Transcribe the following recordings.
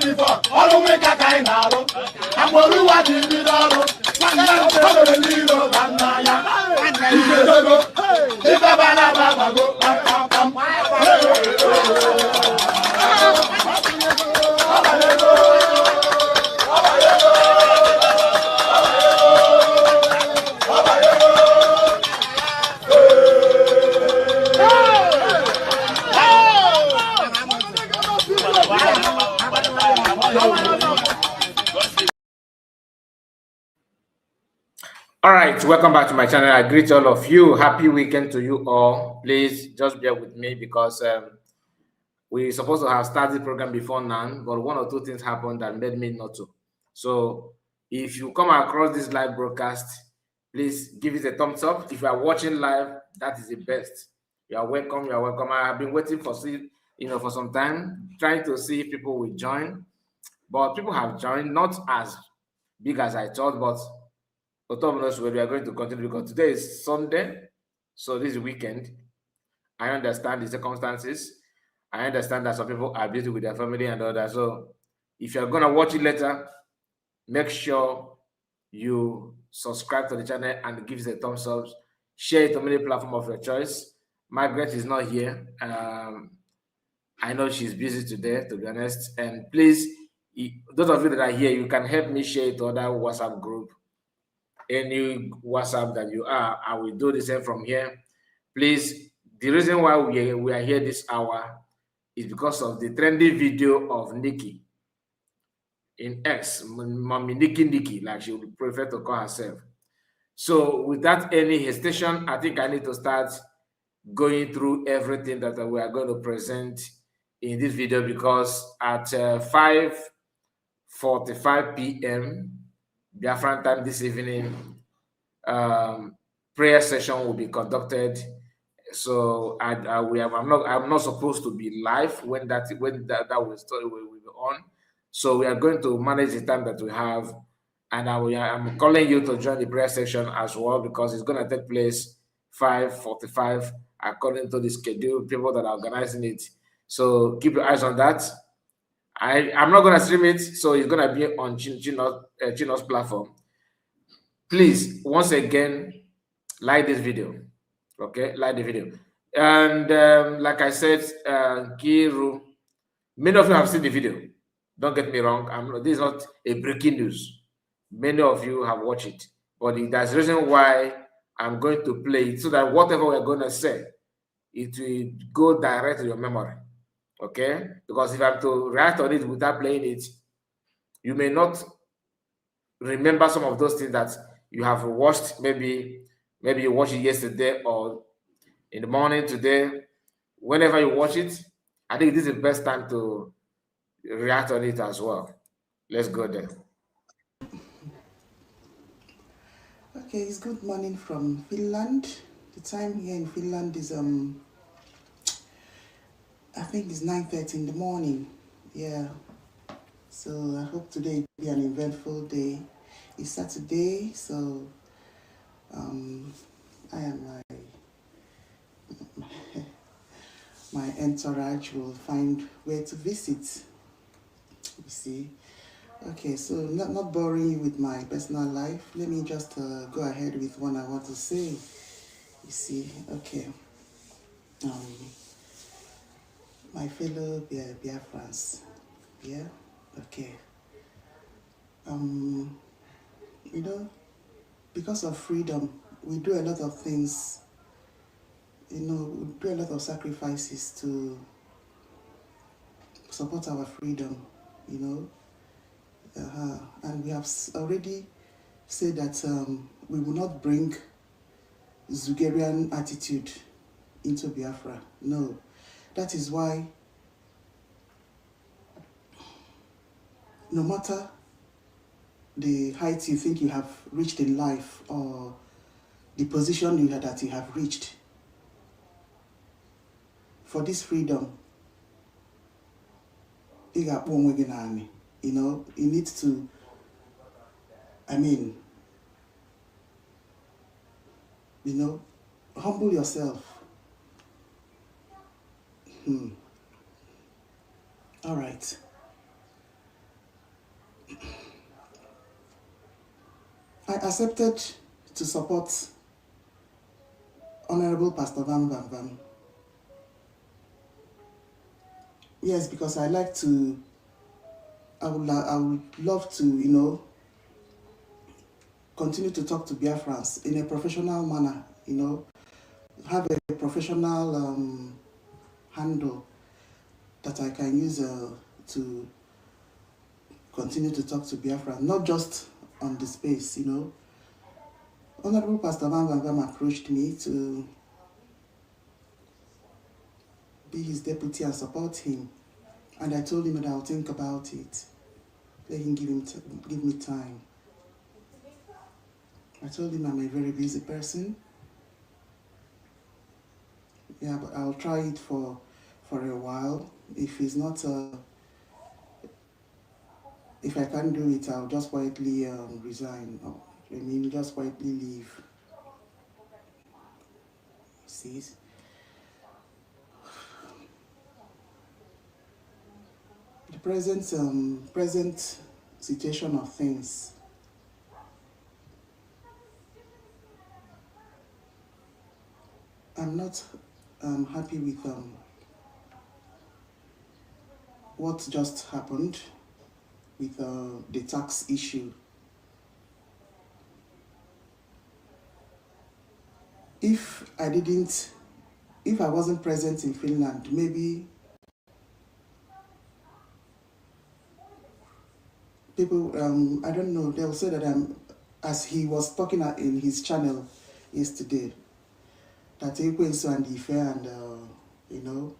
Before, all the way back I know. I'm going to watch it. All right, welcome back to my channel. I greet all of you. Happy weekend to you all. Please just bear with me because we're supposed to have started the program before now, but one or two things happened that made me not to. So if you come across this live broadcast, please give it a thumbs up. If you are watching live, that is the best. You are welcome. You are welcome. I have been waiting for for some time, trying to see if people will join, but people have joined, not as big as I thought, but autonomous where we are going to continue because today is Sunday, so this is weekend. I understand the circumstances. I understand that some people are busy with their family and all that. So if you're gonna watch it later, make sure you subscribe to the channel and give it a thumbs up. Share it on any platform of your choice. Margaret is not here. I know she's busy today, to be honest. And please, those of you that are here, you can help me share it to other WhatsApp group. Any WhatsApp that you are, I will do the same from here. Please, the reason why we are here this hour is because of the trendy video of Nikki in X, Mommy Nikki, like she would prefer to call herself. So without any hesitation, I think I need to start going through everything that we are going to present in this video because at 5:45 p.m. Biafran time this evening, prayer session will be conducted. So I'm not supposed to be live when that will be on. So we are going to manage the time that we have, and I'm calling you to join the prayer session as well because it's going to take place 5:45 according to the schedule. People that are organizing it. So keep your eyes on that. I'm not going to stream it, so it's going to be on Chino's platform. Please, once again, like this video. Okay, like the video. And like I said, Nkiru, many of you have seen the video. Don't get me wrong. This is not a breaking news. Many of you have watched it. But there's a reason why I'm going to play it so that whatever we're going to say, it will go direct to your memory. Okay? Because if I have to react on it without playing it, you may not remember some of those things that you have watched. Maybe you watched it yesterday or in the morning today. Whenever you watch it, I think this is the best time to react on it as well. Let's go there. Okay, it's good morning from Finland. The time here in Finland is I think it's 9:30 in the morning. Yeah. So I hope today will be an eventful day. It's Saturday, so I and my entourage will find where to visit. You see. Okay, so not boring you with my personal life. Let me just go ahead with what I want to say. You see, okay. My fellow Biafrans, yeah, okay. You know, because of freedom, we do a lot of things. You know, we do a lot of sacrifices to support our freedom. You know, and we have already said that we will not bring Zugerian attitude into Biafra. No, that is why no matter the height you think you have reached in life or the position that you have reached, for this freedom, you know, you need to, you know, humble yourself. All right. I accepted to support Honorable Pastor Van Van Van. Yes, because I like to, I would love to, you know, continue to talk to Biafrans in a professional manner, you know, have a professional handle that I can use to continue to talk to Biafra, not just on the space, you know. Honorable Pastor Van Van Van approached me to be his deputy and support him, and I told him that I'll think about it. Let him give me time. I told him I'm a very busy person. Yeah, but I'll try it for a while. If he's not, if I can't do it, I'll just quietly resign. Just quietly leave. See? The present situation of things, I'm not happy with what just happened with the tax issue. If I wasn't present in Finland, maybe people, I don't know, they'll say that as he was talking in his channel yesterday, that Ekwensu and Ife and, you know,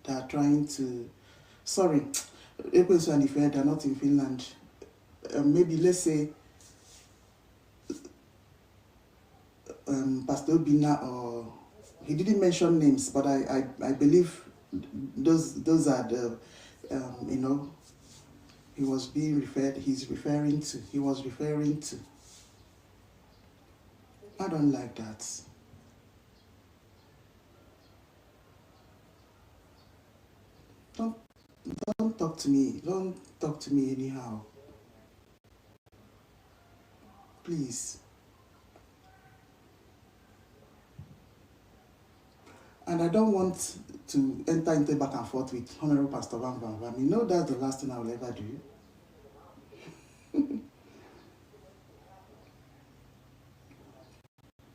they are trying to, sorry, Ekwensu and Ife, they're not in Finland. Maybe let's say Pastor Obina, or he didn't mention names, but I believe those are the, you know, he was referring to. I don't like that. Don't talk to me. Don't talk to me anyhow. Please. And I don't want to enter into back and forth with Honorable Pastor Van Van Van. You know that's the last thing I will ever do.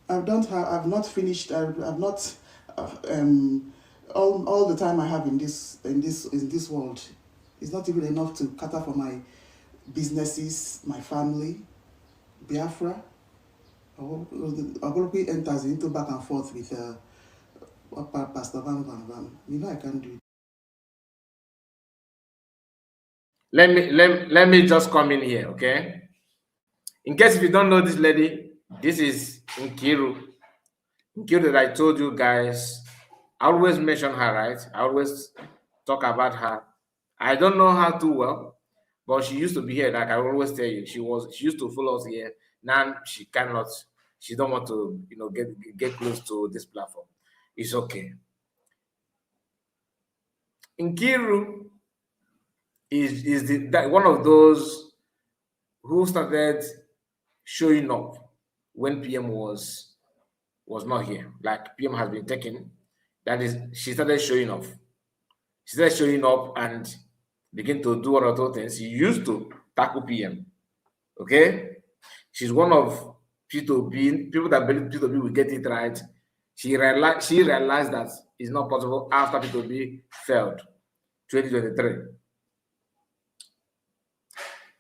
I've not finished. I've not. All the time I have in this world, it's not even enough to cater for my businesses, my family, Biafra. Ogolopi enters into back and forth with Pastor Van Van Van. You know I can't do it. Let me just come in here, okay? In case if you don't know this lady, this is Nkiru. Nkiru that I told you guys. I always mention her, right? I always talk about her. I don't know her too well, but she used to be here. Like I always tell you, she used to follow us here. Now she cannot. She don't want to, get close to this platform. It's okay. Nkiru is one of those who started showing up when PM was not here. Like PM has been taken. That is, she started showing up. She started showing up and begin to do one or two things. She used to tackle PM. Okay, she's one of P2B people that believe P2B will get it right. She realized that it's not possible after P2B failed 2023.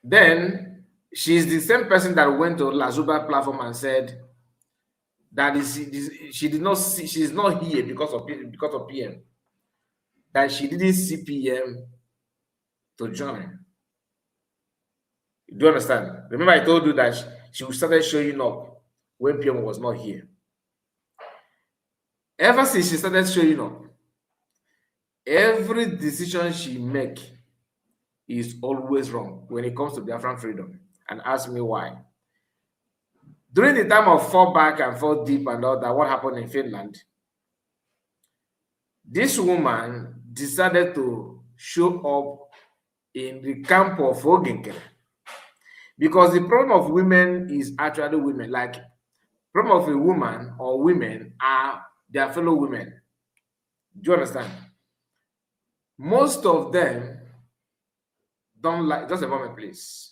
Then she's the same person that went to Lazuba platform and said that she did not see, she's not here because of PM. That she didn't see PM to join. Do you understand? Remember, I told you that she started showing up when PM was not here. Ever since she started showing up, every decision she make is always wrong when it comes to Biafran freedom. And ask me why. During the time of fall back and fall deep and all that, what happened in Finland, this woman decided to show up in the camp of Ogenkere. Because the problem of women is actually women. Like, problem of a woman or women are their fellow women. Do you understand? Most of them don't like, just a moment, please.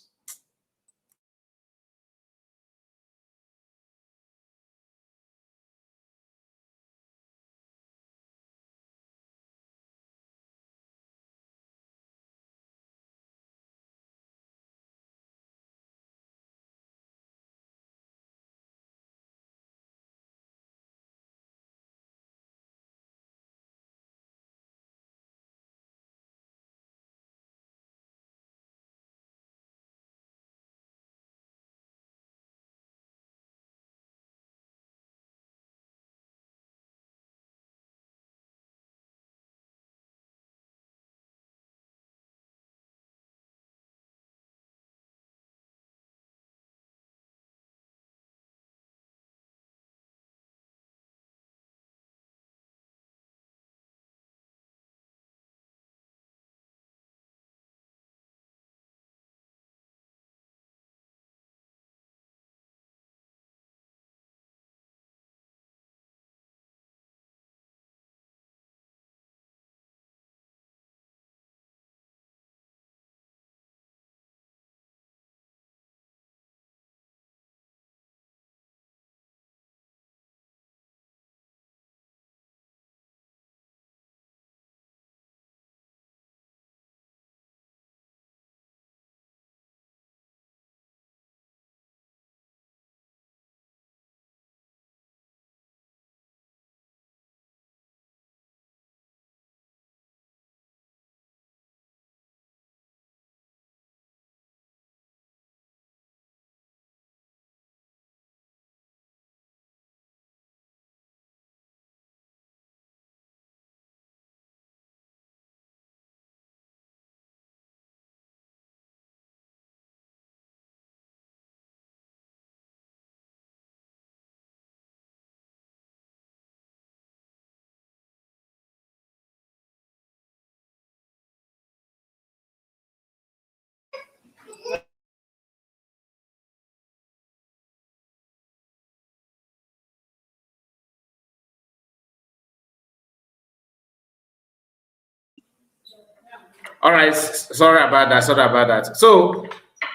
All right, sorry about that. Sorry about that. So,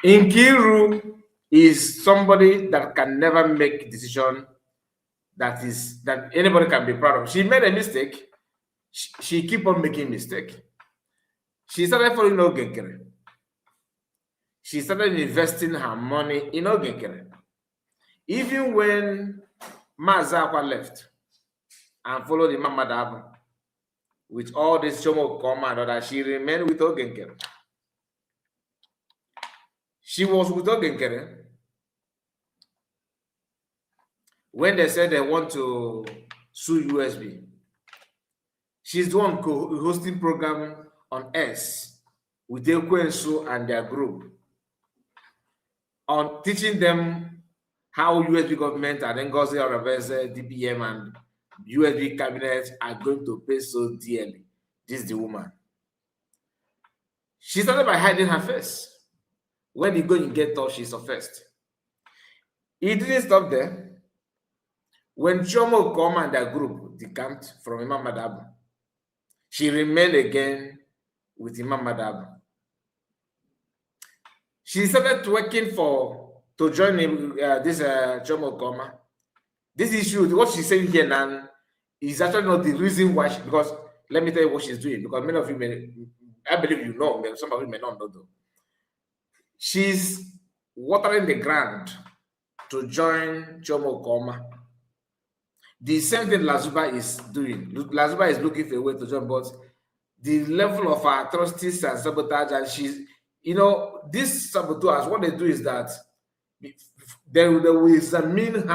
Nkiru is somebody that can never make decision that anybody can be proud of. She made a mistake. She keep on making mistake. She started following Ogenkere. She started investing her money in Ogenkere. Even when Mazakwa left and followed the Mamadabu with all this Chioma, Okokoma and all that, she remained with Ogenkere. She was with Ogenkere when they said they want to sue USB, she's the one hosting program on S with Ekwensu and their group on teaching them how USB government and Ngozi Orebeze, DPM and USB cabinet are going to pay so dearly. This is the woman. She started by hiding her face. When you go and get tough, she's the first. It didn't stop there. When Chioma Okokoma and their group decamped from Imam Madabu, she remained again with Imam Madabu. She started working to join this Chioma Okokoma. This issue, what she's saying here now, is actually not the reason why because let me tell you what she's doing, because many of you may, I believe you know, some of you may not know though. She's watering the ground to join Chioma Okokoma. The same thing Lazuba is doing. Lazuba is looking for a way to join, but the level of atrocities and sabotage, and she's, these saboteurs, what they do is that they will examine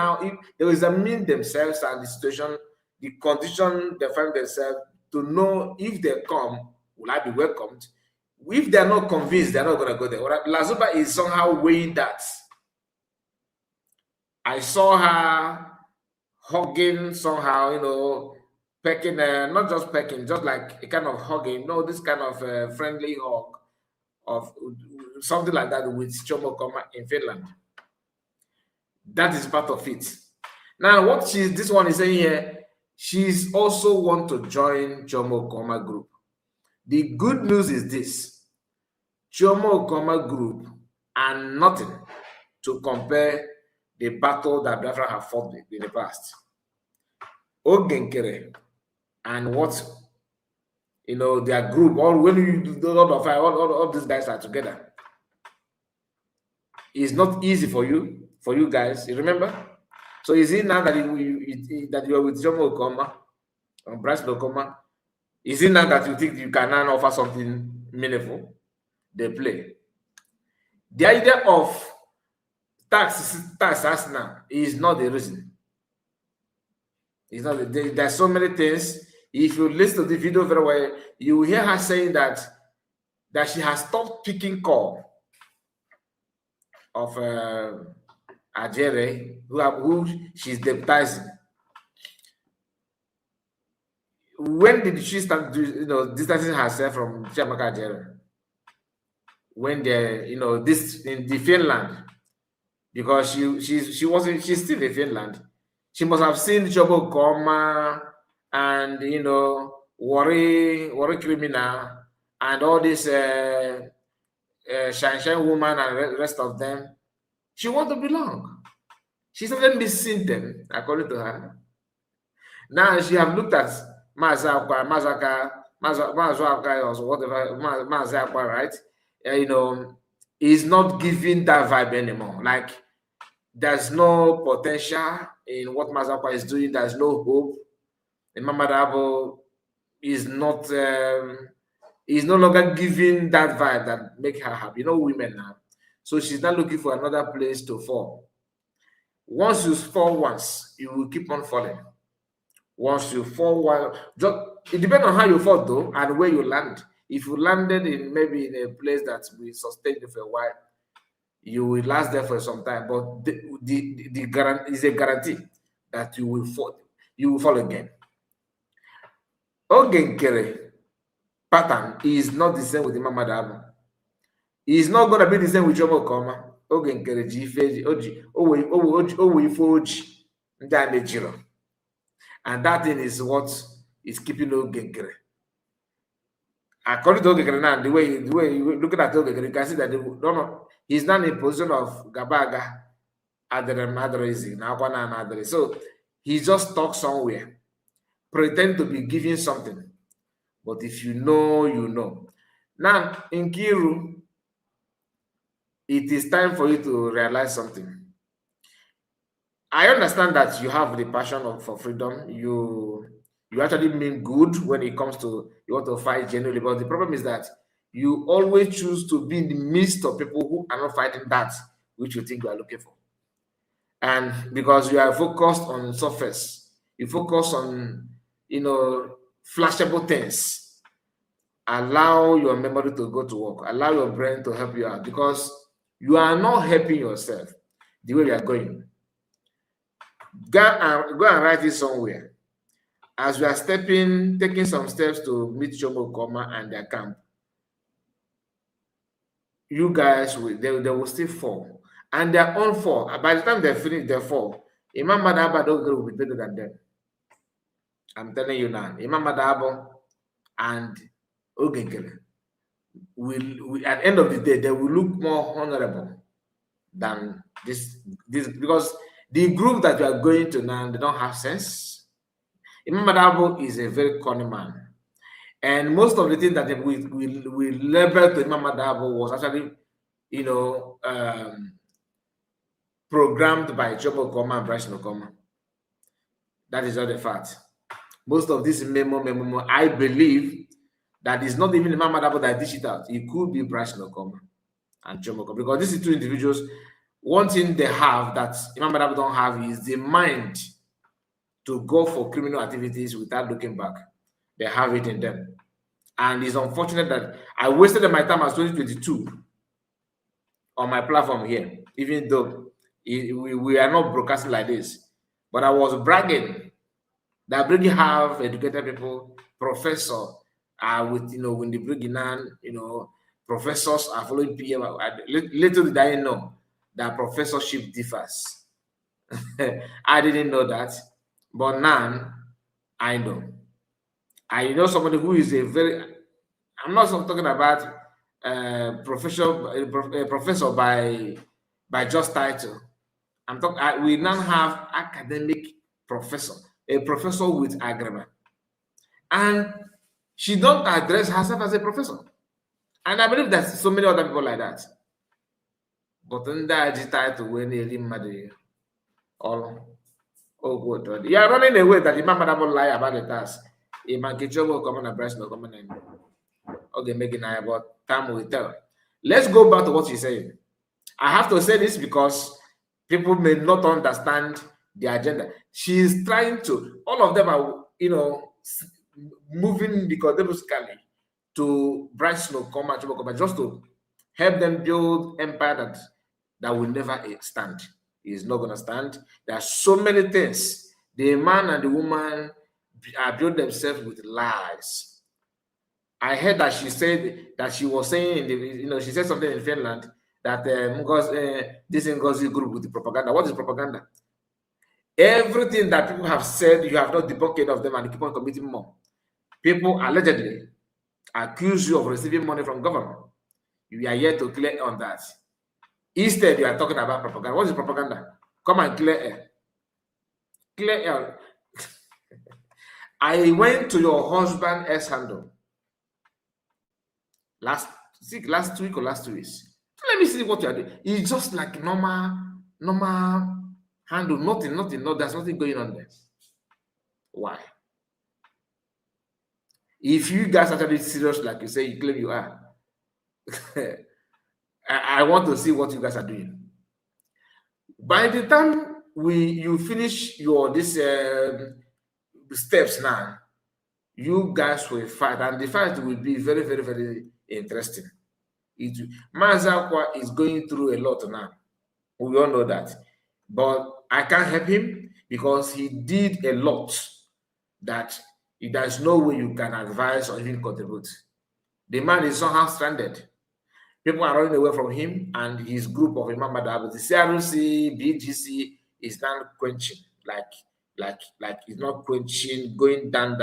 they will examine themselves and the situation, the condition they find themselves, to know if they come, will I be welcomed? If they're not convinced, they're not going to go there. Lazuba is somehow weighing that. I saw her hugging somehow, pecking, not just pecking, just like a kind of hugging, this kind of friendly hug of something like that with Chioma Okokoma in Finland. That is part of it. Now, what this one is saying here, she's also want to join Chioma Okokoma group. The good news is this: Chioma Okokoma group are nothing to compare the battle that Biafra have fought in the past. Nkiru and what their group, when you do all these guys are together, it's not easy for you guys. You remember? So is it now that you are with Chioma Okokoma and Bryce Okokoma? Is it now that you think you can now offer something meaningful? They play. The idea of tax now is not the reason. It's not. There's so many things. If you listen to the video very well, you will hear her saying that she has stopped picking call of Ajere, who she's deputizing. When did she start distancing herself from Chiamaka Ajere? When this in the Finland, because she's still in Finland. She must have seen Chioma Okokoma and worry criminal and all this shine woman and rest of them. She want to belong. She started missing them, according to her. Now she have looked at Mazaka, or whatever, Mazaka, right? Is not giving that vibe anymore. Like, there's no potential in what Mazakwa is doing. There's no hope. And Mama Dabo is not no longer giving that vibe that make her happy. Women now. So she's not looking for another place to fall. Once you fall once, you will keep on falling. Once you fall it depends on how you fall though and where you land. If you landed maybe in a place that will sustain you for a while, you will last there for some time, but the guarantee is a guarantee that you will fall. You will fall again. Nkiru pattern is not the same with Imam Madabu. It's not going to be the same with Chioma Okokoma. Nkiru and that thing is what is keeping Nkiru. According to Nkiru now, the way you look at Nkiru, you can see that he's not in a position of Gabaga Adre. So he just stuck somewhere, pretend to be giving something. But if you know, you know. Now, Nkiru, it is time for you to realize something. I understand that you have the passion for freedom. You actually mean good when it comes to you want to fight genuinely. But the problem is that you always choose to be in the midst of people who are not fighting that which you think you are looking for. And because you are focused on surface, you focus on, flashable things, allow your memory to go to work, allow your brain to help you out, because you are not helping yourself the way you are going. Go and write it somewhere. As we are taking some steps to meet Chioma Okokoma and their camp, you guys they will still fall. And their own fall, by the time they finish their fall, Imam Madaba will be better than them. I'm telling you now, Imam Madabo and Ogenkele will, at the end of the day, they will look more honorable than this because the group that you are going to now, they don't have sense. Imam Madabo is a very cunning man. And most of the things that we labeled to Imam Madabo was actually, programmed by Chioma Okokoma and Bryce Okokoma. That is not the fact. Most of this memo, I believe that it's not even Imam Madabo that dish it out. It could be Bryce Okokoma and Chioma Okokoma, because these two individuals, one thing they have that Imam Madabo don't have is the mind to go for criminal activities without looking back. They have it in them. And it's unfortunate that I wasted my time as 2022 on my platform here, even though we are not broadcasting like this. But I was bragging that we have educated people, professor, with, when they bring in, professors are following PM. Little did I know that professorship differs. I didn't know that, but now I know. I know somebody who is I'm not talking about professor by just title. I'm talking. We now have academic professor, a professor with agreement, and she don't address herself as a professor. And I believe there's so many other people like that. But in that title, when they all good. You are running away that Imam Madabo lie about the task. Imam Kichobo come and Bryce no come and okay, making about time will tell. Let's go back to what she's saying. I have to say this because people may not understand the agenda. She is trying to, all of them are, moving economically to Bryce Okokoma just to help them build empire that will never stand. It's not going to stand. There are so many things. The man and the woman build themselves with lies. I heard that she said that she was saying, she said something in Finland that this Ngozi group with the propaganda. What is propaganda? Everything that people have said, you have not debunked of them and keep on committing more. People allegedly accuse you of receiving money from government. You are yet to clear on that. Instead, you are talking about propaganda. What is propaganda? Come and clear air. Clear air. I went to your husband's S-handle last week or last 2 weeks. Let me see what you are doing. It's just like normal handle. Nothing. No, there's nothing going on there. Why? If you guys are actually serious, like you say, you claim you are, I want to see what you guys are doing. By the time you finish your steps now, you guys will fight, and the fight will be very, very, very interesting. Mazakwa is going through a lot now. We all know that. But I can't help him because he did a lot that there's no way you can advise or even contribute. The man is somehow stranded. People are running away from him and his group of Imam Madabo. The CRC, BGC is not quenching, like it's not quenching, going down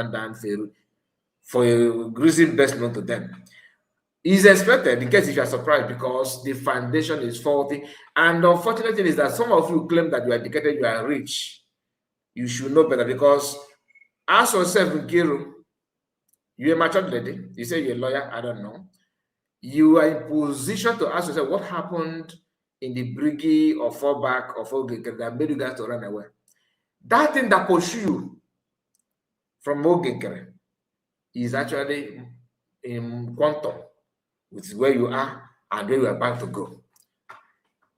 for a reason best known to them. It's expected, in case if you are surprised, because the foundation is faulty. And the unfortunate thing is that some of you claim that you are educated, you are rich. You should know better, because ask yourself, Nkiru, you're a mature lady. You say you're a lawyer, I don't know. You are in position to ask yourself what happened in the brigade or fallback or Ogenkere that made you guys to run away. That thing that pushed you from Ogenkere is actually in quantum with where you are and where you are about to go.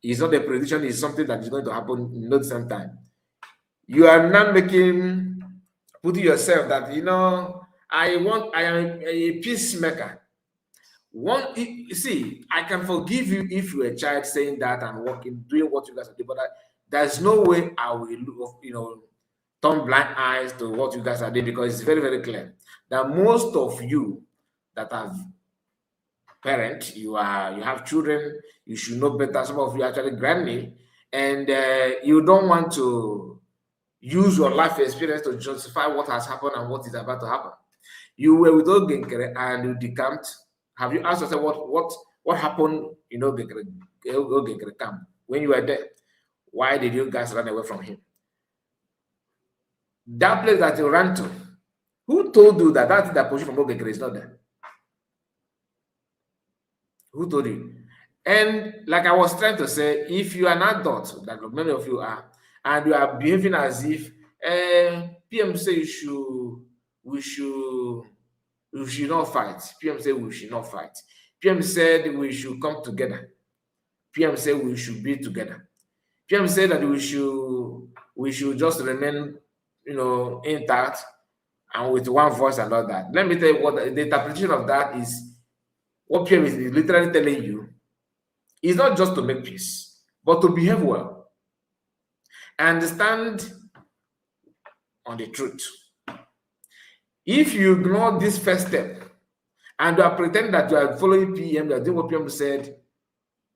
It's not a prediction, it's something that is going to happen in no same time. You are not putting yourself that, I am a peacemaker. See, I can forgive you if you're a child saying that and working, doing what you guys are doing, but there's no way I will, turn blind eyes to what you guys are doing, because it's very, very clear that most of you that have parents, you have children, you should know better. Some of you actually granny, and you don't want to use your life experience to justify what has happened and what is about to happen. You were with Ogenkere and you decamped. Have you asked yourself what happened in Ogenkere camp when you were there? Why did you guys run away from him? That place that you ran to, who told you that that position from Ogenkere is not there? Who told you? And like I was trying to say, if you are an adult, like many of you are, and you are behaving as if PM say we should not fight. PM said we should not fight. PM said we should come together. PM said we should be together. PM said that we should just remain, intact and with one voice and all that. Let me tell you what the interpretation of that is. What PM is literally telling you is not just to make peace, but to behave well and stand on the truth. If you ignore this first step and you are pretending that you are following PM, you are doing what PM said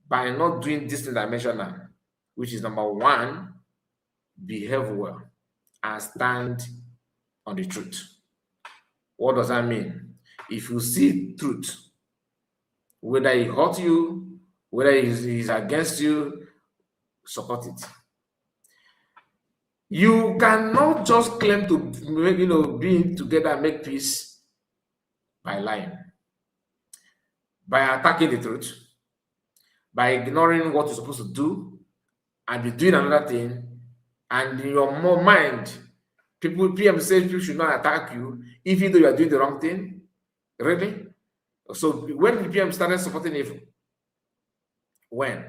by not doing this thing that I mentioned now, which is number one, behave well and stand on the truth. What does that mean? If you see truth, whether he hurt you, whether he's against you, support it. You cannot just claim to be together and make peace by lying, by attacking the truth, by ignoring what you're supposed to do and be doing another thing, and in your mind, PM says people should not attack you even though you are doing the wrong thing. Really? So when the PM started supporting evil? When?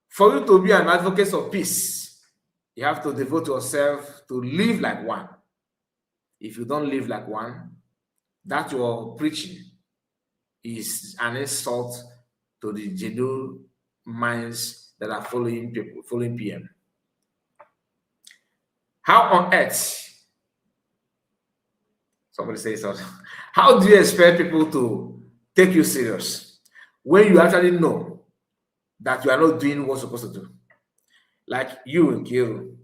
For you to be an advocate of peace, you have to devote yourself to live like one. If you don't live like one, that your preaching is an insult to the genuine minds that are following PM. How on earth? Somebody say something. How do you expect people to take you serious when you actually know that you are not doing what you're supposed to do? Like you, Nkiru,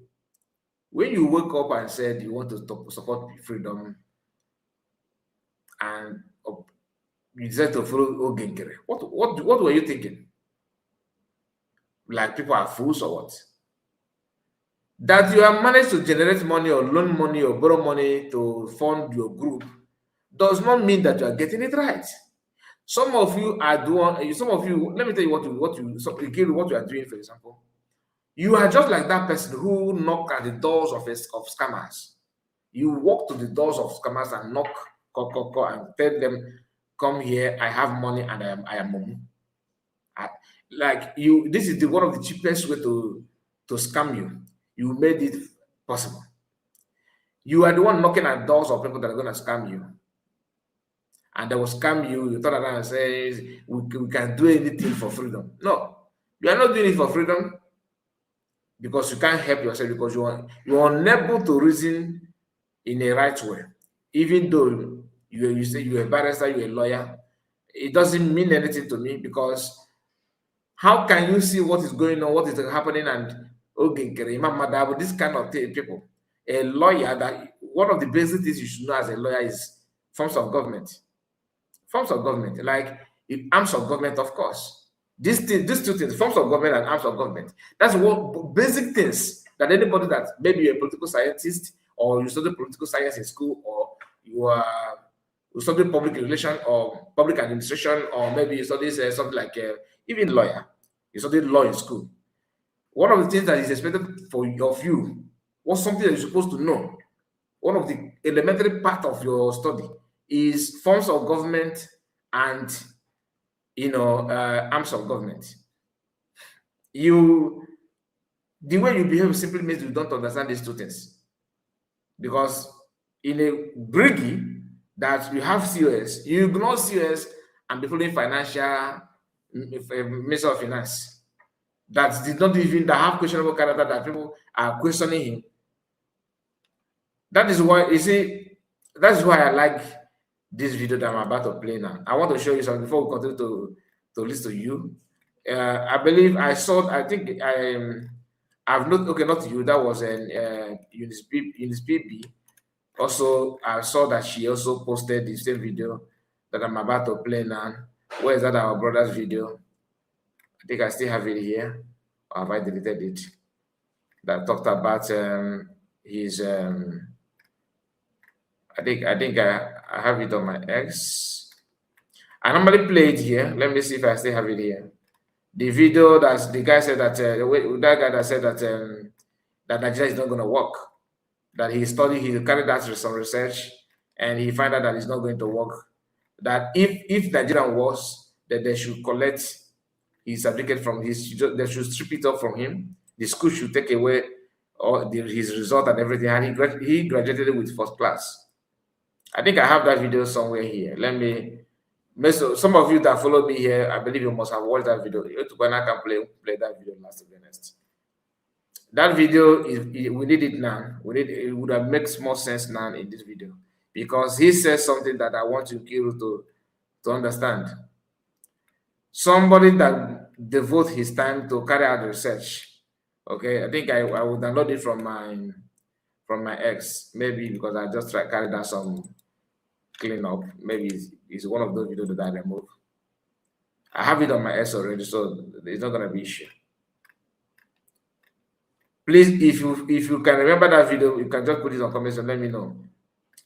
when you woke up and said you want to support freedom and you decided to follow Ogenkere, what were you thinking? Like people are fools or what? That you have managed to generate money or loan money or borrow money to fund your group does not mean that you are getting it right. Some of you are doing, let me tell you what you are doing, for example. You are just like that person who knock at the doors of scammers. You walk to the doors of scammers and knock, and tell them, come here, I have money and I am Momu. Like you, this is one of the cheapest way to scam you. You made it possible. You are the one knocking at doors of people that are going to scam you. And they will scam you. You turn around and say, we can do anything for freedom. No, you are not doing it for freedom because you can't help yourself, because you are unable to reason in a right way. Even though you say you're a barrister, you're a lawyer, it doesn't mean anything to me, because how can you see what is going on, what is happening, and this kind of people? A lawyer, that one of the basic things you should know as a lawyer is forms of government. Forms of government, like arms of government, of course. These two things, forms of government and arms of government. That's what basic things that anybody that maybe you're a political scientist, or you study political science in school, or you study public relations or public administration, or maybe you study something like even lawyer. You study law in school. One of the things that is expected of you was something that you're supposed to know. One of the elementary part of your study is forms of government and arms of government. the way you behave simply means you don't understand these two things. Because in a briggy that you have COS, you ignore COS and be following financial minister of finance that did not even that have questionable character that people are questioning him. That is why you see, that's why I like this video that I'm about to play now. I want to show you something before we continue to listen to you. I believe I saw. I think I've not okay, not you. That was an Eunice PB. Also, I saw that she also posted the same video that I'm about to play now. Where is that our brother's video? I think I still have it here. Or have I deleted it? That talked about his I have it on my X. I normally play it here. Let me see if I still have it here. The video that the guy said that that guy that said that that Nigeria is not going to work. That he studied, he carried out some research, and he found out that it's not going to work. That if Nigeria was, that they should collect his certificate from his, they should strip it off from him. The school should take away his result and everything, and he graduated with first class. I think I have that video somewhere here. Let me. So some of you that follow me here, I believe you must have watched that video. When I can play that video last, to be honest. That video we need it now. It would have makes more sense now in this video because he says something that I want Nkiru to understand. Somebody that devote his time to carry out research. Okay, I think I will download it from my ex, maybe because I just carried out some clean up. Maybe it's one of those videos that I remove. I have it on my ex already, so it's not gonna be issue. Please, if you can remember that video, you can just put it on comments and let me know.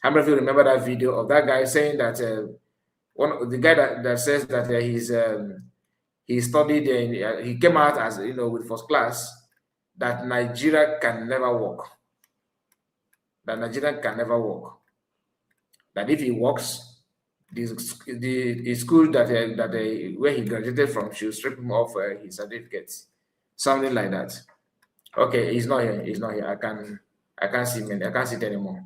How many of you remember that video of that guy saying that the guy that says that he studied and he came out as with first class, that Nigeria can never work. That Nigeria can never work. That if he works, the school that where he graduated from should strip him off his certificates, something like that. Okay, he's not here. He's not here. I can't see him. I can't see it anymore.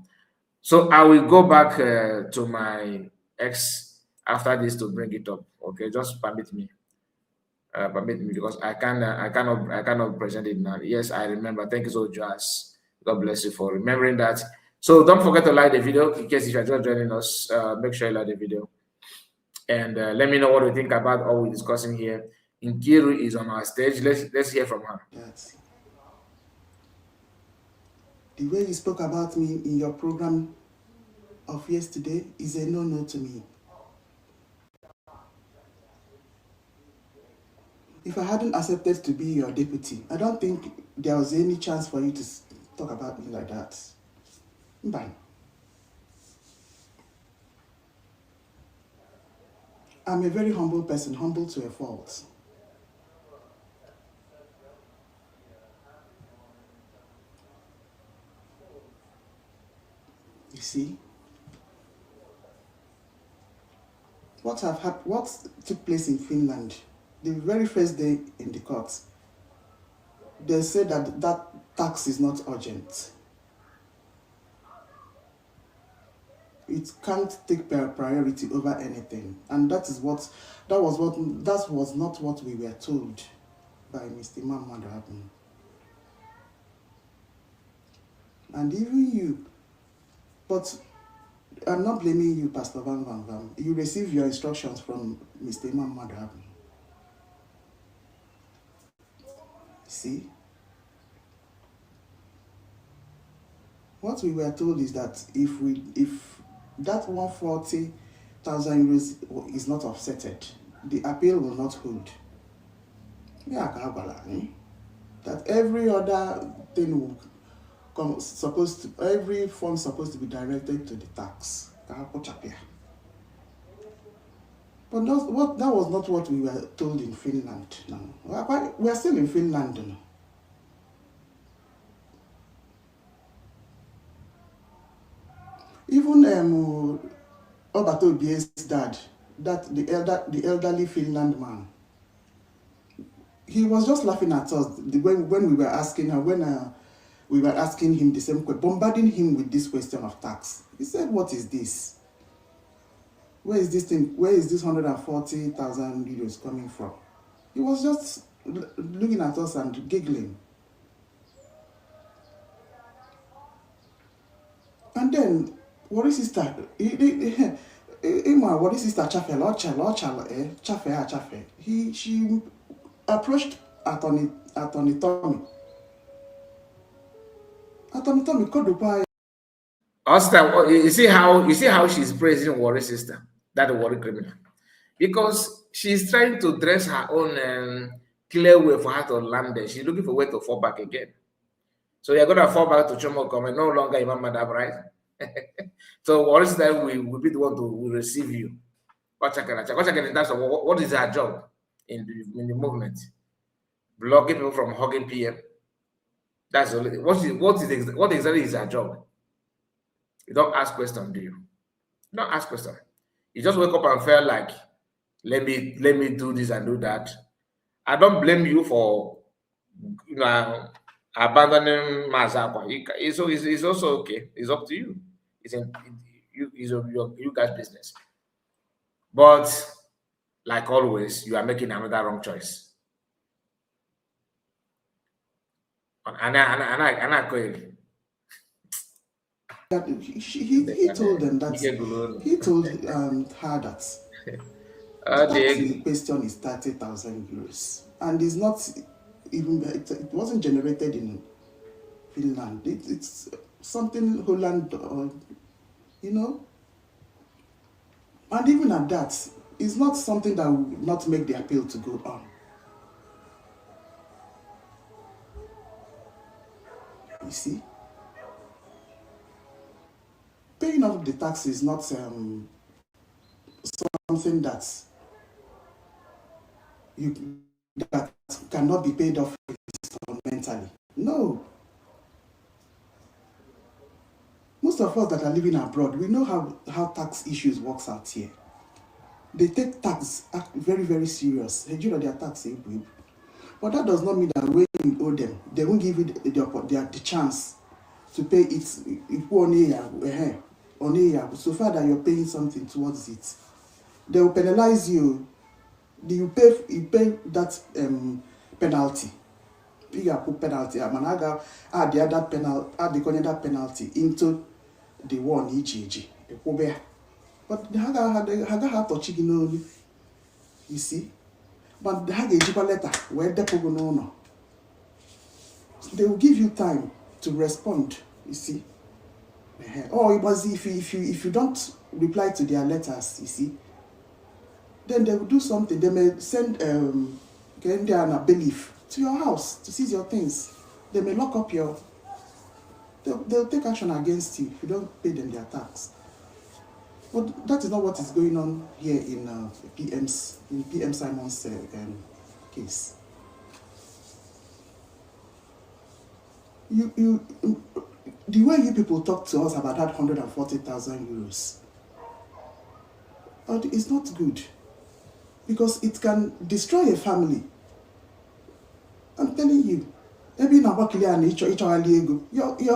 So I will go back to my ex after this to bring it up. Okay, just permit me. Because I cannot present it now. Yes, I remember. Thank you so much. God bless you for remembering that. So don't forget to like the video in case if you're just joining us. Make sure you like the video and let me know what you think about all we're discussing here. Nkiru is on our stage. Let's hear from her. Yes. The way you spoke about me in your program of yesterday is a no-no to me. If I hadn't accepted to be your deputy, I don't think there was any chance for you to talk about me like that. Bye. I'm a very humble person, humble to a fault. You see, what took place in Finland, the very first day in the court, they said that tax is not urgent. It can't take priority over anything, and that was not what we were told by Mr. Mamman. And even you. But I'm not blaming you, Pastor Van Van Van. You received your instructions from Mr. Imam Madhab. See? What we were told is that if that 140,000 euros is not offsetted, the appeal will not hold. That every other thing will every fund supposed to be directed to the tax. But that was not what we were told in Finland. No. We are still in Finland. No. Even Obato Bie's dad, the elderly Finland man, he was just laughing at us when we were asking her, we were asking him the same question, bombarding him with this question of tax. He said, what is this? Where is this thing? Where is this 140,000 euros coming from? He was just looking at us and giggling. And then, what is sister? What is sister Chafe? She approached Attorney Tommy. Attorney Tommy could Asta, you see how she's praising Worry sister, that Worry criminal, because she's trying to dress her own clear way for her to land there. She's looking for a way to fall back again. So you're gonna fall back to Chioma Okokoma, no longer Imam Madam, right? So Worry sister will be the one to receive you. Watch again in terms of what is her job in the movement? Blocking people from hugging PM. That's only what exactly is her job? You don't ask questions, do you? You don't ask questions. You just wake up and feel like, let me do this and do that. I don't blame you for abandoning Mazakwa. It's also okay. It's up to you. It's you guys' business. But like always, you are making another wrong choice. And I he told them that he told her that the tax in question is 30,000 euros, and it's not even it wasn't generated in Finland. It's something Holland, or and even at that, it's not something that will not make the appeal to go on. You see, paying off the tax is not something that that cannot be paid off instrumentally. No. Most of us that are living abroad, we know how tax issues works out here. They take tax very, very serious. Their tax, but that does not mean that when you owe them, they won't give you the chance to pay it so far that you're paying something towards it. They will penalize you. You pay that penalty. You put penalty. Add the penalty into the one each. But the haga touching you see. But the haga letter where the they will give you time to respond. You see. Or it was if you don't reply to their letters, you see, then they will do something. They may send a bailiff to your house to seize your things. They may lock up they'll take action against you if you don't pay them their tax. But that is not what is going on here in PM Simon's case. The way you people talk to us about that 140,000 euros, it's not good, because it can destroy a family. I'm telling you, maybe your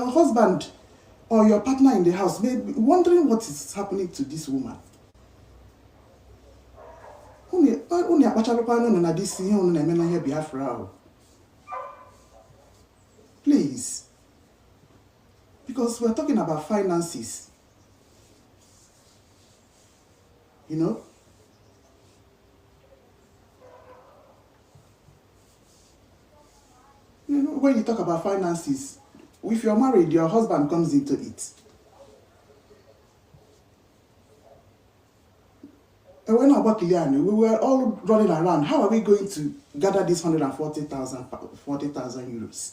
husband or your partner in the house may be wondering what is happening to this woman. Please. Because we're talking about finances. You know? When you talk about finances, if you're married, your husband comes into it. And when about Kiliani, we were all running around. How are we going to gather this 40,000 euros?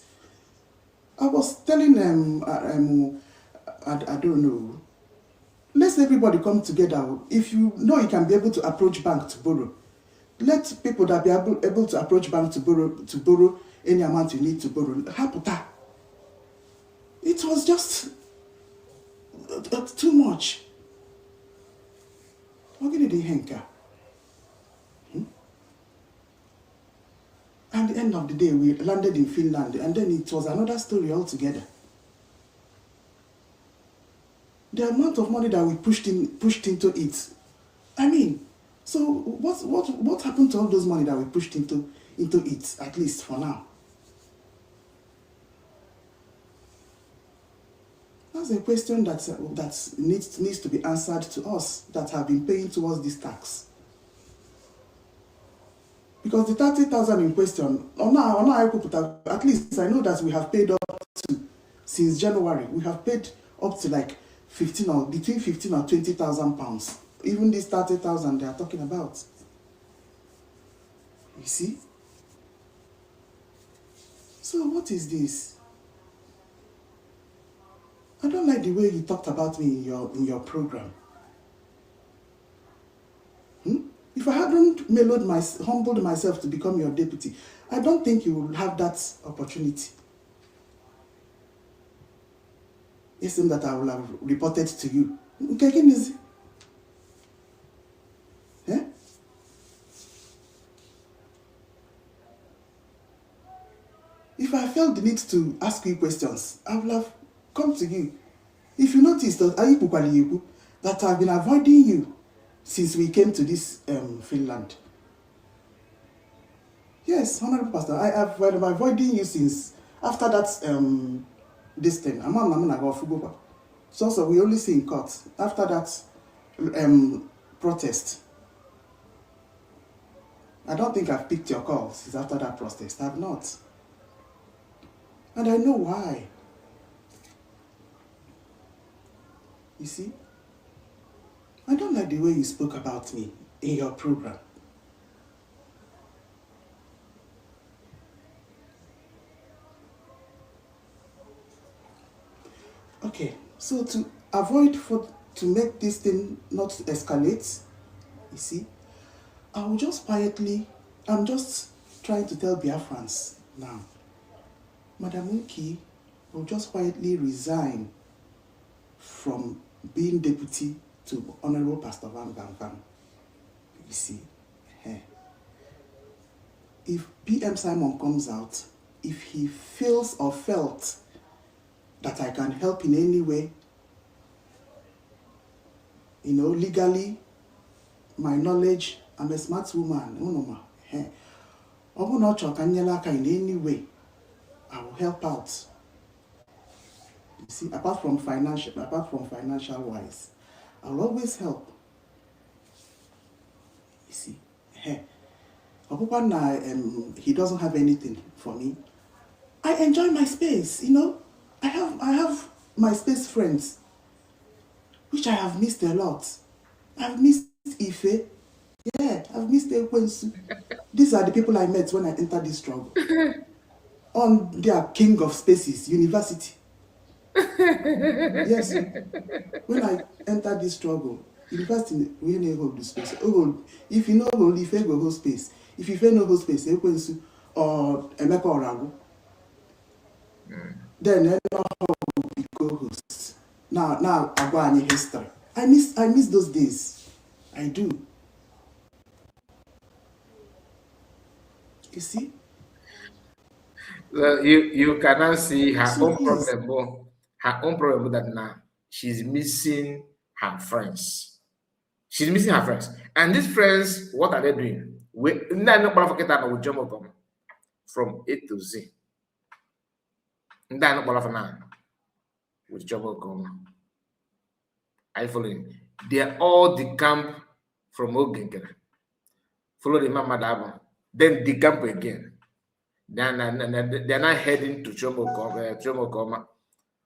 I was telling them, I don't know. Let's everybody come together. If you know you can be able to approach bank to borrow, let people that be able to approach bank to borrow any amount you need to borrow. Haputa. It was just too much. What did he henka? At the end of the day, we landed in Finland, and then it was another story altogether. The amount of money that we pushed into it. I mean, so what happened to all those money that we pushed into it, at least for now? That's a question that needs to be answered to us that have been paying towards this tax. Because the 30,000 in question, at least I know that we have paid up to, since January, we have paid up to like between 15 or 20,000 pounds. Even this 30,000 they are talking about. You see? So what is this? I don't like the way you talked about me in your program. If I hadn't humbled myself to become your deputy, I don't think you will have that opportunity. It seems that I will have reported to you. Okay, eh? If I felt the need to ask you questions, I will have come to you. If you notice that I've been avoiding you since we came to this Finland. Yes, Honorable Pastor, I have been avoiding you since after that this thing. So we only see in court after that protest. I don't think I've picked your call since after that protest. I've not. And I know why. You see? I don't like the way you spoke about me in your program. Okay, so to make this thing not escalate, you see, I'm just trying to tell Biafrans now, Madam Nkiru will just quietly resign from being deputy to Honorable Pastor Van. You see, if PM Simon comes out, if he feels or felt that I can help in any way, legally, my knowledge, I'm a smart woman, in any way, I will help out. You see, apart from financial wise, I'll always help. You see, he doesn't have anything for me. I enjoy my space, I have my space friends, which I have missed a lot. I've missed Ife. Yeah, I've missed Ekwensu. These are the people I met when I entered this struggle. On their king of spaces, university. Yes, when I entered this struggle, university, we didn't hold the space. If you know hold, if you go hold space. If you no hold space, Ekwensu or Emeka or Ragu. Then co-hosts. Now I go any history. I miss those days. I do. You see? Well, you cannot see her So own problem. Her own problem that now she's missing her friends. She's missing her friends. And these friends, what are they doing? From A to Z. With Okokoma. Are you following? They are all the camp from Ogenkere. Follow the Mama Dabo. Then the camp again. Then they're not heading to Chioma,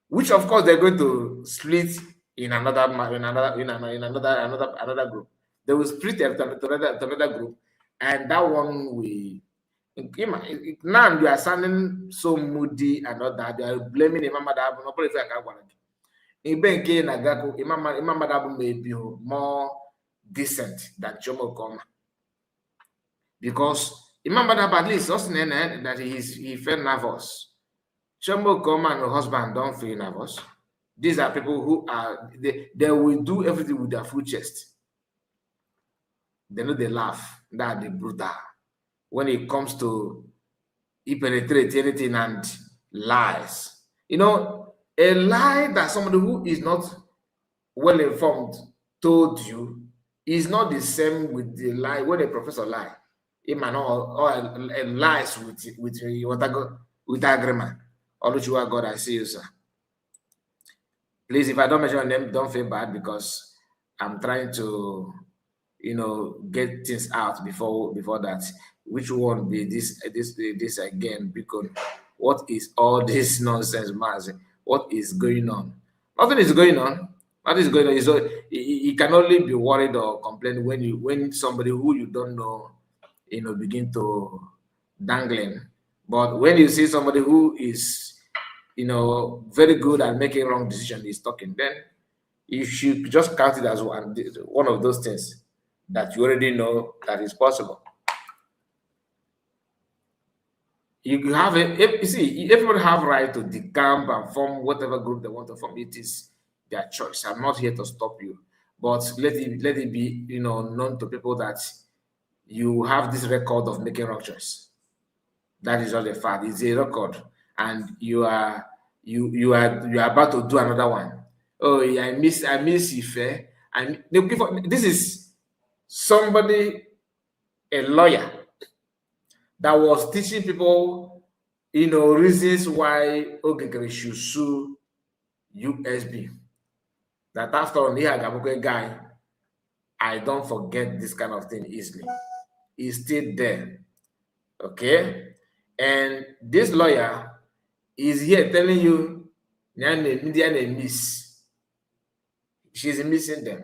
which of course they're going to split in another group. They will split to another group, and that one now they are sounding so moody and all that. They are blaming Imam Madab. No, if I can Imam Madab may be more decent than Okokoma, because Imam Madab at least also that he felt nervous. Okokoma and her husband don't feel nervous. These are people who are they will do everything with their full chest. They know they laugh, that they brutal. When it comes to he penetrates anything and lies. You know, a lie that somebody who is not well informed told you is not the same with the lie when a professor lie. It might not or lies with agreement. Oluchiwa God, I see you, sir. Please, if I don't mention your name, don't feel bad because I'm trying to, you know, get things out before that. Which one be this again? Because what is all this nonsense, Mazi? What is going on? Nothing is going on. Nothing is going on. So you can only be worried or complain when somebody who you don't know, you know, begin to dangling. But when you see somebody who is, you know, very good at making wrong decision is talking, then you should just count it as one of those things that you already know that is possible. You have it. You see, everybody have right to decamp and form whatever group they want to form. It is their choice. I'm not here to stop you, but let it be, you know, known to people that you have this record of making wrong choice. That is not a fact. It's a record, and you are about to do another one. Oh, yeah, I miss Ife. And this is somebody, a lawyer, that was teaching people, you know, reasons why Okokoma should sue USB. That after all, a guy, I don't forget this kind of thing easily. He's still there. Okay? And this lawyer is here telling you, miss. She's missing them.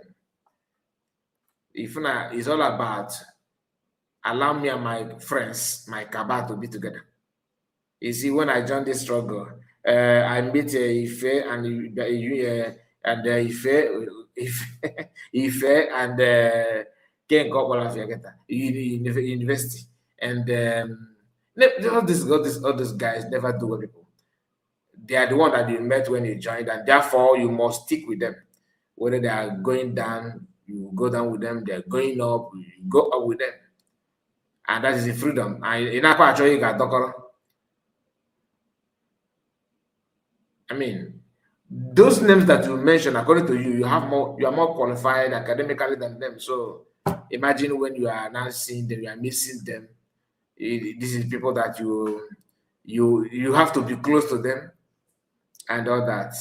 If not, it's all about allow me and my friends, my cabal, to be together. You see, when I joined this struggle, I meet Ife and Ife and Ken Kokola University, and all these guys never do what people. They are the one that you met when you joined, and therefore you must stick with them. Whether they are going down, you go down with them. They are going up, you go up with them, and that is the freedom. I mean, those names that you mentioned, according to you, you are more qualified academically than them. So imagine when you are now seeing them, you are missing them. This is people that you have to be close to them and all that,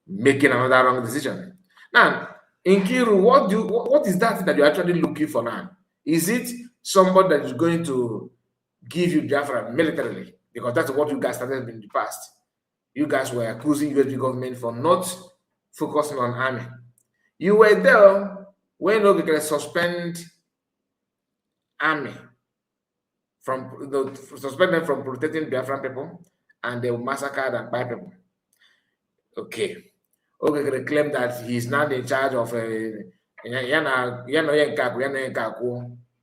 making another wrong decision. Now, Nkiru, what is that you're actually looking for now? Is it somebody that is going to give you Biafra militarily? Because that's what you guys started in the past. You guys were accusing US government for not focusing on army. You were there when Okokoma suspend army suspend them from protecting Biafran people, and they massacred and buy people. Okay. Okokoma claimed that he's now in charge of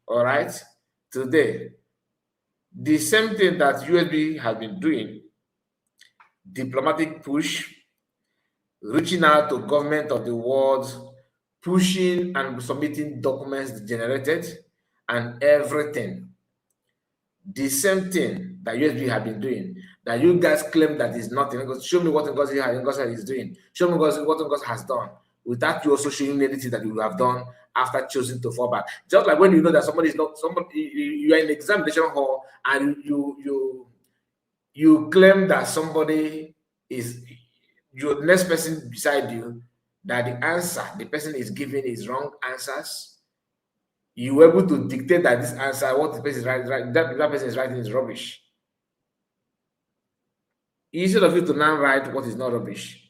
all right. Today, the same thing that USB has been doing, diplomatic push, reaching out to government of the world, pushing and submitting documents generated, and everything. The same thing that USB have been doing, that you guys claim that is nothing. Show me what Ngozi is doing. Show me what Ngozi has done, without you also showing anything that you have done after choosing to fall back. Just like when you know that somebody is not you are in the examination hall and you claim that somebody is your next person beside you, that the answer the person is giving is wrong answers. You were able to dictate that this answer, what the person is writing, that person is writing is rubbish. Instead of you to now write what is not rubbish,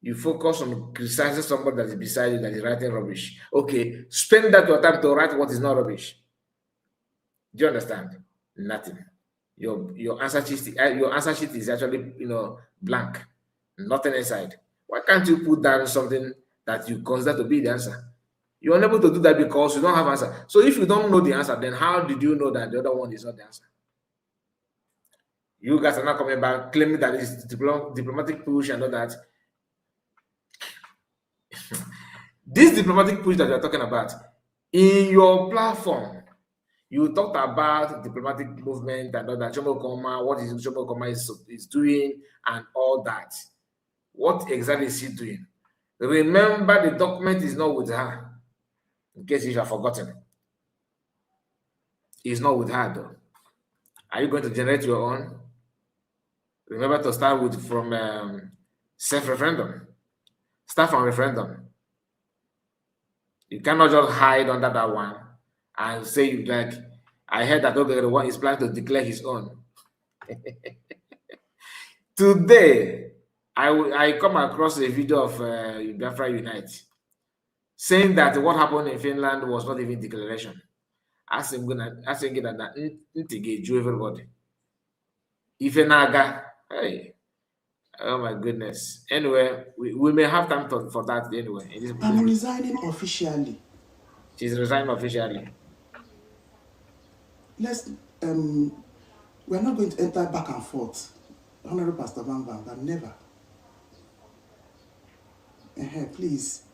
you focus on criticizing somebody that is beside you that is writing rubbish. Okay, spend that your time to write what is not rubbish. Do you understand? Nothing. Your answer sheet is actually, you know, blank, nothing inside. Why can't you put down something that you consider to be the answer? You're unable to do that because you don't have answer. So if you don't know the answer, then how did you know that the other one is not the answer? You guys are not coming back claiming that it's diplomatic push and all that. This diplomatic push that you're talking about, in your platform, You talked about diplomatic movement and all that. Okokoma, what is Okokoma is doing and all that. What exactly is he doing? Remember, the document is not with her. In case you have forgotten, it's not with her though. Are you going to generate your own? Remember to start with from self-referendum. Start from referendum. You cannot just hide under that one and say like, I heard that the one is planning to declare his own. Today, I come across a video of Biafra Unite saying that what happened in Finland was not even declaration. Asking that Ntige everybody. If naga, hey, oh my goodness. Anyway, we may have time for that anyway. I'm resigning officially. She's resigned officially. Let's we're not going to enter back and forth. Honorable Pastor Van Van, never. Please.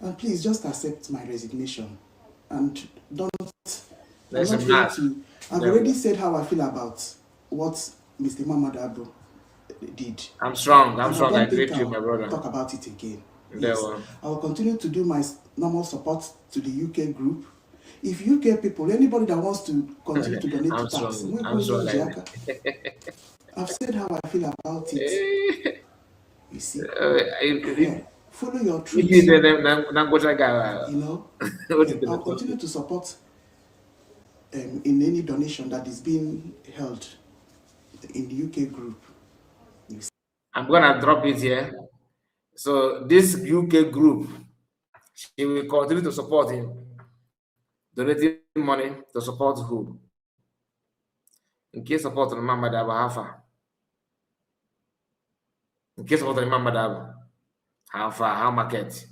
And please just accept my resignation. And don't. I'm not here to. I've already said how I feel about what Mr. Muhammad Abu did. I'm strong. I'm strong. I agree with you, my brother. Talk about it again. Yes. I will continue to do my normal support to the UK group. If UK people, anybody that wants to continue to donate to tax, I've said how I feel about it. You see, follow your truth. You know, I'll continue to support in any donation that is being held in the UK group. I'm gonna drop it here. So this UK group, she will continue to support him, donating money to support who? In case support Mama Daba Hafa. In case support Mama Daba Hafa, how market?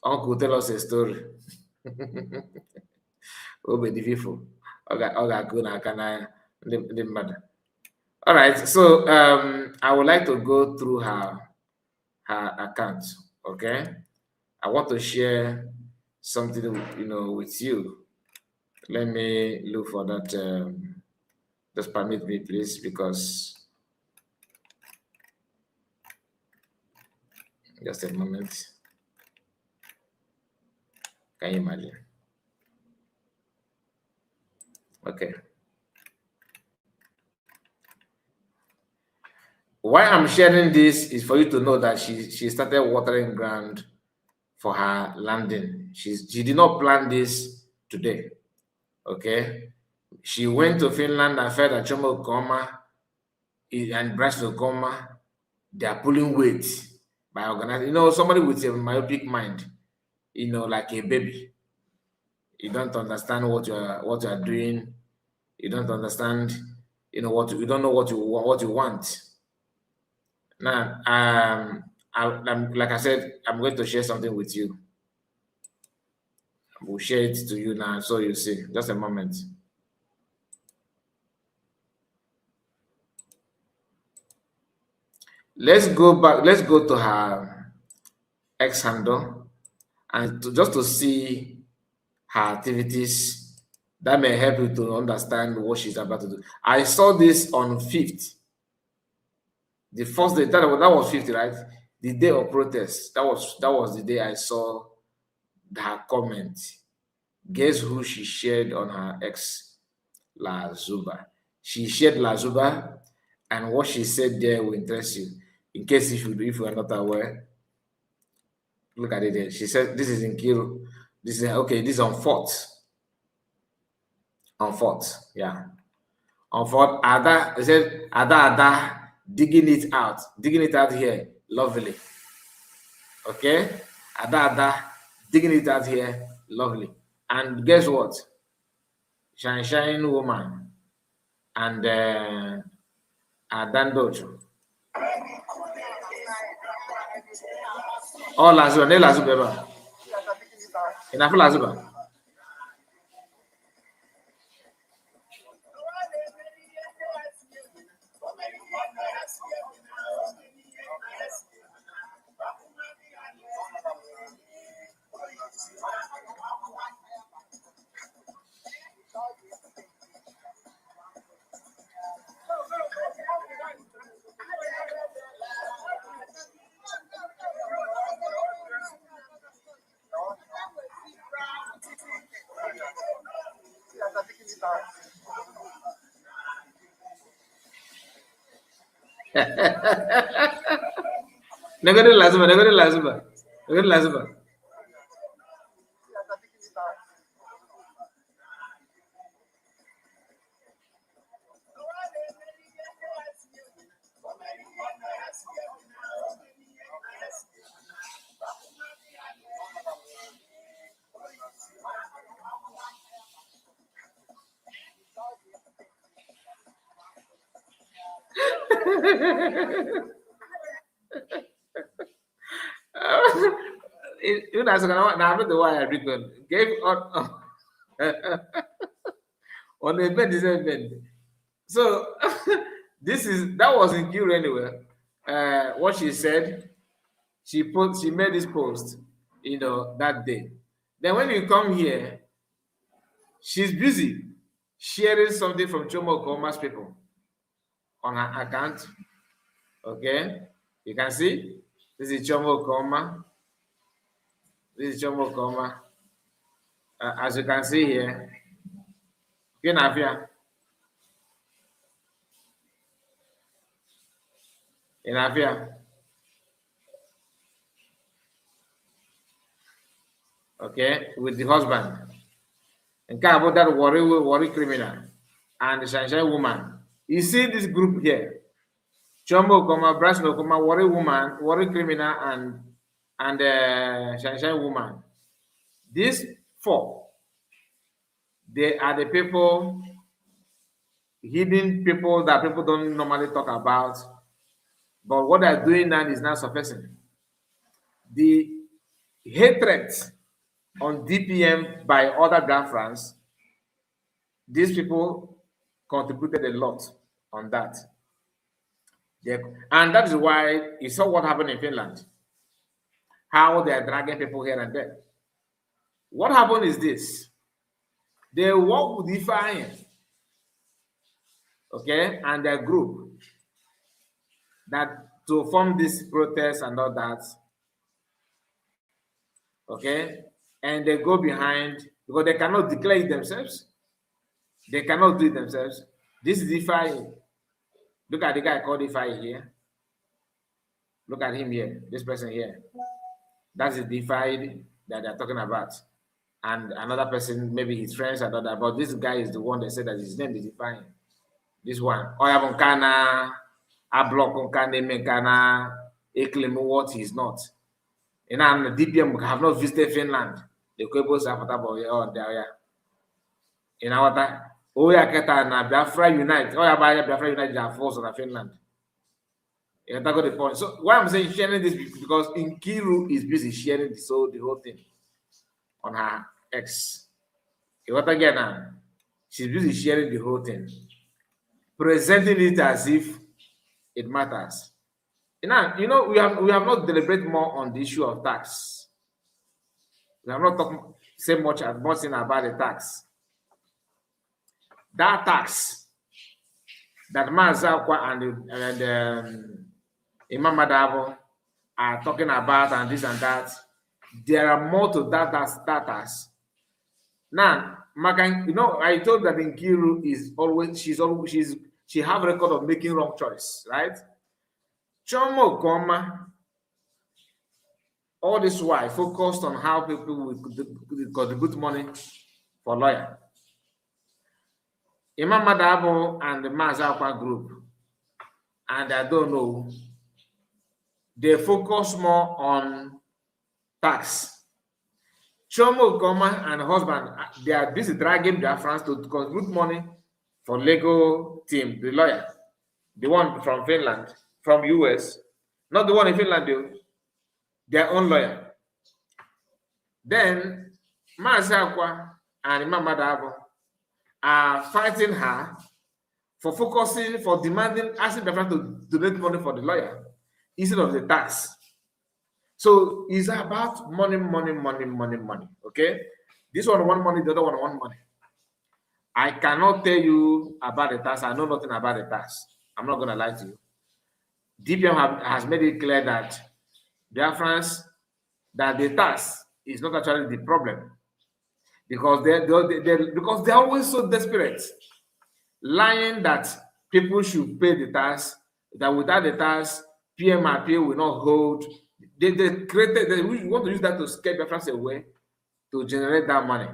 Uncle tell us a story. Obe the people. All right, so I would like to go through her account. Okay, I want to share something, with you. Let me look for that. Just permit me, please, because just a moment. Can you imagine? Okay. Why I'm sharing this is for you to know that she started watering ground for her landing. She did not plan this today. Okay. She went to Finland and felt that Chioma Okokoma and Bryce Okokoma, they are pulling weight by organizing. Somebody with a myopic mind, like a baby. You don't understand what you are doing. You don't understand, you don't know what you want. Now, I'm like I said, I'm going to share something with you. I will share it to you now, so you see. Just a moment. Let's go back. Let's go to her X handle and just to see her activities. That may help you to understand what she's about to do. I saw this on 5th. The first day, that was 5th, right? The day of protest. That was the day I saw her comment. Guess who she shared on her ex, La Zuba. She shared La Zuba, and what she said there will interest you. In case if you are not aware, look at it there. She said, this is Nkiru. This is on 4th. On 4th, yeah. On 4th, Ada, they said, Ada, digging it out here, lovely. Okay? Ada, digging it out here, lovely. And guess what? Shine woman and Dandocho. Oh, Lazuba, ne Lazuba. Enough Lazuba. Negode lazima, negode lazima. Negode lazima. You know, now I'm the one I record. Gave on on the event is event. So that was Nkiru anyway. What she said, she made this post, that day. Then when you come here, she's busy sharing something from Chioma Okoma's people on her account. Okay, you can see this is Chioma Okoma. This is Chioma Okoma. As you can see here, in Avia, okay, with the husband. And care about that worry criminal and the sunshine woman. You see this group here. Chioma Okoma, Brass Okoma, worry woman, worry criminal, and sunshine woman. These four, they are the people, hidden people that people don't normally talk about. But what they're doing now is not sufficient. The hatred on DPM by other Biafrans, these people contributed a lot on that. And that is why you saw what happened in Finland, how they are dragging people here and there. What happened is this: they work with Ifeanyi, okay, and their group that to form this protest and all that, okay, and they go behind because they cannot declare it themselves. They cannot do it themselves. This is Ifeanyi. Look at the guy called Ifeanyi here. Look at him here. This person here. That's the Ifeanyi that they're talking about. And another person, maybe his friends and all that. But this guy is the one that said that his name is Ifeanyi. This one. Oyabunkana, Ablokunkane Menkana, Eklemu what he's not. And the DPM have not visited Finland. The Kwebos are on there. In our time. Oya Keta na Biafra Unite. Oya Baya Biafra Unite are forced on Finland. You got the point. So why I'm saying sharing this because Nkiru is busy sharing the whole thing on her ex. What again now? She's busy sharing the whole thing, presenting it as if it matters. We have not deliberated more on the issue of tax. We have not say much about the tax. That tax that Mazakwa and Imam Madavo are talking about and this and that, there are more to that tax. Now, I told that Nkiru she have a record of making wrong choice, right? Chioma Okoma, all this while focused on how people will contribute money for lawyer. Imam Madabo and the Mazakwa group, and I don't know, they focus more on tax. Chioma Okoma and husband, they are busy dragging their friends to contribute money for legal team, the lawyer, the one from Finland, from US, not the one in Finland, though, their own lawyer. Then Mazakwa and Imam Madabo are fighting her for asking the friend to donate money for the lawyer instead of the tax. So it's about money. Okay, this one want money, the other one want money. I cannot tell you about the tax. I know nothing about the tax. I'm not gonna lie to you. DPM has made it clear that the tax is not actually the problem. Because they're always so desperate, lying that people should pay the tax, that without the tax, PMRPA will not hold. They created, they want to use that to scare Biafrans away to generate that money.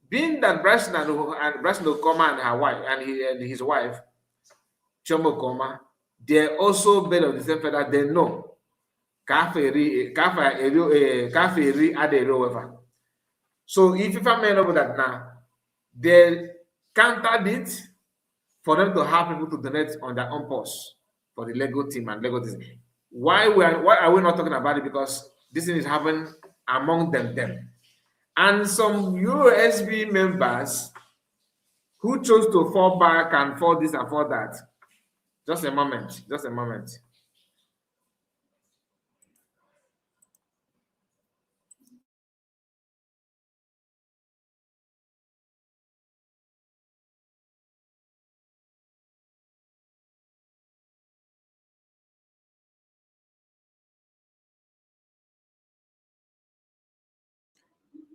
Being that Bryson Okokoma and her wife and his wife, Chioma Okokoma, they're also made of the same feather. They know Kafiri Adero. So if you find over that now, they countered it for them to have people to donate on their own post for the Lego team and Lego Disney. Why are we not talking about it? Because this thing is happening among them. And some USB members who chose to fall back and fall this and fall that. Just a moment.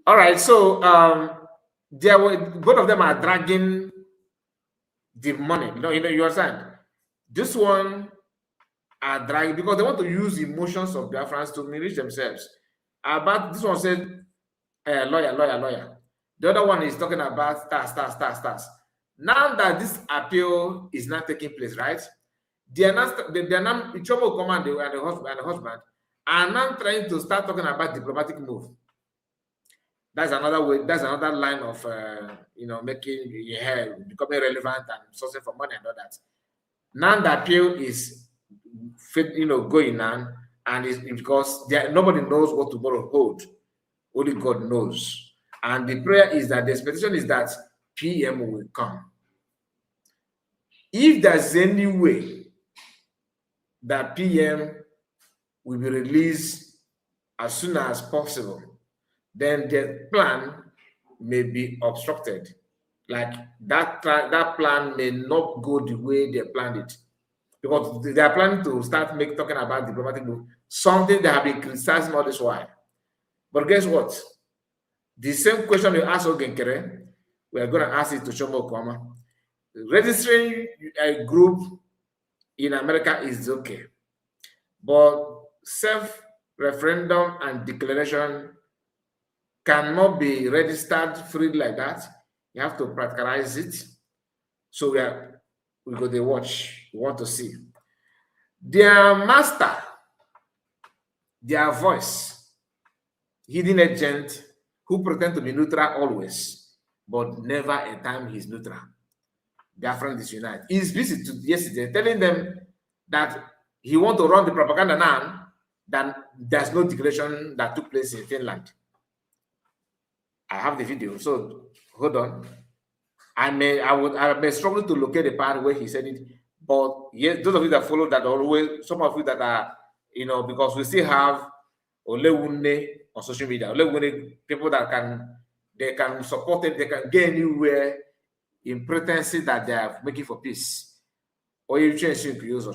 All right, so both of them are dragging the money. You understand? This one are dragging because they want to use emotions of Biafrans to enrich themselves. But this one said, lawyer. The other one is talking about stars. Now that this appeal is not taking place, right? They are now Chioma Okokoma and the husband are now trying to start talking about diplomatic move. That's another way. That's another line of making your hair becoming relevant and sourcing for money and all that. Now the appeal is going on, and it's because nobody knows what tomorrow holds. Only God knows. And the prayer is that the expectation is that PM will come. If there's any way that PM will be released as soon as possible, then the plan may be obstructed. Like that plan may not go the way they planned it. Because they are planning to start talking about diplomatic move, something they have been criticizing all this while. But guess what? The same question you asked Nkiru, we are going to ask it to Chioma Okokoma. Registering a group in America is okay. But self-referendum and declaration cannot be registered freely like that. You have to practicalize it. So we go to watch. We want to see. Their master, their voice, hidden agent who pretend to be neutral always, but never a time he's neutral. Their friend is united. He's busy yesterday telling them that he want to run the propaganda now, that there's no declaration that took place in Finland. I have the video, so hold on. I may struggle to locate the part where he said it, but yes, those of you that follow that always, some of you that are, because we still have Olewunne on social media, Olewunne people that can support it, they can get anywhere in pretense that they are making for peace. Or you change Nkiru or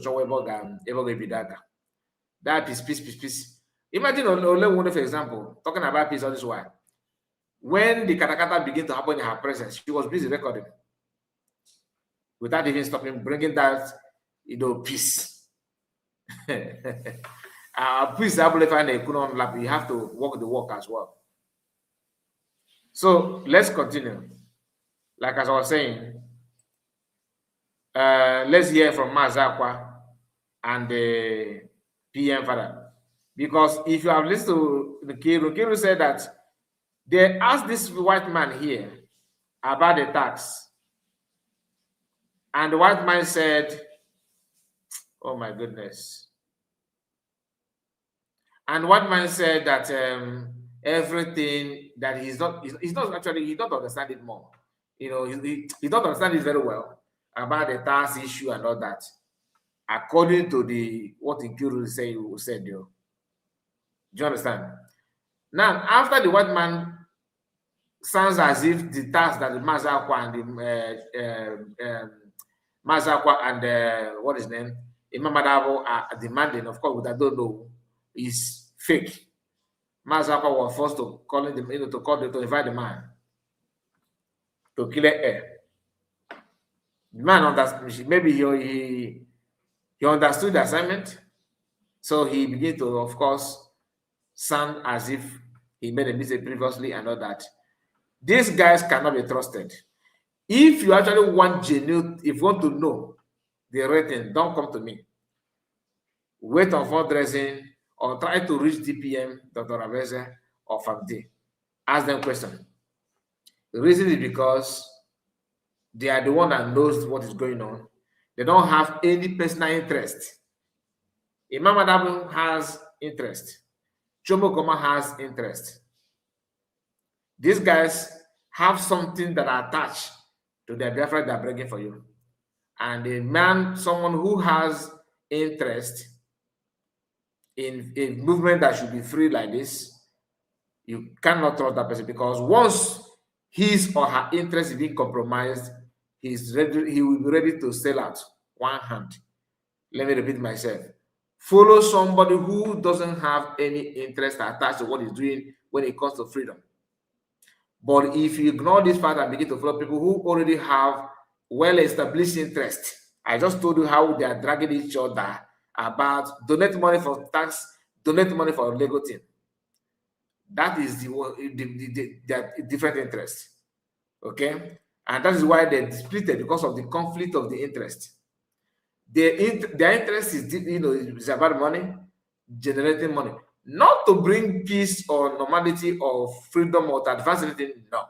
that peace. Imagine Olewunne, for example, talking about peace all this while. When the katakata began to happen in her presence, she was busy recording without even stopping, bringing that, peace. Peace, you have to walk the walk as well. So let's continue. Like as I was saying, let's hear from Mazakwa and the PM father. Because if you have listened to Nkiru said that they asked this white man here about the tax. And the white man said, oh my goodness. And white man said that everything that he don't understand it more. He don't understand it very well about the tax issue and all that. According to what Nkiru said, do you understand? Now, after the white man sounds as if the tax that the Mazakwa and what is his name, Imam Adabo are demanding, of course, I don't know, is fake. Mazakwa was forced to call him, to invite the man to clear air. The man understands. Maybe He understood the assignment, so he began to, of course, sound as if he made a mistake previously and all that. These guys cannot be trusted. If you actually want genuine, if you want to know the rating, don't come to me. Wait on fundraising or try to reach DPM, Dr. Abeze or FAMD. Ask them questions. The reason is because they are the one that knows what is going on. They don't have any personal interest. Imam Adamu has interest. Okokoma has interest. These guys have something that are attached to their Biafra they're bringing for you. And a man, someone who has interest in a movement that should be free like this, you cannot trust that person, because once his or her interest is being compromised, he will be ready to sell out one hand. Let me repeat myself. Follow somebody who doesn't have any interest attached to what he's doing when it comes to freedom. But if you ignore this fact and begin to follow people who already have well-established interest, I just told you how they are dragging each other about donate money for tax, donate money for legal team. That is the different interest. Okay? And that is why they splitted, because of the conflict of the interest. Their interest is, is about money, generating money, not to bring peace or normality or freedom or to advance anything. No,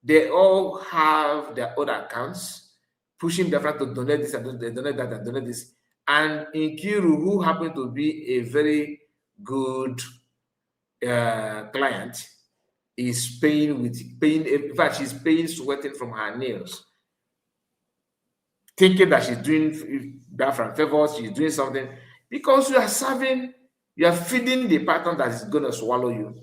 they all have their own accounts, pushing their friend to donate this and donate that and donate this. And Nkiru, who happened to be a very good client, is paying. In fact, she's paying sweating from her nails, thinking that she's doing Biafran favors, she's doing something, because you are serving, you are feeding the pattern that is going to swallow you.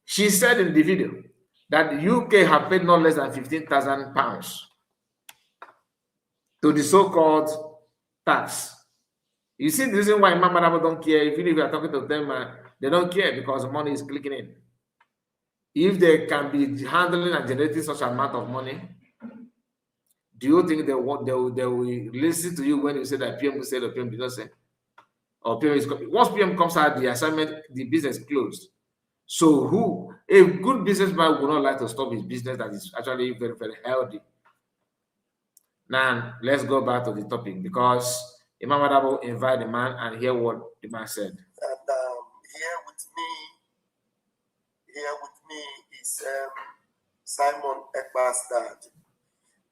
She said in the video that the UK have paid no less than £15,000 to the so-called tax. You see the reason why Mama don't care, even if you are talking to them, they don't care, because the money is clicking in. If they can be handling and generating such an amount of money, do you think they will listen to you when you say that PM will say the PM did not say? Or PM is coming. Once PM comes out, the assignment, the business closed. So a good businessman would not like to stop his business that is actually very, very healthy. Now, let's go back to the topic, because Imam Adabo invite the man and hear what the man said. And here with me is Simon Ekba's dad,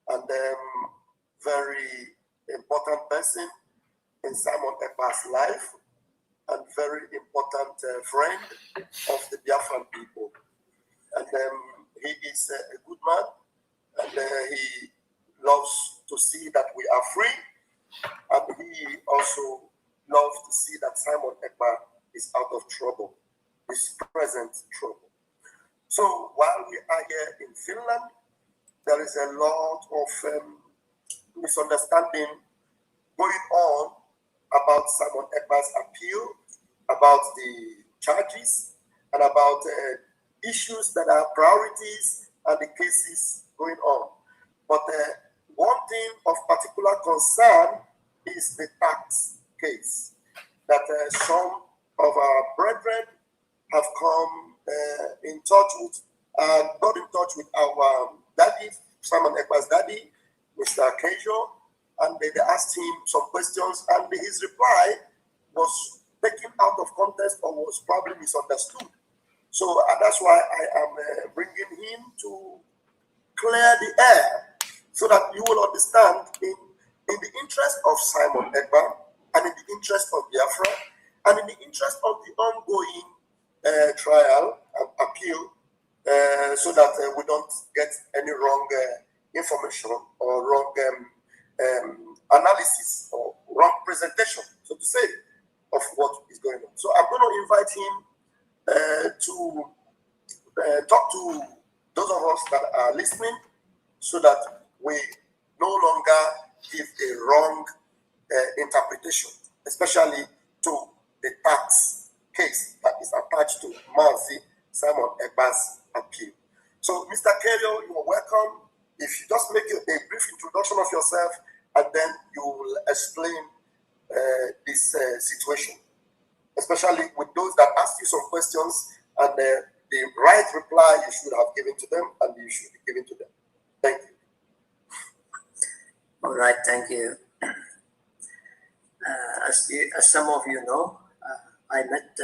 and very important person in Simon Ekba's life, and very important friend of the Biafran people. And he is a good man, and he loves to see that we are free, and he also loves to see that Simon Ekba is out of trouble, his present trouble. So while we are here in Finland, there is a lot of misunderstanding going on about Simon Ekba's appeal, about the charges, and about issues that are priorities and the cases going on. But one thing of particular concern is the tax case that some of our brethren have come got in touch with our daddy, Simon Ekba's daddy, Mr. Nkiru, and they asked him some questions, and his reply was taken out of context or was probably misunderstood. So that's why I am bringing him to clear the air, so that you will understand, in the interest of Simon Ekba, and in the interest of Biafra, and in the interest of the ongoing trial and appeal, so that we don't get any wrong information or wrong analysis or wrong presentation, so to say, of what is going on. So I'm going to invite him to talk to those of us that are listening, so that we no longer give a wrong interpretation, especially to the tax case that is attached to Mazi Simon Ekba's appeal. So, Mr. Nkiru, you are welcome. If you just make a brief introduction of yourself and then you will explain this situation, especially with those that ask you some questions, and the right reply you should have given to them, and you should be giving to them. Thank you. All right, thank you. As some of you know, I met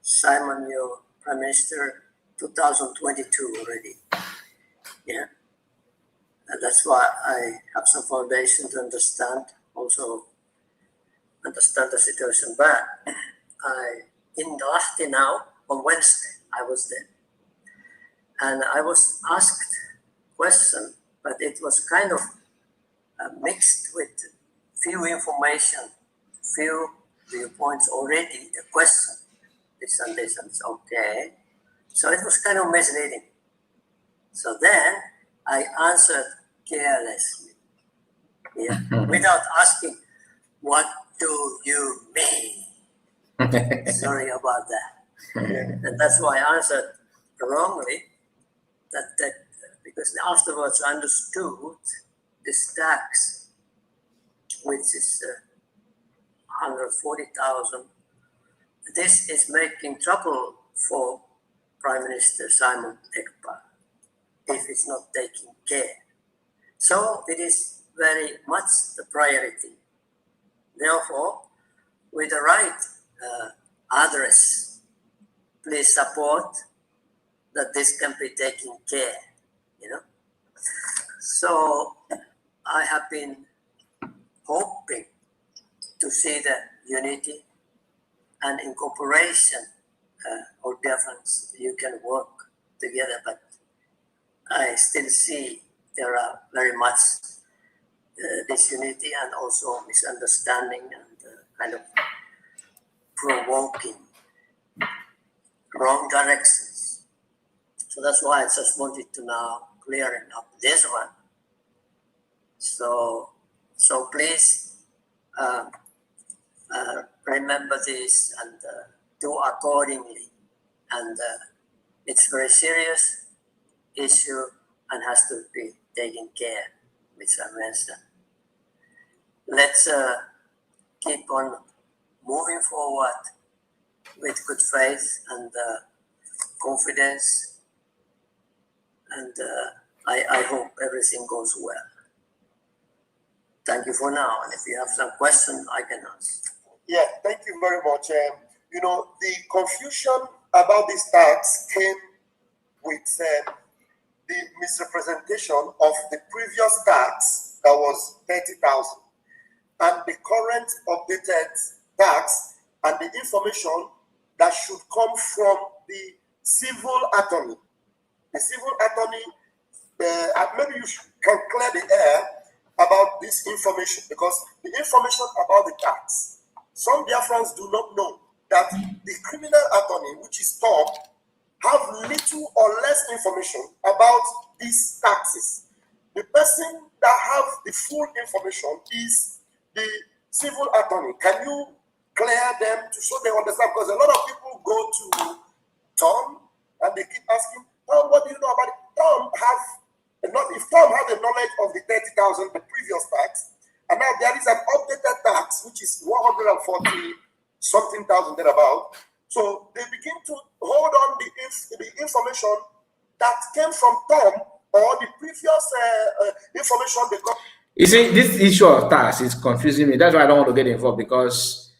Simon, your Prime Minister, 2022 already. Yeah, and that's why I have some foundation to understand the situation. But in Lahti now, on Wednesday, I was there, and I was asked question, but it was kind of mixed with few information, few viewpoints already. The question, this and this, and it's okay. So it was kind of misleading. So then I answered carelessly, yeah, without asking, what do you mean? Sorry about that. And that's why I answered wrongly, that because afterwards I understood this tax, which is 140,000. This is making trouble for Prime Minister Simon Ekpa if it's not taking care. So it is very much the priority. Therefore, with the right address, please support that this can be taken care, you know. So I have been hoping to see the unity and in cooperation or difference you can work together, but I still see there are very much disunity and also misunderstanding and kind of provoking wrong directions. So that's why I just wanted to now clearing up this one. So please remember this and do accordingly. And it's very serious issue and has to be taken care, which I mentioned. Let's keep on moving forward with good faith and confidence, and I hope everything goes well. Thank you for now, and if you have some questions, I can answer. Yeah, thank you very much. You know, the confusion about this tax came with the misrepresentation of the previous tax that was 30,000, and the current updated tax and the information that should come from the civil attorney. The civil attorney, maybe you can clear the air about this information, because the information about the tax, some Biafrans do not know that the criminal attorney, which is Tom, have little or less information about these taxes. The person that have the full information is the civil attorney. Can you clear them so they understand? Because a lot of people go to Tom and they keep asking, Tom, what do you know about it? If Tom has the knowledge of the 30,000, the previous tax, and now there is an updated tax, which is 140 something thousand thereabout. So they begin to hold on the information that came from Tom or the previous information they got. You see, this issue of tax is confusing me. That's why I don't want to get involved, because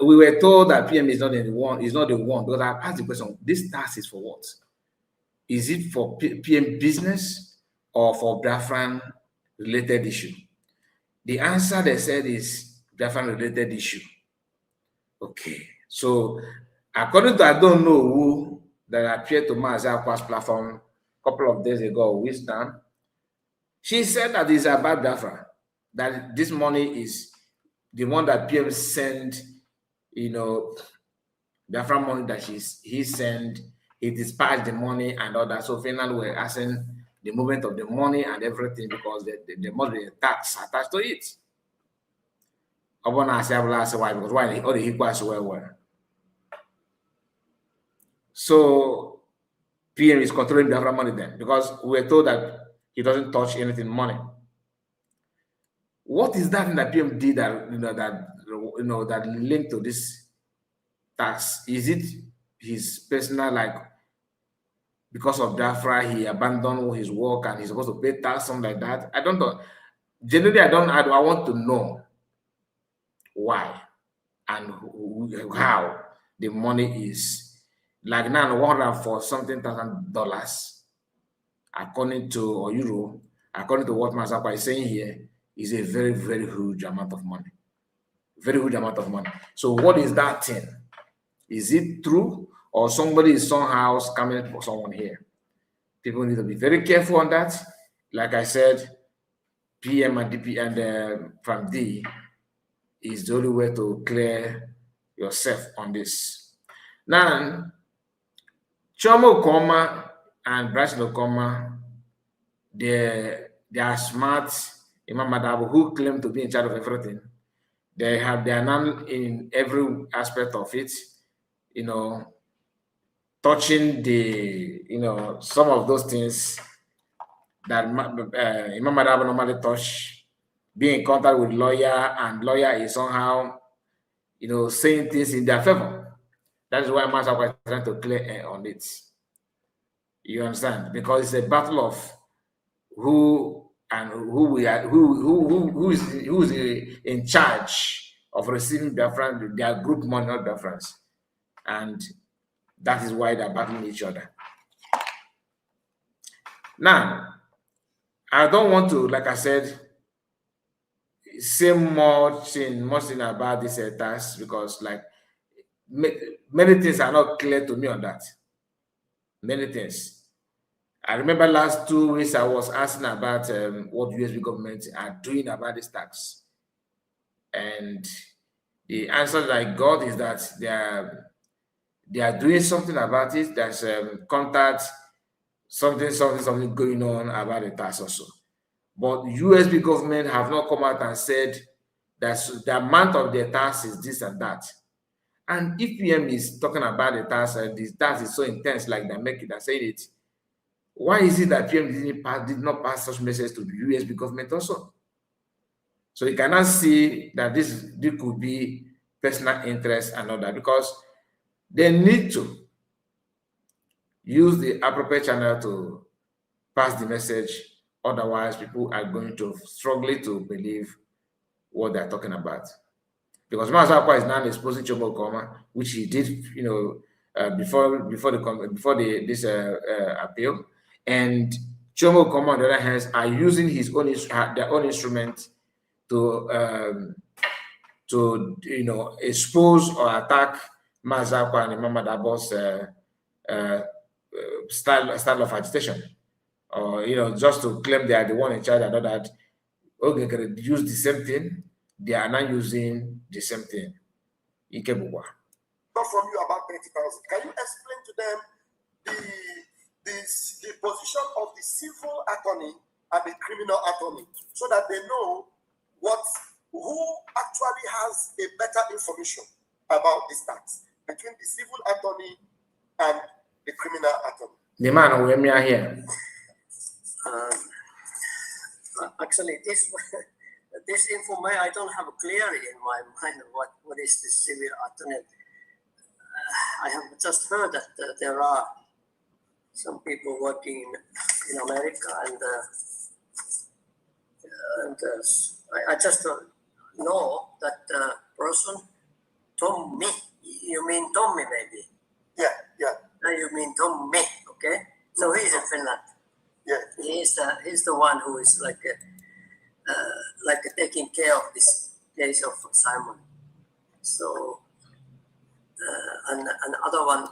we were told that PM is not the one. Is not the one. Because I've asked the question: this tax is for what? Is it for PM business or for Biafran related issue? The answer they said is Biafran related issue. Okay, so according to I don't know who that appeared to Mazakwa's platform a couple of days ago, Wisdom, she said that it's about Biafra, that this money is the one that PM sent, you know, Biafra money that he sent, he dispatched the money and all that. So finally we're asking the movement of the money and everything, because there must be a tax attached to it. I want to ask why, because why all the equals well. So PM is controlling Biafra money then, because we were told that he doesn't touch anything money. What is that in the PMD that linked to this tax? Is it his personal, like, because of Biafra, he abandoned his work and he's supposed to pay tax, something like that? I don't know. Generally, I want to know why and how the money is. Like now, $104 something thousand according to, or euro, according to what Masapa is saying here, is a very, very huge amount of money. Very huge amount of money. So what is that thing? Is it true, or somebody is somehow scamming for someone here? People need to be very careful on that. Like I said, PM and DP and from D is the only way to clear yourself on this. Now, Chioma Okokoma and Bryce Okokoma, they are smart Imam Madabo who claim to be in charge of everything. They are now in every aspect of it, touching the, some of those things that Imam Madabo normally touch, being in contact with lawyer, and lawyer is somehow, saying things in their favor. That is why Masapa is trying to clear air on it. You understand? Because it's a battle of who is in charge of receiving their group money, not their friends, and that is why they're battling each other. Now, I don't want to, like I said, say much thing about this tax, because like many things are not clear to me on that. Many things. I remember last 2 weeks I was asking about what USB government are doing about this tax, and the answer that I got is that they are doing something about it. There's contact, something going on about the tax also. But USB government have not come out and said that the amount of the tax is this and that. And if PM is talking about the tax and the tax is so intense, like they make it and say it, why is it that PM did not pass such message to the USB government also? So you cannot see that this could be personal interest and all that, because they need to use the appropriate channel to pass the message. Otherwise, people are going to struggle to believe what they're talking about. Because Masapa is now exposing Chioma Okokoma, which he did, before this appeal, and Chioma Okokoma, on the other hand, are using their own instrument to expose or attack Masapa and Imam Madabo's style of agitation, or just to claim they are the one in charge, and all that. Okay, can use the same thing. They are not using the same thing. Ikebukwa. Not from you about 30,000. Can you explain to them the position of the civil attorney and the criminal attorney, so that they know who actually has a better information about this tax between the civil attorney and the criminal attorney? The man who we are here. Actually, this information, I don't have clear in my mind what is the civil attorney. I have just heard that there are some people working in America, and I just know that person, Tommy. You mean Tommy, maybe? Yeah. You mean Tommy, okay? So he's in Finland. Yeah. He's the one who is like taking care of this case of Simon. So and another one,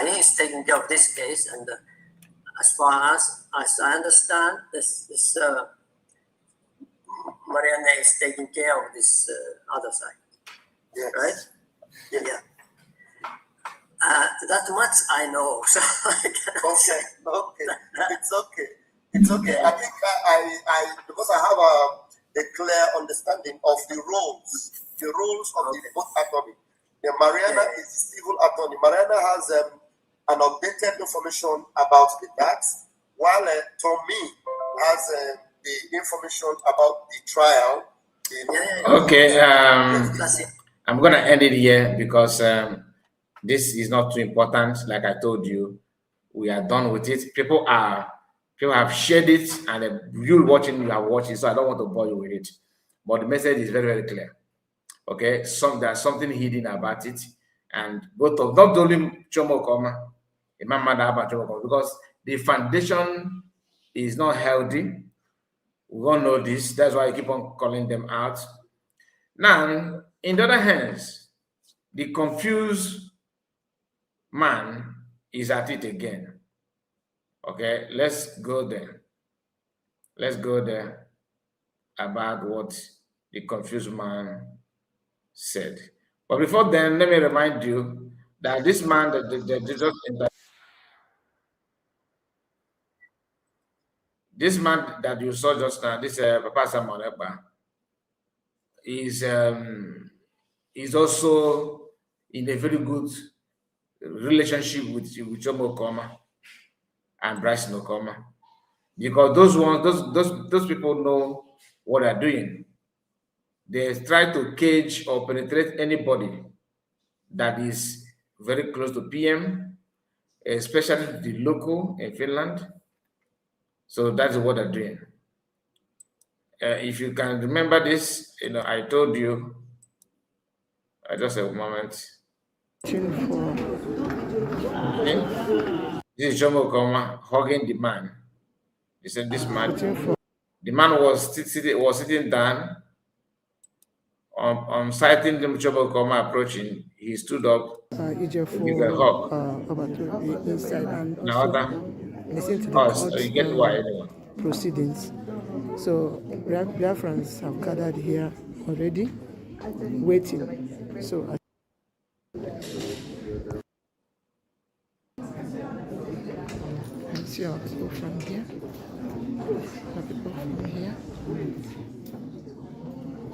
he's taking care of this case, and as far as I understand, this Marianne is taking care of this other side. Yes. Right? Yeah. That much I know. So Okay. It's okay. I think I because I have a clear understanding of the roles of the both attorney. The Mariana is the civil attorney. Mariana has an updated information about the tax, while Tommy has the information about the trial. Okay, I'm gonna end it here because this is not too important. Like I told you, we are done with it. People have shared it, and you watching, you have watched it. So I don't want to bore you with it, but the message is very, very clear. Okay, there's something hidden about it, and both of not only Chioma Okokoma, because the foundation is not healthy. We all know this. That's why I keep on calling them out. Now, in the other hands, the confused man is at it again. Okay, let's go there. Let's go there about what the confused man said. But before then, let me remind you that this man this man that you saw just now, this Papa Samuel Ekpa, is also in a very good relationship with Chioma Okokoma and Bryce Okokoma, because those people know what they're doing. They try to cage or penetrate anybody that is very close to PM, especially the local in Finland. So that's what they're doing. If you can remember this, I told you. Just a moment. Okay. This is Chioma Okokoma hugging the man. He said, "This man." The man was sitting down. On sighting the Chioma Okokoma approaching, he stood up to give a hug. Now, listen to the court you get why anyway. proceedings. So Biafrans have gathered here already, waiting. So I can see our people from here. Our people from here.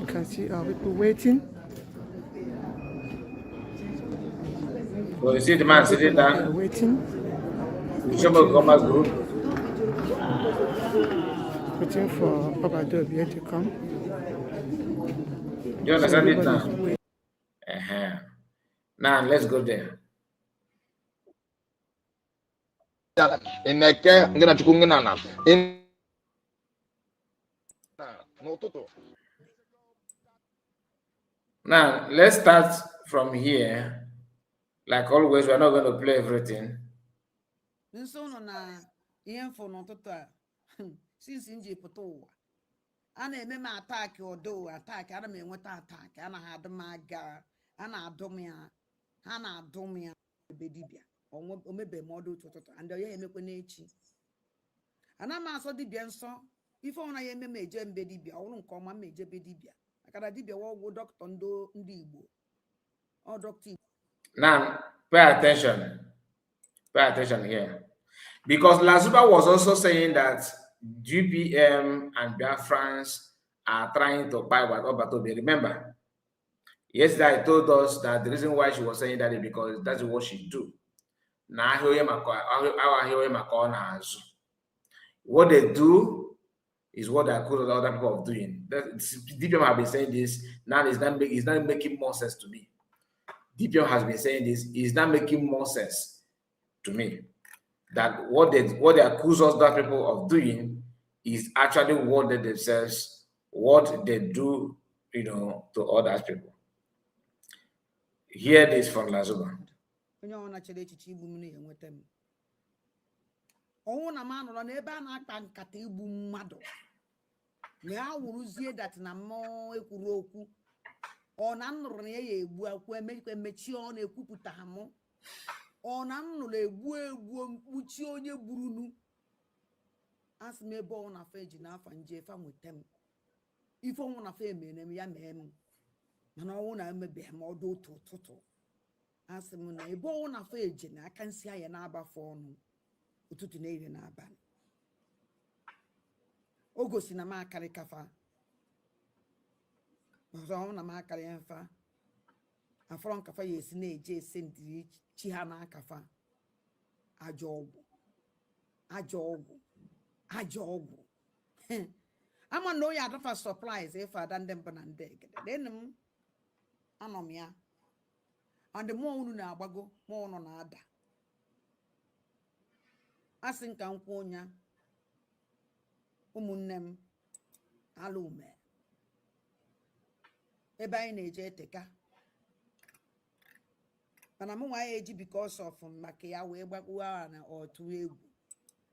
You can see our people waiting. So you see the man sitting down. Waiting. Chioma Okokoma's group. Waiting for Obadobia to come. Do you understand it now? Now let's go there. Now let's start from here. Like always, we're not going to play everything. Since inji pụta a na-eme m ataki odo ataki ana m enweta ataki ana ha adụ m aga a na-adụ m ya ha na-adụ m ya ebe dibịa omebe m ọdụ ụtụtụ and ya emekwe n'echi ana m asọ dibịa nsọ ife ọna ya eme m eje mbe dibịa ọrụ nke ọma m eje be dibịa maka na dibịa ọgwụ dọkịta ndị Igbo ọ dọkịta. Now pay attention here, because Lazuba was also saying that GPM and Biafrans are trying to buy what Obatobe. Remember, yesterday I told us that the reason why she was saying that is because that's what she do. Now, what they do is what they accuse other people of doing. DPM have been saying this. Now it's not making more sense to me. DPM has been saying this. It's not making more sense to me. That what they accuse us other people of doing is actually what they themselves, what they do, to other people. Hear this from Lazuba. Ọnwụ na nọrọ n'ebe a na-akpa nkata igbu mmadụ na ya wụrụzie dat na mmụọ ekwuru okwu ọ na m nụrụ na ya egbu akwụ emechi ọ na-ekwupụta ha mụ ọ na m nụrụ egbu mkpuchi onye gburunu asị m ebe ọ na fe ji n'afa nje fa nweta m ife ọnwụ na fe emere m ya mee m mana ọnwụ na emebeghị m ọdụ otu ụtụtụ asị m na ebe ọnwụ na fe eji na aka nsị anya na-abafe ọnụ ụtụtụ na-ere n'abalị o gosi na m akarị kafa ọzọ ọnwụ na m akarị ya mfa afọrọ nkafa ya esi na-eje ese ndị chi ha n'akafa ajọ ọgwụ I'm on no yard of surprise if I done them banande. Then anomia. And the more na bago, more on ada. Asinka nkonya. Umunnem alume. Ebe anyị na-eje eteka. Mana mụ nwa eji because of maka ya wee gbakwa na otu egwu.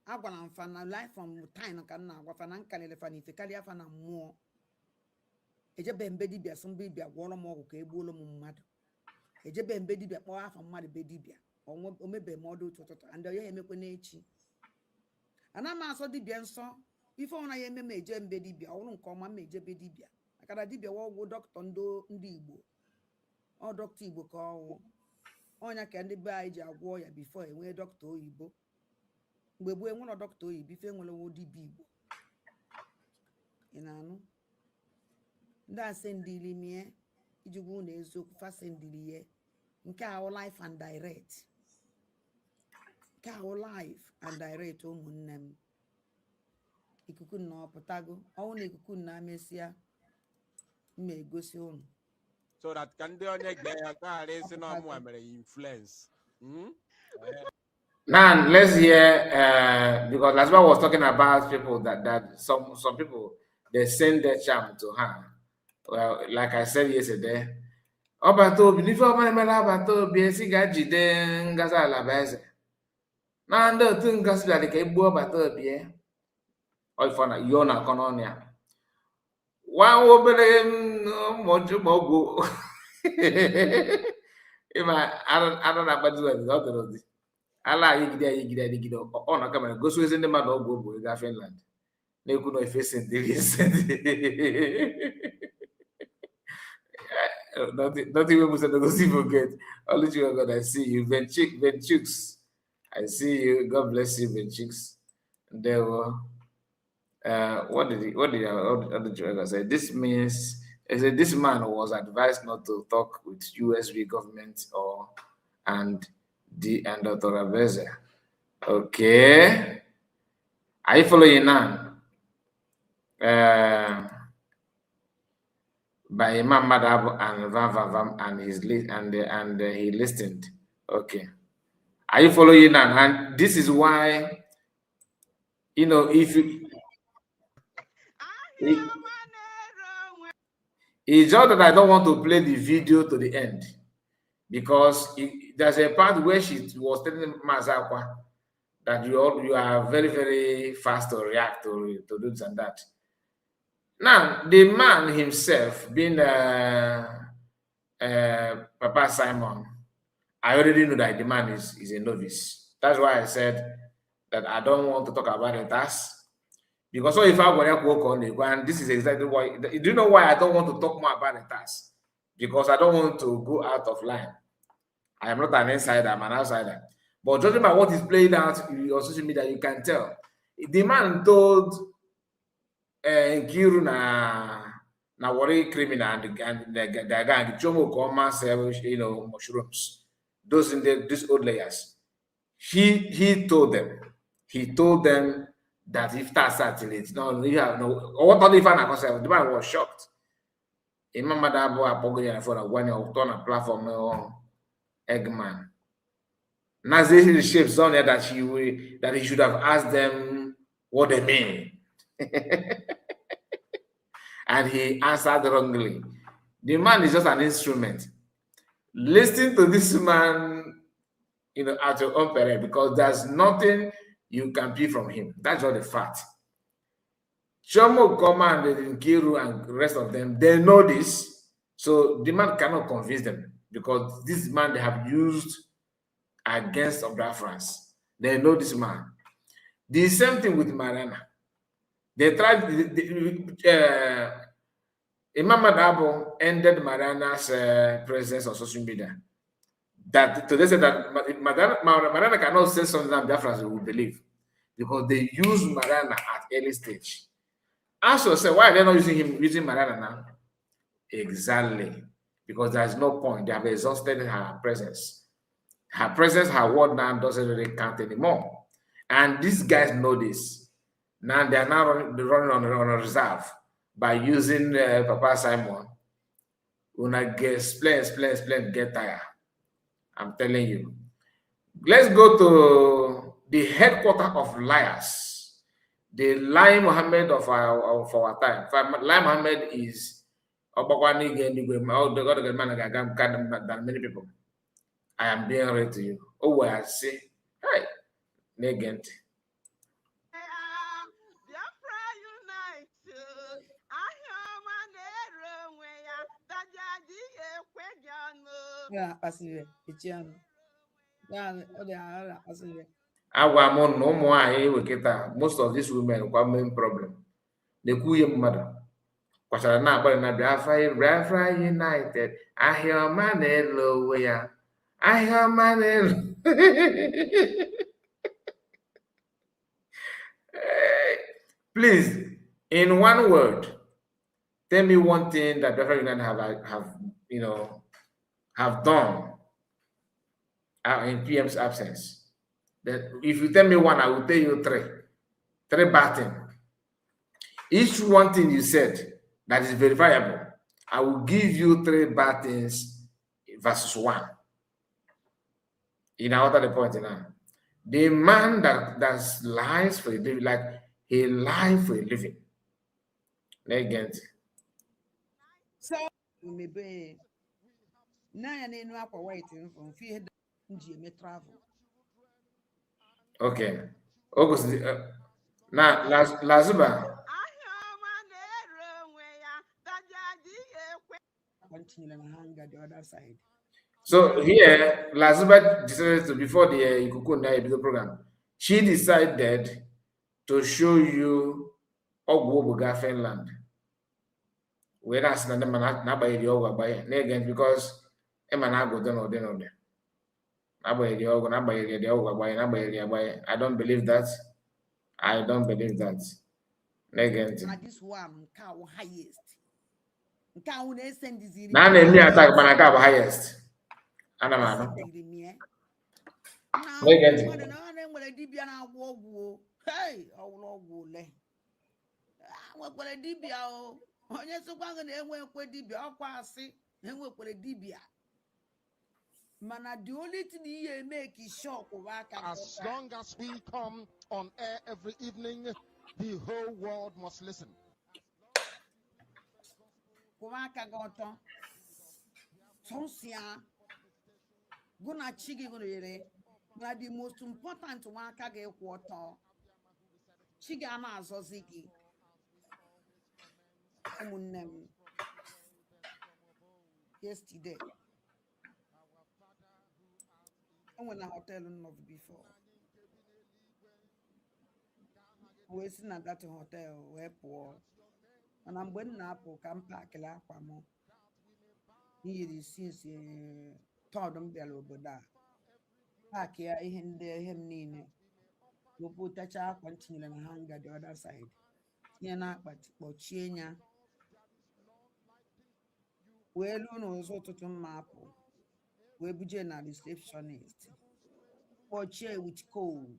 Agwala mfa na life from time ka na agwa fa na nkalele fa na ife karịa fa na mmụọ. Ejebe mbe dibịa sọ mbe dibịa gwọrọ m ọgwụ ka egbuola m mmadụ. Ejebe mbe dibịa kpọọ afa mmadụ be dibịa. O mebe m ọdụ ụtụtụ and ya emekwe n'echi. Ana m asọ dibịa nsọ ife ọna ya eme m eje mbe dibịa ọrụ nke ọma m ejebe dibịa. Akara dibịa wọgwụ dọkịta ndị Igbo. Ọ dọkịta Igbo ka ọwụ. Onya ka ndị be anyị ji agwọ ya bifo enwee dọkịta oyibo. Mgbe gboo enwere dọkịta oyibo ife nwere wo dibịa Igbo. Ị na-anụ? Ndị a sendili mie iji gwu na eziokwu fa sendili ye. Nke ahụ life and direct. Nke ahụ life and direct ụmụnne m. Ikuku na ọpụtago. Ọnwụ na ikuku na amesịa mma egosi ụnụ. So that can do onye gbe ya ka isi na ọmụ mere influence. Now let's hear because Lasba was talking about people that some people they send their charm to her. Well, like I said yesterday, Obato believe Obamela Bato BSC Gajide Gaza Labese. Now the thing Gasla like a boy Bato Bie or for Yona Cononia. One open Mojumogo. If I don't know about the Allah Yigido on a camera goes in the man of Bobo in Finland. They could not face it. Not even was the gossip forget. Only you are gonna see you, Venchicks. I see you. God bless you, Venchicks. There were what did you say? This means this man was advised not to talk with USB government and Dr. Abeze. Okay. Are you following now? By Imam Madab and Vam and his and he listened. Okay. Are you following now? And this is why, if you it's just that I don't want to play the video to the end because there's a part where she was telling Mazakwa that you are very, very fast to react to this and that. Now, the man himself, being Papa Simon, I already know that the man is a novice. That's why I said that I don't want to talk about it as because so if I want to work on it, and this is exactly why. Do you know why I don't want to talk more about it as? Because I don't want to go out of line. I am not an insider, I'm an outsider. But judging by what is played out on social media, you can tell. The man told Nkiru na worry criminal and the gang Chioma sell mushrooms. Those in these old layers. He told them that if that's it, no, what other fan the man was shocked. Imam Madabo Apogoya for a 1 year turn a platform Eggman. Nazi shapes on there that he should have asked them what they mean. And he answered wrongly. The man is just an instrument. Listen to this man, at your own peril, because there's nothing you can be from him. That's all the fact. Chioma, Okokoma, and Nkiru and the rest of them, they know this. So the man cannot convince them because this man they have used against France. They know this man. The same thing with Mariana. They tried, Imam Madabo ended Mariana's presence on social media. That today said that Mariana cannot say something that Biafrans will believe because they use Mariana at early stage. Also say, why are they not using Mariana now? Exactly. Because there's no point. They have exhausted her presence. Her word now doesn't really count anymore. And these guys know this. Now they are now running on a reserve by using Papa Simon. When I get splend, get tired. I'm telling you. Let's go to the headquarters of liars. The Lai Muhammad of our time. Lai Muhammad is Obakwani the man than many people. I am being read to you. Oh, well, I say, hey, negent. Yeah, passive. Chioma. Yeah, passive. Agwa m na ụmụ nwanyị wekịta most of these women kwa main problem na-ekwu ihe mmadụ kwachara na-akpali na Biafra United ahịa ọma na-elu onwe ya ahịa ọma na-elu please in one word tell me one thing that Biafra United have done in PM's absence. Then if you tell me one, I will tell you three bad things. Each one thing you said that is verifiable, I will give you three bad things versus one. In order the point now. The man that lies for a living, like he lies for a living. Again. So maybe now you need to waiting from fear me travel. Okay. August. Now, Lazuba. Continue and hang at the other side. So here, Lazuba decided to, before the Ikuku Naibido program, she decided to show you Ogwobuga Finland. Whereas Nabaye the Ogabaye, again, because Emanago don't know. I don't believe that. I don't believe that. Again. This one, cow highest. Cow send this. Now, me attack Manaka highest. Anamano. Hey, oh, what a dibia. Oh, yes, so I'm going to enwe dibia. I'll pass it. Enwe dibia. Mana the only thing you make is shock. As long as we come on air every evening, the whole world must listen. Kumaka goto. Tonsia. Guna chigi gunere. Na the most important one kage quarter. Chigana azozigi. Yesterday. I went to hotel before. We're sitting at that hotel where poor. And I'm going up or come back la kwamo. Here is since told them below Boda. Back here in there him nene. We put a child continue and hang at the other side. Yana but Chenya. Well, no, so to map. We begin a receptionist. Or chair with cold.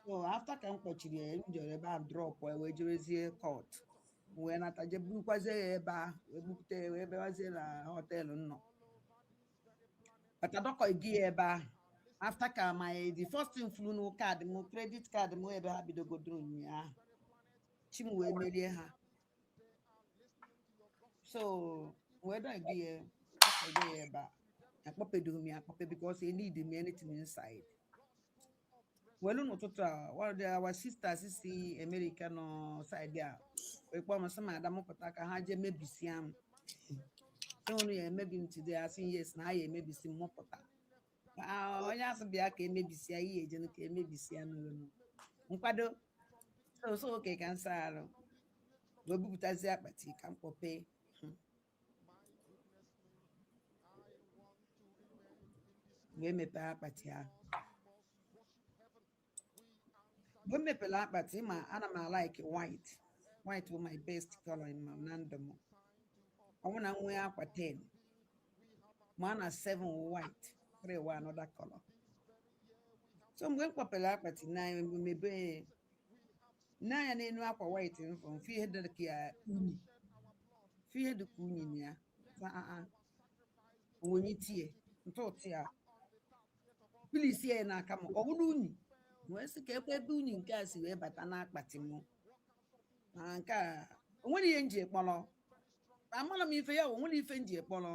So after can coach the enjoy about drop where we here court. When at a book was a bar, we booked a hotel no. But I don't call gear bar. After the first thing flew no card, no credit card, no ever happy to go through me. Chimwe made her. So whether I gear bar. I papa do me, I papa because he need me anything inside. Well, no, one of our sisters is the American side there. We promise some Madame Potaka Haja maybe Siam. So maybe today I say yes, now I maybe see more pota. Oh, yes, be okay, maybe see a year, maybe Siam. Unquado. So okay, can say, we booked as that, but he can't pay. We may pay up at here. When me pela but him and like white. White was my best color in my nandamo. I wanna wear up 10. Man 7 white. 3 one other color. So I'm going to pela but 9 maybe na ya n'enu akwa white mfo fi ihe dị ka ya unyi fi ihe dị ka unyi na ya onye tie ntụtụ ya pilisi ya n'aka m ọ bụrụ unyi wee sị ka ekwe ebe unyi nke a si wee bata n'akpati m na nke a onwere ihe nji ekpọrọ amara m ife ya onwere ife nji ekpọrọ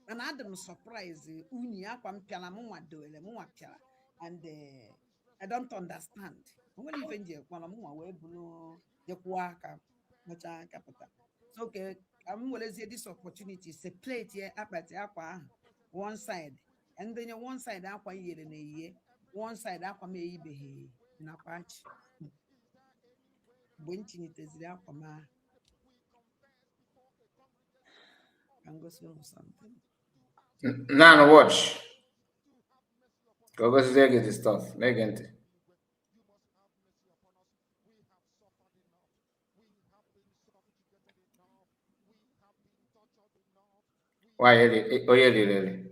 mana adị m surprise unyi akwa m pịara m nwa doere m nwa pịara and I don't understand onwere ife nji ekpọrọ m nwa wee bụrụ jekwuo aka mechaa aka pụta so ka m werezie this opportunity separate ya akpati akwa ahụ one side and then one side akwa yere na eyiye one side akwa m eyibeghị nakwa achị mgbe m tinyeteziri akwa m ahụ ka m gosi unu something. Now watch. Go go see get the stuff. Make it. Why? Oh yeah, really.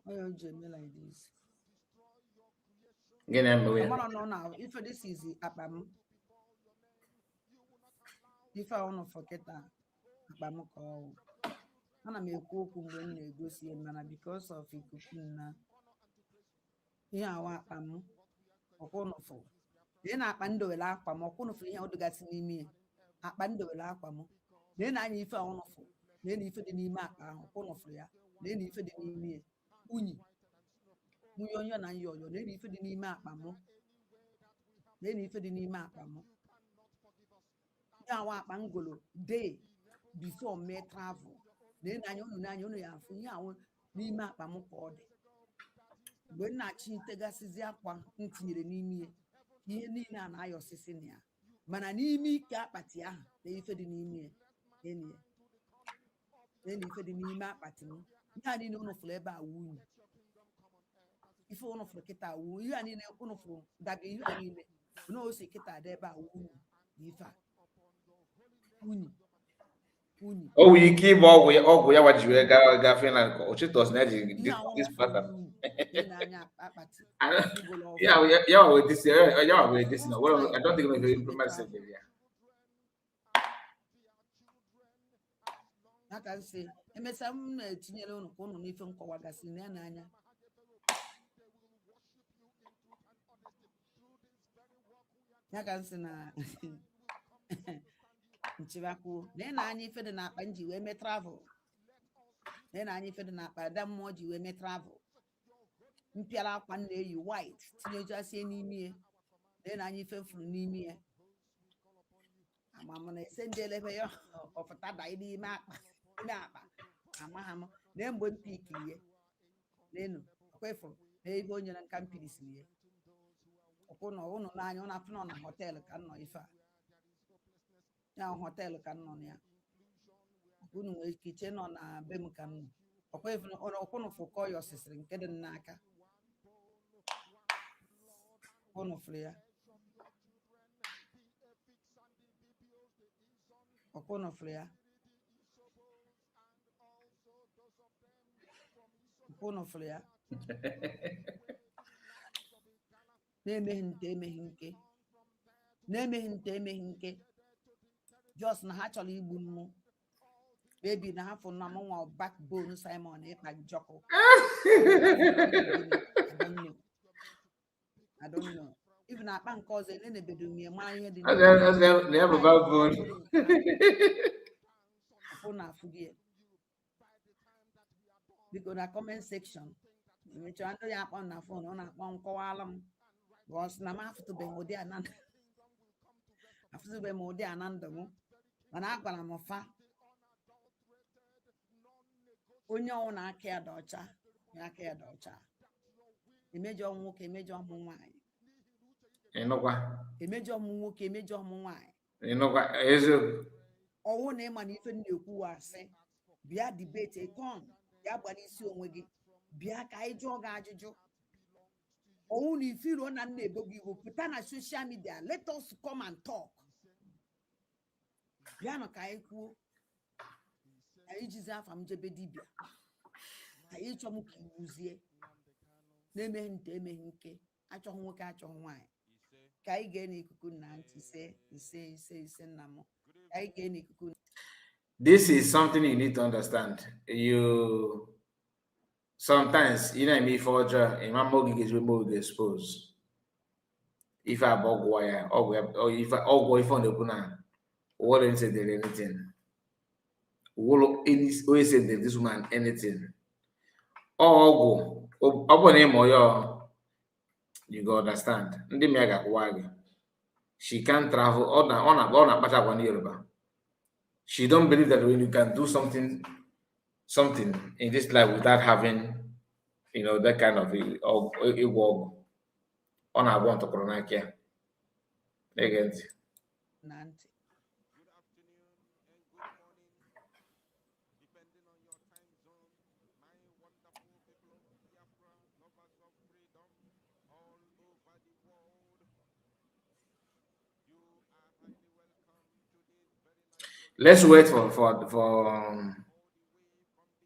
Why don't you like this? Get them away. I don't know now if this is apam. If I want to forget that apam call. Ana m ekwu okwu mgbe m na-egosi ya mana because of ikuku na ihe awa akpa m ọkwụnụfụ lee na akpa ndowere akwa m ọkwụnụfụ ihe ọdụgasị n'ime ya akpa ndowere akwa m lee na anya ife ọnụfụ lee na ife dị n'ime akpa ahụ ọkwụnụfụ ya lee na ife dị n'ime ya unyi onyo na nyoyo lee na ife dị n'ime akpa m lee na ife dị n'ime akpa m ihe awa akpa ngolo day before me travel lee n'anya unu ya afụ ihe ahụ n'ime akpa m ka ọ dị mgbe m na-achị ntegasịzi akwa m tinyere n'ime ya ihe niile a na-ayọ osisi na ya mana n'ime ike akpati ahụ na ife dị n'ime ya lee na ife dị n'ime akpati m ihe a niile unu fụrụ ebe a unyi ife unu fụrụ kịta awụ ihe a niile unu fụrụ daga ihe a niile na ose kịta dị ebe a unyi na ife a unyi Oh, we keep all ya what you ga Finland. Ochitos na this pattern. Yeah, with this. Yeah, with this. No, well, I don't think we implement it. I can say, emesa m na-etinyere unu ka unu n'ife nkọwagasị na ya n'anya ya ka nsị na nchibakwu na anya ife dị n'akpa nji wee mee travel na anya ife dị n'akpa ada mmụọ ji wee mee travel mpịara akwa na-eyi white tinyejasie n'ime ya na anya ife furu n'ime ya ama m na ese ndị elebe ya ọfụta da n'ime akpa amagha m na mgbe mpikiri ya n'enu kwefuru na ebe onye na nka mpirisiri ya ọkwụnọ ụnụ n'anya ụnụ afụ nọ na họteelụ ka nọ ife a ya họteelụ ka nọ na ya unu nwere ike iche nọ na be m ka nọ ọkwụnụ fụkọ ya ọsịsịrị nke dị n'aka ụnụ fụrụ ya ọkwụnụ fụrụ ya ụnụ fụrụ ya na-emeghị nte emeghị nke just na ha chọrọ igbu mmụ baby na ha fụrụ na m nwa backbone Simon ịkpa njọkụ I don't know even akpa nke ọzọ enebedo m ya mara ihe dị na afụdie biko na comment section emechaa ndị ya akpọ na fon ọ na-akpọ nkọwala m bọs na m afụtụbeghị ụdị a na ndụ m mana agwara m fa onye ọnwụ na aka ya dị ọcha ya aka ya dị ọcha emejọ nwoke emejọ ọmụ nwaanyị ịnụkwa emejọ ọmụ nwoke emejọ ọmụ nwaanyị You know what? Is it? ọwụ na ịma na ife na-ekwu asị bịa debate come bịa gbara isi onwe gị bịa ka anyị jụọ gị ajụjụ ọwụ na ifiro na nna ebo gị iwu pụta na social media let us come and talk bịa nọ ka anyị kwuo anyị jizi afa m jebe dibịa anyị chọọ m ka iwuzie na-emeghe nte emeghe nke achọghị nwoke achọghị nwaanyị ka anyị gee n'ikuku na ntị ise nna m ka anyị gee n'ikuku. This is something you need to understand. You sometimes, you know, me for in my mortgage will expose. If I bog wire or if I go on the puna, wouldn't say there anything. Will always say that this woman anything. Or go upon him or your you go understand. Ndi mega wag. She can't travel on a matter one year. She don't believe that when you can do something in this life without having, you know, that kind of a work on a want to corona care. Again. Nanti. Let's wait for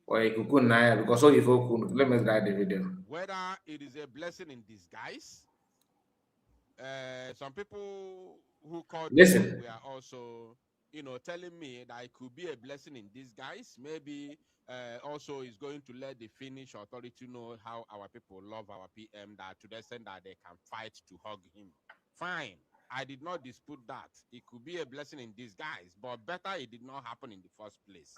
Ikuku Naya because all you folk let me write the video. Whether it is a blessing in disguise, some people who called Listen. me were also, you know, telling me that it could be a blessing in disguise. Maybe also is going to let the Finnish authority know how our people love our PM, that to the extent that they can fight to hug him. Fine. I did not dispute that. It could be a blessing in disguise, but better it did not happen in the first place,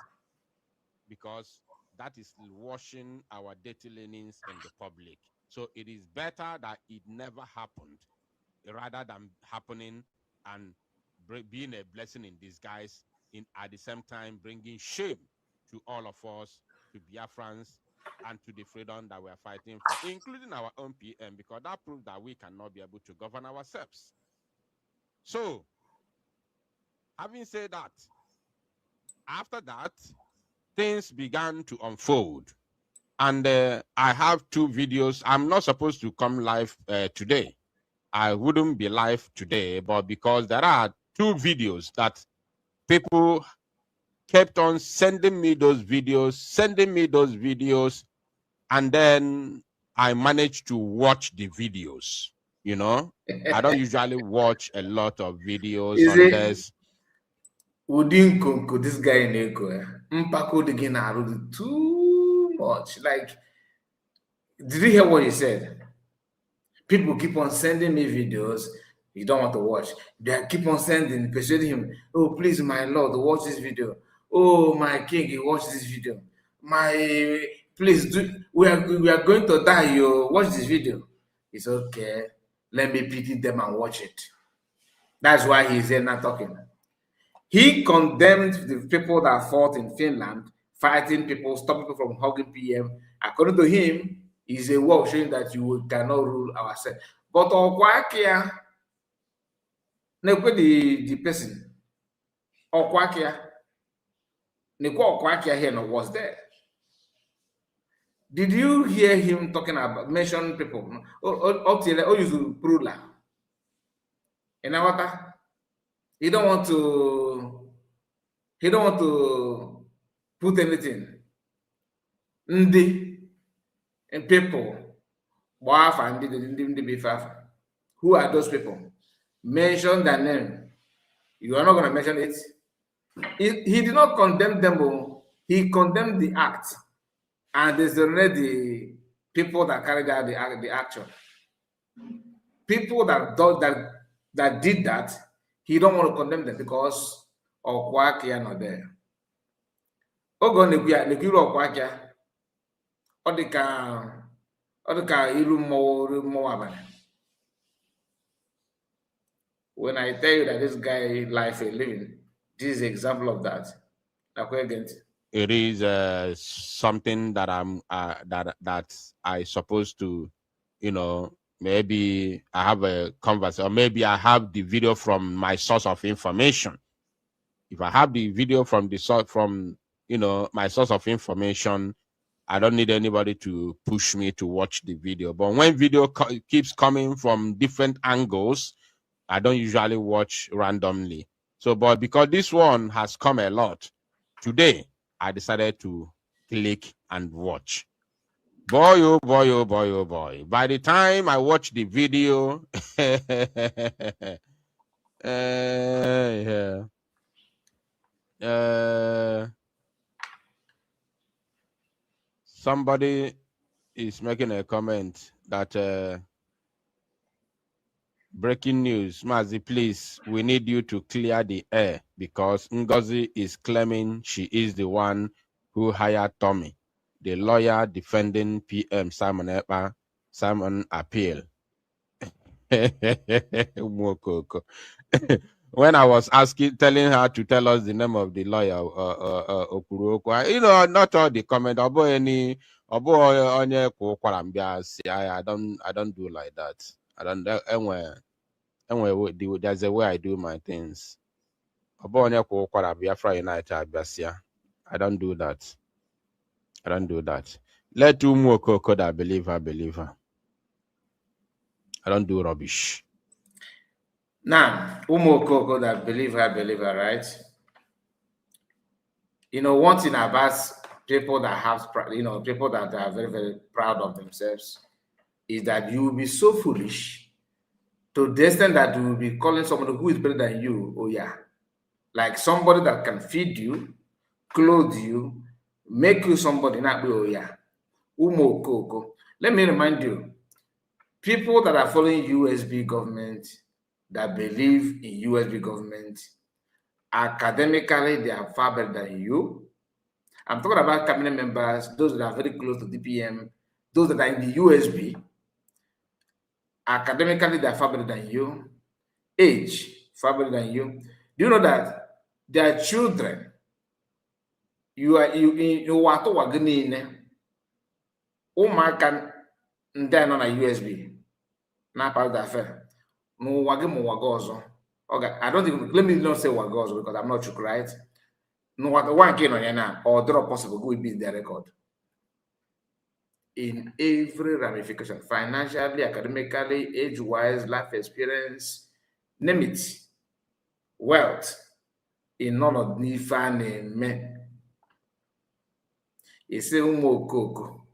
because that is washing our dirty linens in the public. So it is better that it never happened rather than happening and being a blessing in disguise, at the same time bringing shame to all of us, to Biafrans, and to the freedom that we are fighting for, including our own PM, because that proves that we cannot be able to govern ourselves. So, having said that, after that, things began to unfold. And I have 2 videos. I'm not supposed to come live today. I wouldn't be live today, but because there are 2 videos that people kept on sending me those videos, and then I managed to watch the videos. You know, I don't usually watch a lot of videos unless. Udinko, this guy in Eko, Mpako the Gina too much. Like, did you hear what he said? People keep on sending me videos you don't want to watch. They keep on sending, persuading him. Oh, please, my Lord, watch this video. Oh, my King, watch this video. Please do. We are going to die. You watch this video. It's okay. Let me pity them and watch it. That's why he's here not talking. He condemned the people that fought in Finland, fighting people, stopping people from hugging PM. According to him, he's a war showing that you cannot rule ourselves. But Okwakia, the person, Okwakia, Okwakia here was there. Did you hear him talking about mention people? Oh, you should prula. You know what? He don't want to put anything. Ndi and people. Who are those people? Mention their name. You are not going to mention it. He did not condemn them. He condemned the act. And there's already people that carried out the action. People that did that, he don't want to condemn them because Okwakia not there. Ogo Nkiru Okwakia, Odika ilu mo. When I tell you that this guy life is living, this is an example of that. It is something that I'm that I supposed to, you know, maybe I have a conversation, or maybe I have the video from my source of information. If I have the video from the source, from my source of information, I don't need anybody to push me to watch the video. But when video keeps coming from different angles, I don't usually watch randomly. So, but because this one has come a lot, today I decided to click and watch. Boy, oh boy, oh boy, oh boy. By the time I watch the video, somebody is making a comment that breaking news, Mazi, please, we need you to clear the air because Ngozi is claiming she is the one who hired Tommy, the lawyer defending PM Simon Ekpa. Simon appeal. When I was telling her to tell us the name of the lawyer, Okuruokwa, not all the comment, I don't do like that. I don't. Anyway, there's a way I do my things. I don't do that. I don't do that. Let Umuokoko that believer. I don't do rubbish. Now, Umuokoko that believer, right? One thing about people that have, people that are very, very proud of themselves is that you will be so foolish to the extent that you will be calling somebody who is better than you, oh yeah. Like somebody that can feed you, clothe you, make you somebody, not be, oh yeah. Umuokoko. Let me remind you, people that are following USB government, that believe in USB government, academically, they are far better than you. I'm talking about cabinet members, those that are very close to DPM, those that are in the USB. Academically, they are far better than you. Age, far better than you. Do you know that their children, you are and then on a USB. Not part of the affair. No, I don't think, let me not say Wagozo because I'm not sure, right? No, what one came on now, or draw possible, will be the record. In every ramification, financially, academically, age-wise, life experience, name it, wealth, in none of the family men. It's a Umuokoko.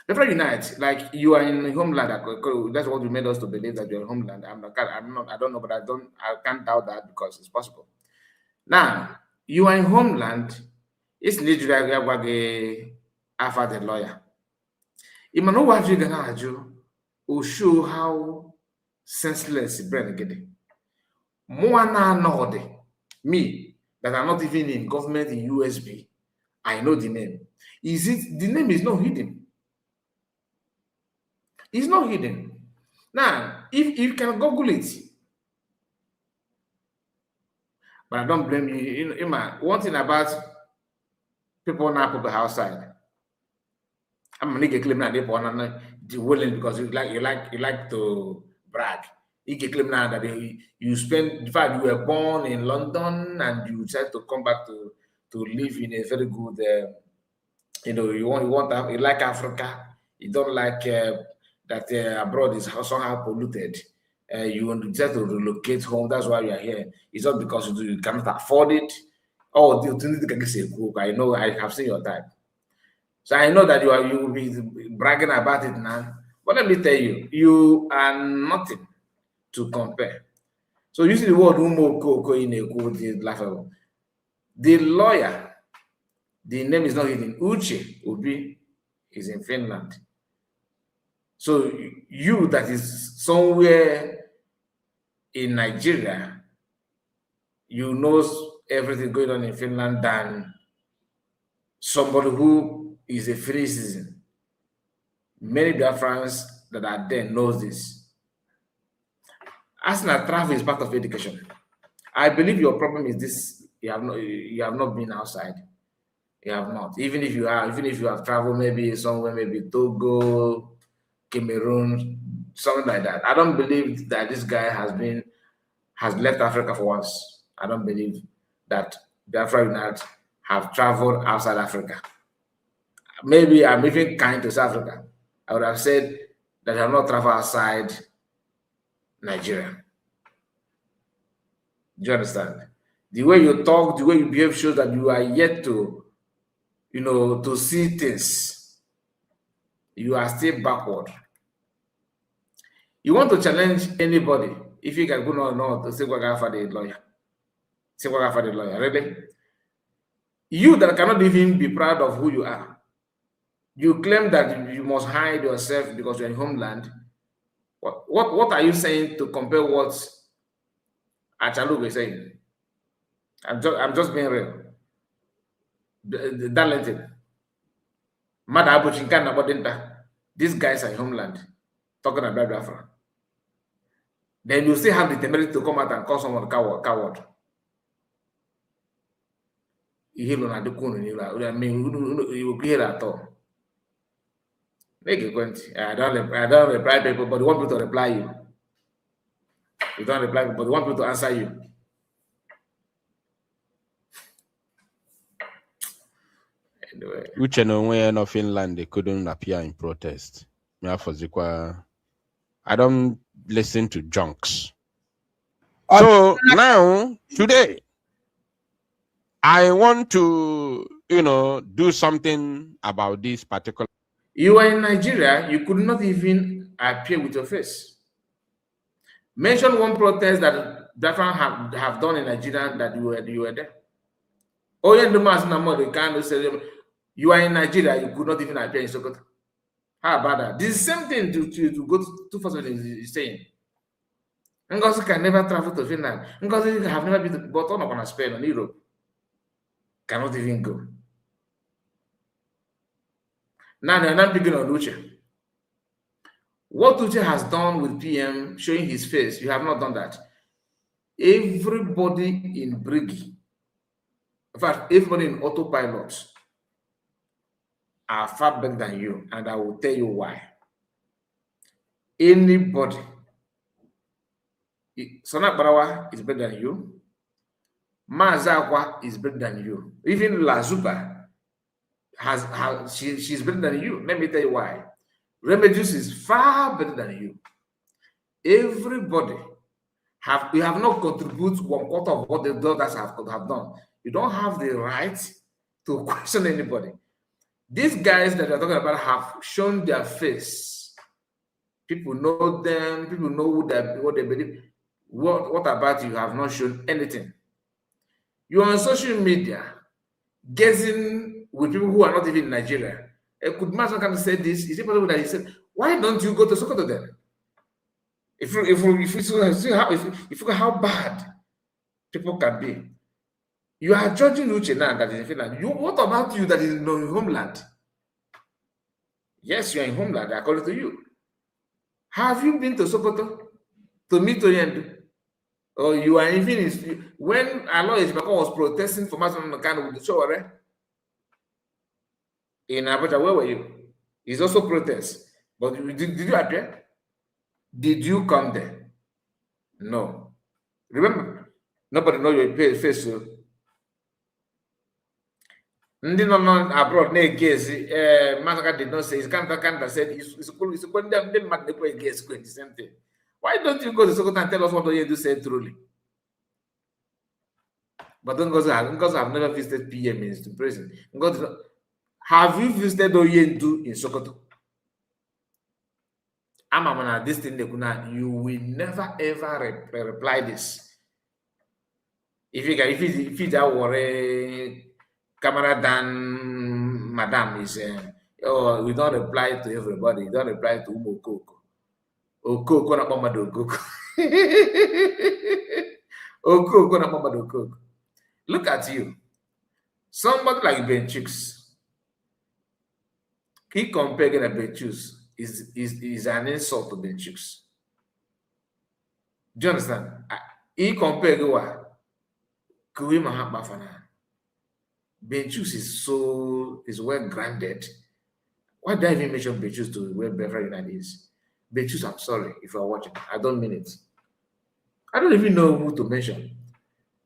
Before unite, like you are in homeland, that's what we made us to believe that you're in homeland. I don't know, but I can't doubt that because it's possible. Now, you are in homeland, it's literally after the lawyer. You know what you're gonna do will show how senseless brain getting. More now, me that are not even in government in USB, I know the name. The name is not hidden. It's not hidden. Now, if you can Google it, but I don't blame you. One thing about people now put outside, I'm gonna claim that they want to willing because you like to brag. You can claim now that you spend. In fact, you were born in London and you decide to come back to live in a very good. You like Africa. You don't like that abroad is somehow polluted. You want to just to relocate home. That's why you are here. It's not because you cannot afford it. Oh, I know. I have seen your type. So I know that you will be bragging about it now. But let me tell you, you are nothing to compare. So using the word Umuokoko in a quote is laughable. The lawyer, the name is not hidden. Uche Obi is in Finland. So you that is somewhere in Nigeria, you know everything going on in Finland than somebody who is a free citizen. Many Biafrans that are there knows this. Asking travel is part of education. I believe your problem is this: you have not been outside. You have not. Even if you have traveled maybe somewhere, maybe Togo, Cameroon, something like that. I don't believe that this guy has left Africa for once. I don't believe that Biafra Unite have traveled outside Africa. Maybe I'm even kind to South Africa. I would have said that I have not traveled outside Nigeria. Do you understand? The way you talk, the way you behave shows that you are yet to, to see things. You are still backward. You want to challenge anybody if you can go no to say what for the lawyer. Say what for the lawyer, really? You that cannot even be proud of who you are. You claim that you must hide yourself because you're in homeland. What are you saying to compare what Achalugo is saying? I'm just being real. Talented. These guys are in homeland talking about Biafra. Then you still have the temerity to come out and call someone coward. You will hear at all. Make a point. I don't reply people, but they want people to reply you. You don't reply people, but they want people to answer you. Anyway. Which in Finland they couldn't appear in protest. I don't listen to junks. So now, today, I want to, do something about this particular. You are in Nigeria, you could not even appear with your face. Mention one protest that Biafran have done in Nigeria that you were there. Oh, yeah, the kind of say you are in Nigeria, you could not even appear in Sokoto. How about that? This is the same thing to go to 2000 is saying. Ngozi can never travel to Finland. Ngozi have never been to Boston or Spain or Europe. Cannot even go. Now they're not picking on Uche. What Uche has done with PM showing his face, you have not done that. Everybody in Briggy, in fact, everybody in autopilot are far better than you, and I will tell you why. Anybody, Sona Barawa is better than you. Mazakwa is better than you. Even Lazuba she's better than you. Let me tell you why. Remedios is far better than you. Everybody you have not contributed 1/4 of what the others have done. You don't have the right to question anybody. These guys that you're talking about have shown their face. People know them. People know what they believe. What about you have not shown anything? You're on social media, guessing with people who are not even in Nigeria. Could Mason come say this? Is it possible that he said, why don't you go to Sokoto then? If you how bad people can be. You are judging Uche now that is in Finland. What about you that is in your homeland? Yes, you are in homeland, according to you. Have you been to Sokoto to meet Oyendu? Or you are even when Alois Bako was protesting for Mason Nakano with the show, right? In Abuja, where were you? It's also protest. But did you appear? Did you come there? No. Remember, nobody knows your face. So. Ndi no abroad na-egezi Masaka did not say his Kanta said it's going them mad they against the same thing. Why don't you go to Sokoto and tell us what Oyedu said truly? But don't go because I've never visited PM in prison. Have you visited Oyedu in Sokoto? Amamana, this thing you will never ever reply this. If you that worry camera than Madam is we don't reply to everybody, we don't reply to Okoko. Okoko na mama do Okoko. Okoko na mama do Okoko. Look at you. Somebody like Benchix. He compared to Benchix is an insult to Benchix. Do you understand? He compared to what? Kuima Habafana. Benchus is well grounded. Why did I even mention Bechus to where Biafra United is? Bechus, I'm sorry if you're watching. I don't mean it. I don't even know who to mention.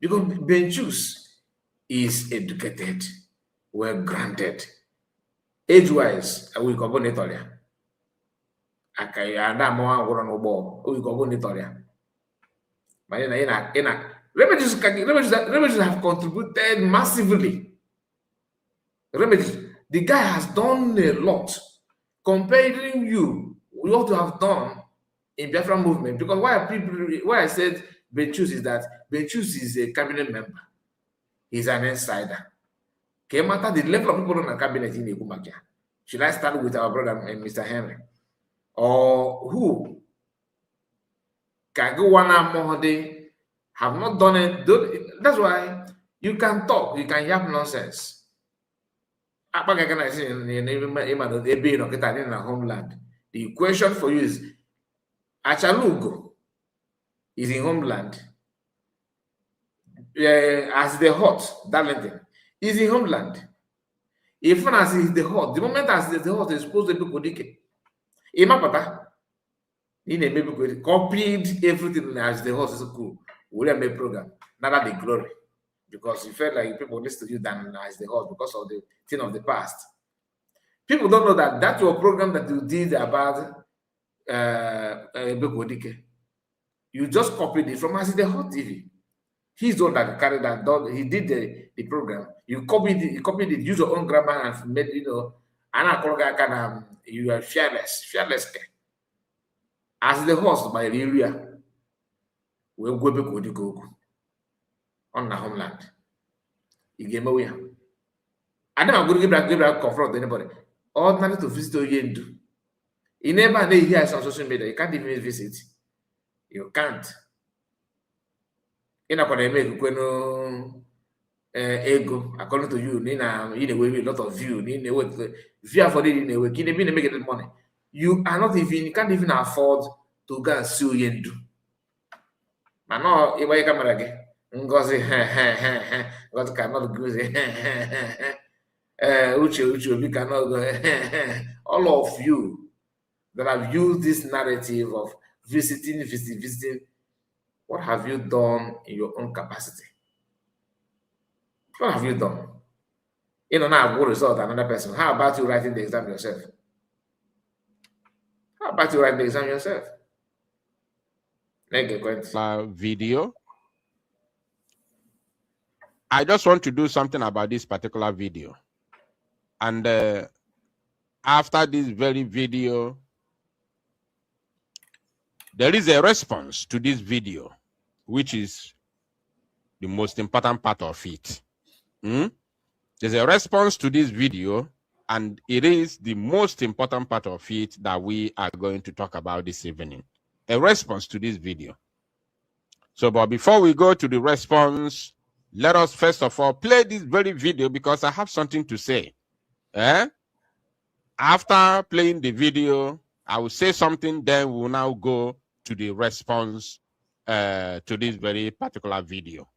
Because Bechus is educated, well granted. Age-wise, we go on Italia. Okay, and I'm on the ball. We go on Italia. But remedies have contributed massively. Remedies, the guy has done a lot. Comparing you, what you have done in Biafra movement, because why I said Bechus is that Bechus is a cabinet member. He's an insider. Okay, matter the level of people on the cabinet in Ekumakia. Should I start with our brother Mr. Henry? Or who can go one more day, have not done it? That's why you can talk, you can yap nonsense. Homeland. The question for you is Achalugo is in homeland. As the hot, Darlington is in homeland. Even as is the hot, the moment as the hot is supposed to be Kodike. Imapata. Maybe copied everything as the hot is cool. We have made program. Not the glory. Because you felt like people listen to you than as the hot because of the thing of the past. People don't know that that's your program that you did about Kodike. You just copied it from as the hot TV. He's the one that carried that. He did the program. You copied it, use your own grammar and made, you are fearless. As the host by the area, we'll go back with the go on the homeland. You gave away. I never going to give back confront anybody. Ordinary to visit Oyendu. You never know here on social media. You can't even visit. You can't. You're not going to make ego according to you. In a way, a lot of view. In a way, view for it in a way. Can you make it money? You are not even. You can't even afford to go and sue Yendu. But no, if I come again, Ngozi, God cannot go. Uche, we cannot go. All of you that have used this narrative of visiting. What have you done in your own capacity? What have you done? You know, now good result another person. How about you writing the exam yourself? How about you write the exam yourself? Video. I just want to do something about this particular video. And after this very video, there is a response to this video, which is the most important part of it. There's a response to this video, and it is the most important part of it that we are going to talk about this evening. A response to this video. So, but before we go to the response, let us first of all play this very video because I have something to say. After playing the video, I will say something, then we will now go to the response to this very particular video,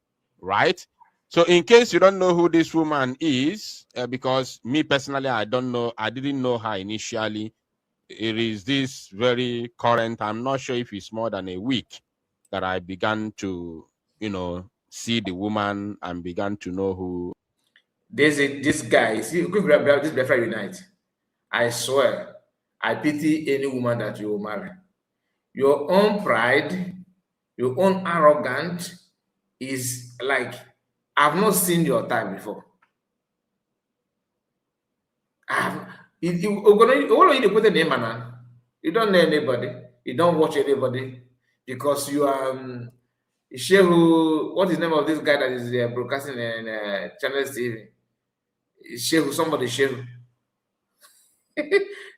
right? So in case you don't know who this woman is, because me personally, I don't know, I didn't know her initially. It is this very current, I'm not sure if it's more than a week that I began to, see the woman and began to know who. This guy, see, this Biafra Unite. I swear, I pity any woman that you will marry. Your own pride, your own arrogance is like, I've not seen your type before. You don't know anybody. You don't watch anybody because you are Shehu. What is the name of this guy that is broadcasting in Channel TV? Shehu, somebody Shehu.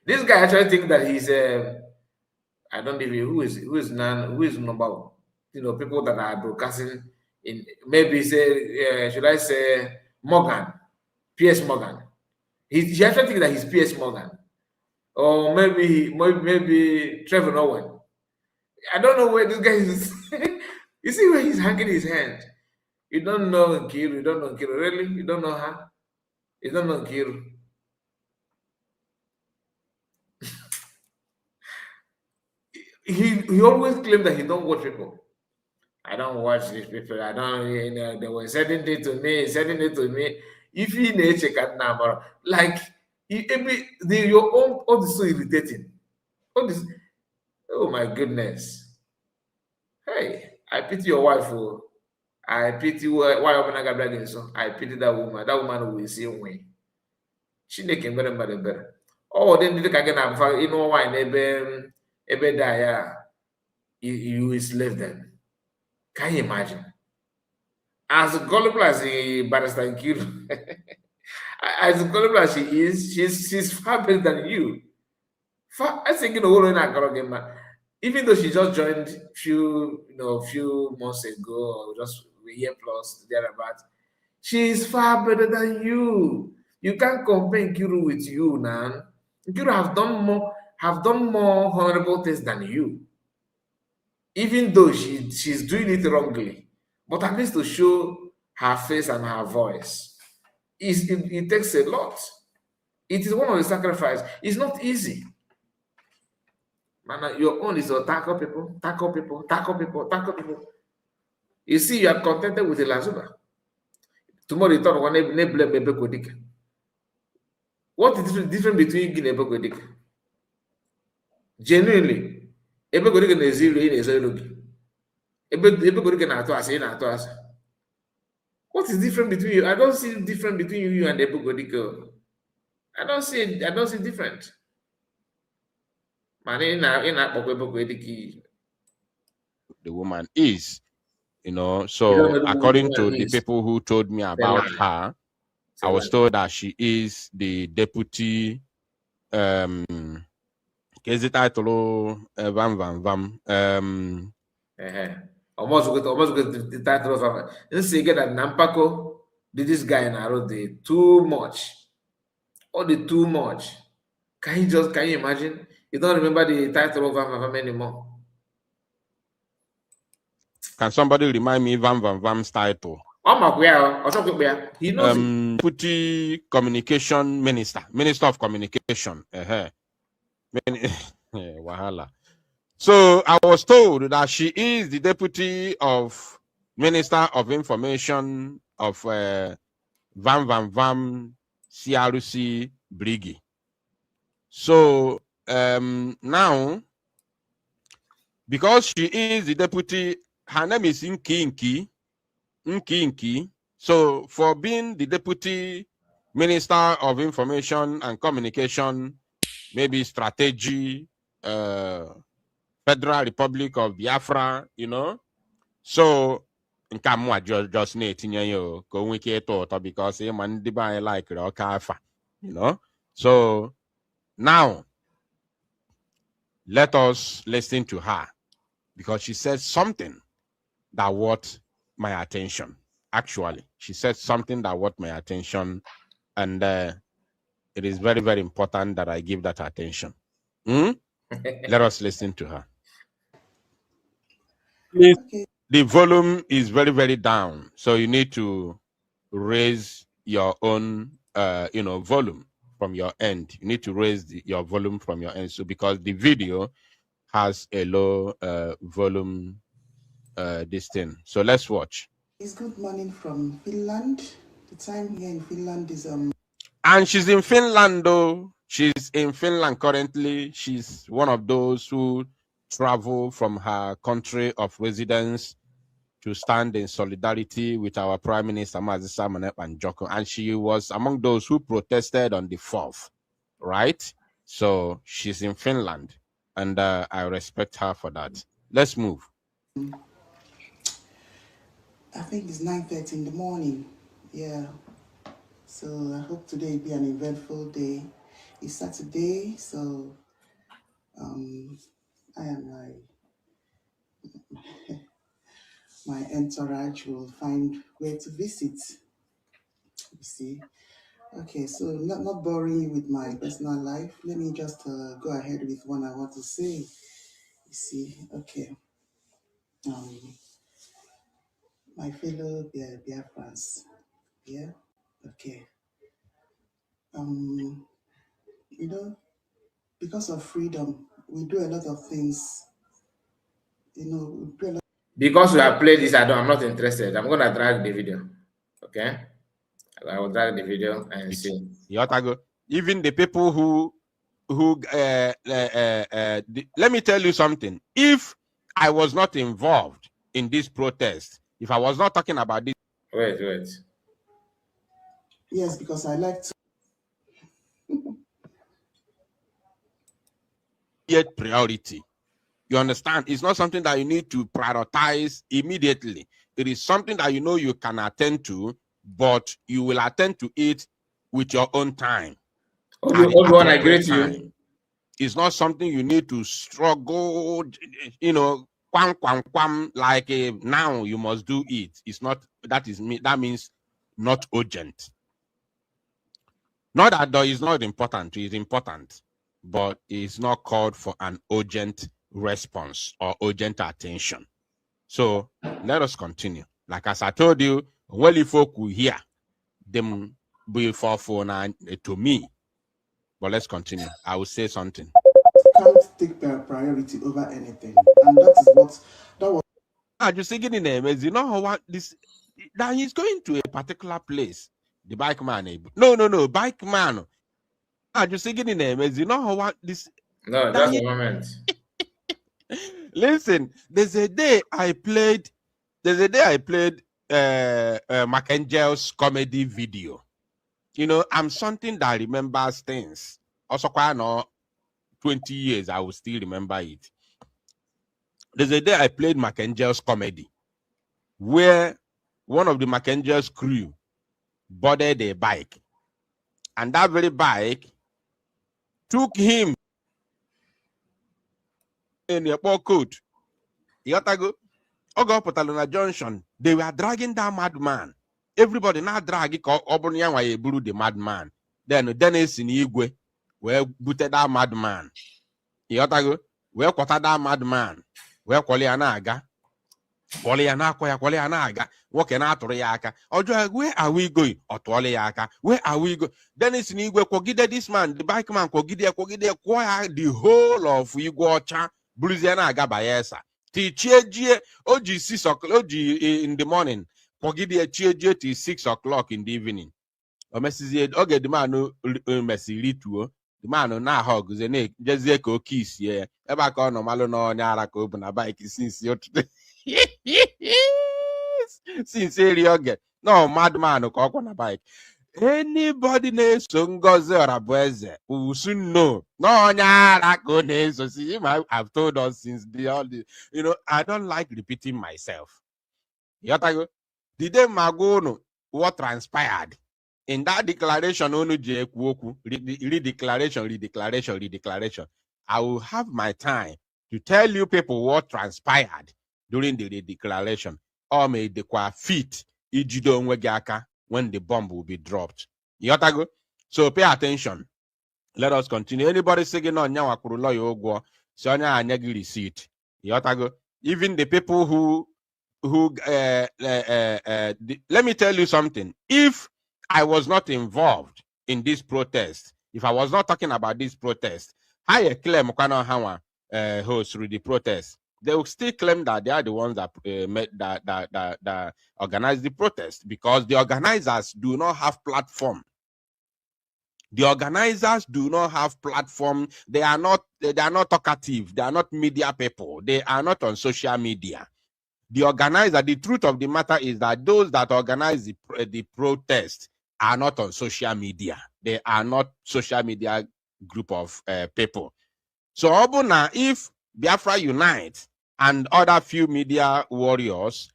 This guy actually thinks that he's I don't know who is number one. People that are broadcasting in maybe say should I say Morgan, P.S. Morgan. He actually thinks that he's P.S. Morgan, or maybe Trevor Owen. I don't know where this guy is. You see where he's hanging his hand. You don't know Nkiru. You don't know Nkiru. Really? You don't know her? You don't know Nkiru. he always claimed that he don't watch people. I don't watch these people. I don't, they were sending it to me, sending it to me. If you need check out number, like, your own, all this so irritating. All this, oh my goodness. Hey, I pity your wife. Oh. I pity why open a gathering so. I pity that woman. That woman will see me. She making better. Oh, then did again. You know why? Ebe die. You slave them. Can you imagine? As gullible as a barrister Nkiru, as gullible as she is, she's far better than you. I think even though she just joined few months ago or just a year plus thereabout, she's far better than you. You can't compare Nkiru with you now. Nkiru have done more honorable things than you, even though she's doing it wrongly, but at least to show her face and her voice, it takes a lot. It is one of the sacrifices. It's not easy. Man, your own is to tackle people, tackle people, tackle people, tackle people. You see, you are contented with the Lazuba. Tomorrow you talk one Ebeko. What is the difference between Guinea and Ebeko? Genuinely, Ebeko is zero in a zero. Ebeko na atụ asị, ị na-atụ asị. What is different between you? I don't see different between you and Eboko. I don't see different. Man, the woman is, You don't so know who according the to woman the is. people who told me about lie. her, Say I was lie. told that she is the deputy is the title Vam Vam Vam Almost with the title of this again that Nampako did this guy in Arode too much. All the too much. Can you imagine? You don't remember the title of Vam anymore. Can somebody remind me Vam Vam Vam's title? He knows it. Deputy Communication Minister of Communication. Wahala. So I was told that she is the deputy of Minister of Information of Vam Vam Vam CRC Brigi. So now, because she is the deputy, her name is Nkiru. So for being the deputy Minister of Information and Communication, maybe strategy, Federal Republic of Biafra, So nka just na-etinye ya ka o nwee ike ịtọ ụtọ because ịma ndị be anyị laikiri ọka afa, So now let us listen to her because she said something that worth my attention. Actually, she said something that worth my attention, and it is very, very important that I give that attention. Let us listen to her. Please, Okay. the volume is very, very down, so you need to raise your own, volume from your end. You need to raise your volume from your end, so because the video has a low volume, this thing. So let's watch. It's good morning from Finland. The time here in Finland is And she's in Finland, though. She's in Finland currently. She's one of those who travel from her country of residence to stand in solidarity with our Prime Minister, Mazisa Manep and Joko. And she was among those who protested on the 4th, right? So she's in Finland, and I respect her for that. Let's move. I think it's 9:30 in the morning. Yeah. So I hope today will be an eventful day. It's Saturday, so I and my entourage will find where to visit. You see. Okay, so not boring you with my personal life. Let me just go ahead with what I want to say. You see, okay. My fellow Biafrans, yeah, okay. You know, because of freedom, we do a lot of things Because we have played this, I'm not interested. I'm gonna drag the video. Okay, I will drag the video and see. Even the people who let me tell you something. If I was not involved in this protest, if I was not talking about this, wait. Yes, because I like to. Yet priority. You understand? It's not something that you need to prioritize immediately. It is something that you know you can attend to, but you will attend to it with your own time. Everyone, I agree to you. It's not something you need to struggle, like now you must do it. It's not, that means not urgent. Not that though it's not important, it's important, but it's not called for an urgent response or urgent attention. So let us continue. Like as I told you, well, if folk will hear them before phone to me. But let's continue. I will say something. Can't take priority over anything, and that was. I just thinking in name is, you know what this, that he's going to a particular place. The bike man, no, bike man. I just thinking in name is, you know what this. No, just a moment. Listen, there's a day I played Angel's comedy video. You know, I'm something that remembers things. Also, quite 20 years, I will still remember it. There's a day I played Angel's comedy where one of the Angel's crew boarded a bike, and that very bike took him in a poor coat. Yotago, Ogopotalola Junction, they were dragging that madman. Everybody now drag the madman. Then Dennis in Igwe, where booted that madman. Yotago, where quarter that madman, where Qualianaga, Qualianaga, walking out to Riaka. Where are we going? Or Toliaka, where are we going? Dennis in Igwe, Kogida, this man, the bike man, Kogida, the whole of Igwacha, Bruzianaga Bayesa. Tichie Oji 6 o'clock in the morning. Kogida Chie till 6 o'clock in the evening. O message okay, the man no message to the man na hug ze jezie ka kiss ye ebe ka no malo no nyara ka obu na bike since yesterday. Since okay. No madman ka okwa na bike. Anybody na-eso Ngozi Orabueze will soon know. No, so see, I've told us since all the, I don't like repeating myself. The day Magono, what transpired in that declaration, redeclaration. I will have my time to tell you people what transpired during the declaration. Or may the feet ijido nwegaka when the bomb will be dropped. So pay attention. Let us continue. Anybody saying on Nyawakurulo Yogwo, Sonya Anyagi receipt. Even the people who let me tell you something. If I was not involved in this protest, if I was not talking about this protest, I claim host through the protest. They will still claim that they are the ones that that organized the protest, because the organizers do not have platform. The organizers do not have platform. They are not talkative. They are not media people. They are not on social media. The organizer, the truth of the matter is that those that organize the protest are not on social media. They are not social media group of people. So Obuna, if Biafra Unite and other few media warriors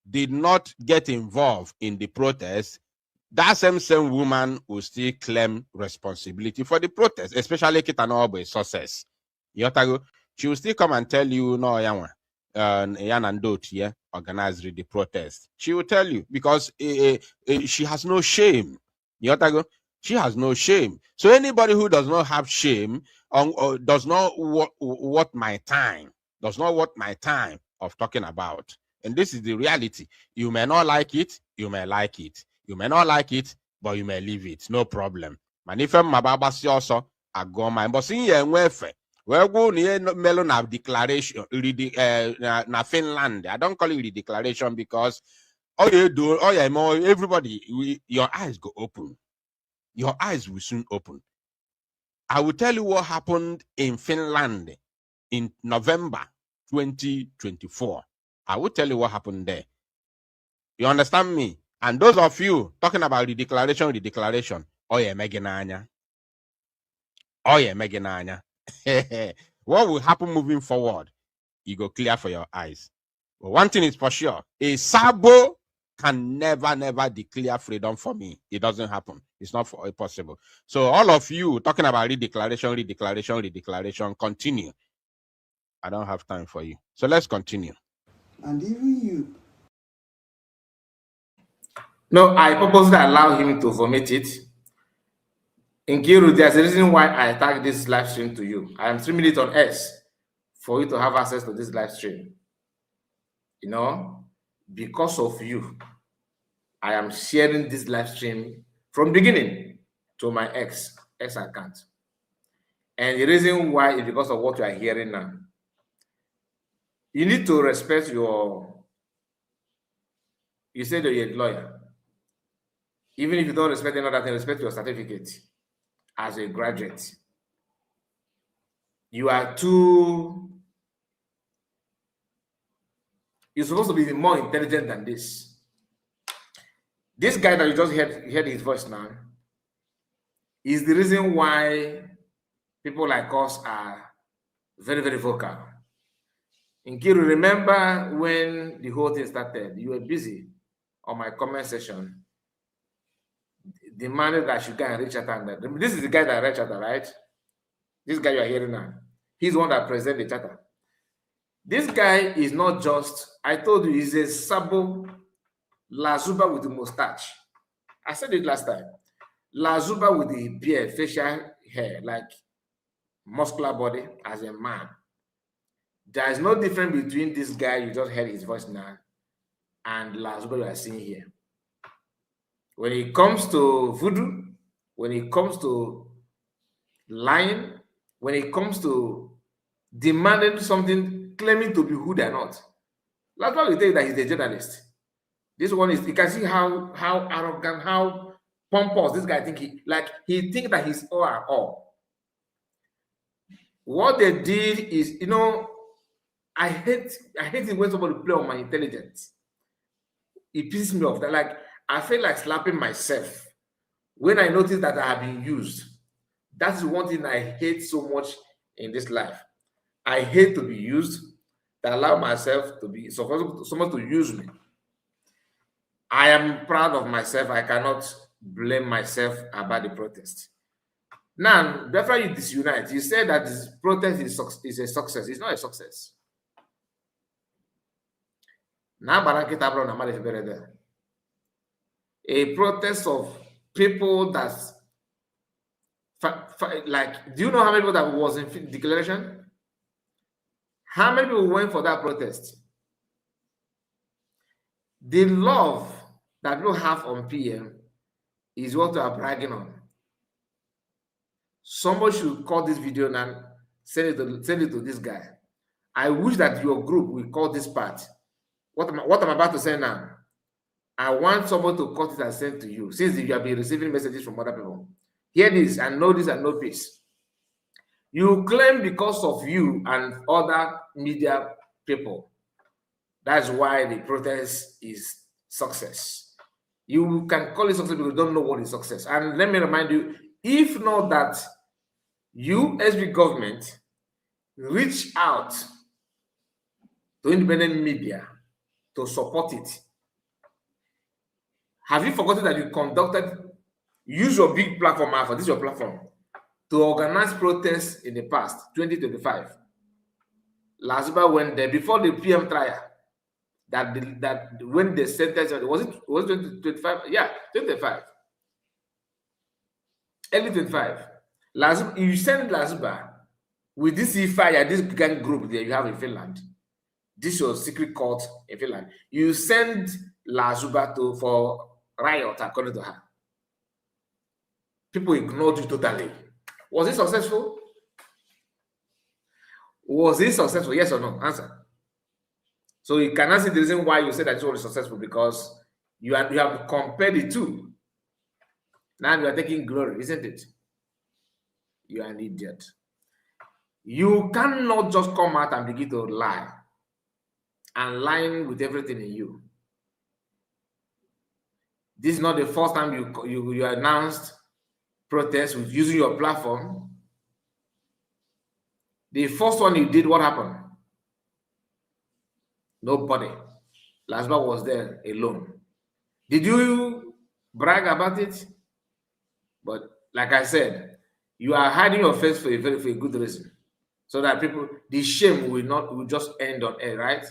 did not get involved in the protest, that same woman will still claim responsibility for the protest, especially Kitanobo success. She will still come and tell you, no, Yanwa, Yanandot, organized the protest. She will tell you, because she has no shame. She has no shame. So anybody who does not have shame does not worth my time of talking about. And this is the reality. You may not like it, you may like it. You may not like it, but you may leave it. No problem. Manifem mababasi also agoma. But seeing ye nwefe Well, go near melon of declaration, na Finland. I don't call it redeclaration because all you do, everybody, your eyes go open. Your eyes will soon open. I will tell you what happened in Finland in November 2024. I will tell you what happened there. You understand me? And those of you talking about redeclaration, oh yeah, Megananya. Oh yeah, Megananya. What will happen moving forward? You go clear for your eyes. But one thing is for sure, a Sabo can never declare freedom for me. It doesn't happen. It's not possible. So all of you talking about redeclaration, continue. I don't have time for you. So let's continue. And even you. No, I purposely allow him to vomit it. Nkiru, there's a reason why I tag this live stream to you. I am streaming it on S for you to have access to this live stream. You know, because of you, I am sharing this live stream from beginning to my X account. And the reason why is because of what you are hearing now. You need to respect you said you're a lawyer. Even if you don't respect another thing, respect your certificate as a graduate. You're supposed to be more intelligent than this. This guy that you just heard his voice now is the reason why people like us are very, very vocal. Nkiru, remember when the whole thing started, you were busy on my comment section demanding that I should go and reach out. And this is the guy that reached out, right? This guy you are hearing now. He's the one that presented the charter. This guy is not just, I told you, he's a Sabo Lazuba with the mustache. I said it last time. Lazuba with the beard, facial hair, like muscular body as a man. There is no difference between this guy, you just heard his voice now, and Lazuba you are seeing here. When it comes to voodoo, when it comes to lying, when it comes to demanding something, claiming to be who they're not, Lazuba will tell you that he's a journalist. This one is, you can see how arrogant, how pompous this guy think he thinks that he's all and all. What they did is, I hate it when somebody play on my intelligence. It pisses me off. That like I feel like slapping myself when I notice that I have been used. That's one thing I hate so much in this life. I hate to be used, to allow myself to be someone to use me. I am proud of myself. I cannot blame myself about the protest. Now, before you disunite, you say that this protest is a success. It's not a success. Now, a protest of people that's like, do you know how many people that was in declaration? How many people went for that protest? The love that people have on PM is what we are bragging on. Somebody should call this video and send it to this guy. I wish that your group will call this part. What I'm about to say now, I want someone to cut it and send to you, since you have been receiving messages from other people. Hear this and know this and know peace. You claim because of you and other media people, that's why the protest is success. You can call it success because you don't know what is success. And let me remind you, if not that you, SB government, reach out to independent media to support it. Have you forgotten that you use your big platform, Alpha, this is your platform, to organize protests in the past, 2025? Lazuba went there before the PM trial. That when they sentenced, was it 2025? Yeah, 2025. Early 25. Lazuba, you send Lazuba with this fire, this gang group that you have in Finland. This is your secret court in Finland. You send Lazuba for riot, according to her. People ignored you totally. Was it successful? Was it successful? Yes or no? Answer. So you cannot see the reason why you say that it was successful, because you have compared the two. Now you are taking glory, isn't it? You are an idiot. You cannot just come out and begin to lie, and lying with everything in you. This is not the first time you announced protest with using your platform. The first one you did, what happened? Nobody. Lasba was there alone. Did you brag about it? But like I said, you are hiding your face for a good reason, so that people, the shame will just end on air, right?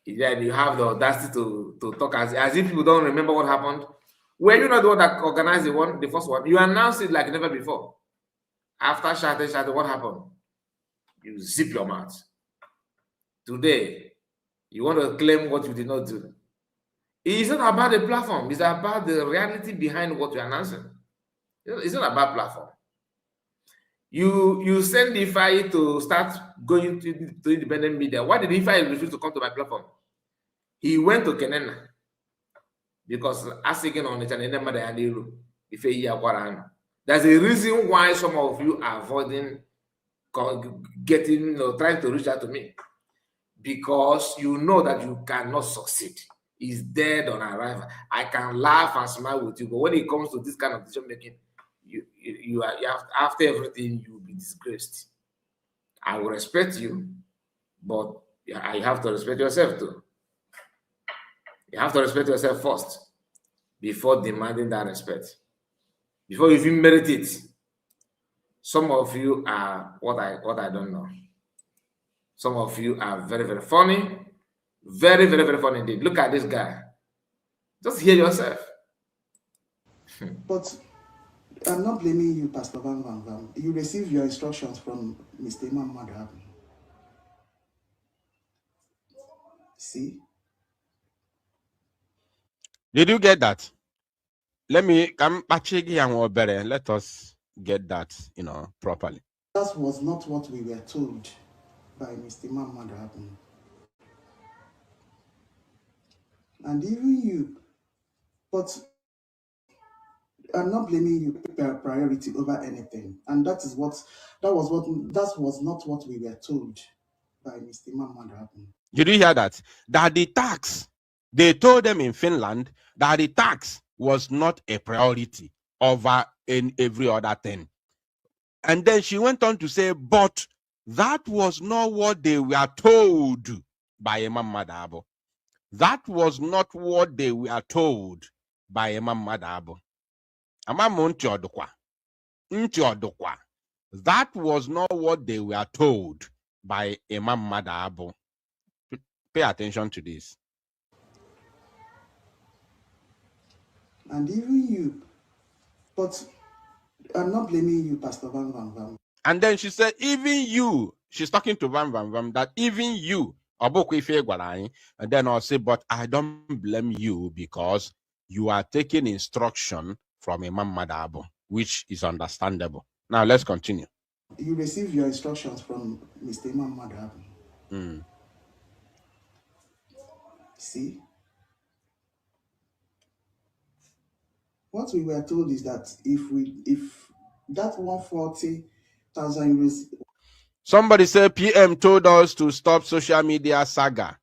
Then you have the audacity to talk as if people don't remember what happened. Were you not the one that organized the first one? You announced it like never before. After shouting, what happened? You zip your mouth. Today, you want to claim what you did not do. It's not about the platform. It's about the reality behind what you're announcing. It's not about platform. You send Ifeanyi to start going to independent media. Why did Ifeanyi refuse to come to my platform? He went to Kenena because asking on the channel, there's a reason why some of you are avoiding getting, trying to reach out to me, because you know that you cannot succeed. It's dead on arrival. I can laugh and smile with you, but when it comes to this kind of decision making, you have, after everything, you will be disgraced. I will respect you, but I have to respect yourself too. You have to respect yourself first before demanding that respect. Before you even merit it. Some of you are what I don't know. Some of you are very, very funny. Very, very, very funny indeed. Look at this guy. Just hear yourself. But I'm not blaming you, Pastor Van Van Van. You received your instructions from Mr. Imam Madhab. See? Did you get that? Let me come and let us get that, properly. That was not what we were told by Mr. Imam Madhab. And even you, but I'm not blaming you priority over anything. And that was not what we were told by Mr. Imam Madhab. Did you hear that? That the tax, they told them in Finland that the tax was not a priority over in every other thing. And then she went on to say, but that was not what they were told by Imam Madhab. That was not what they were told by Imam Madhab. That was not what they were told by Imam Madhab. Pay attention to this. And even you, but I'm not blaming you, Pastor Van Van Van. And then she said, even you, she's talking to Van Van Van, that even you, and then I'll say, but I don't blame you because you are taking instruction from Imam Madhab, which is understandable. Now let's continue. You received your instructions from Mr. Imam Madhab. See? What we were told is that if that 140,000 euros. Somebody said PM told us to stop social media saga.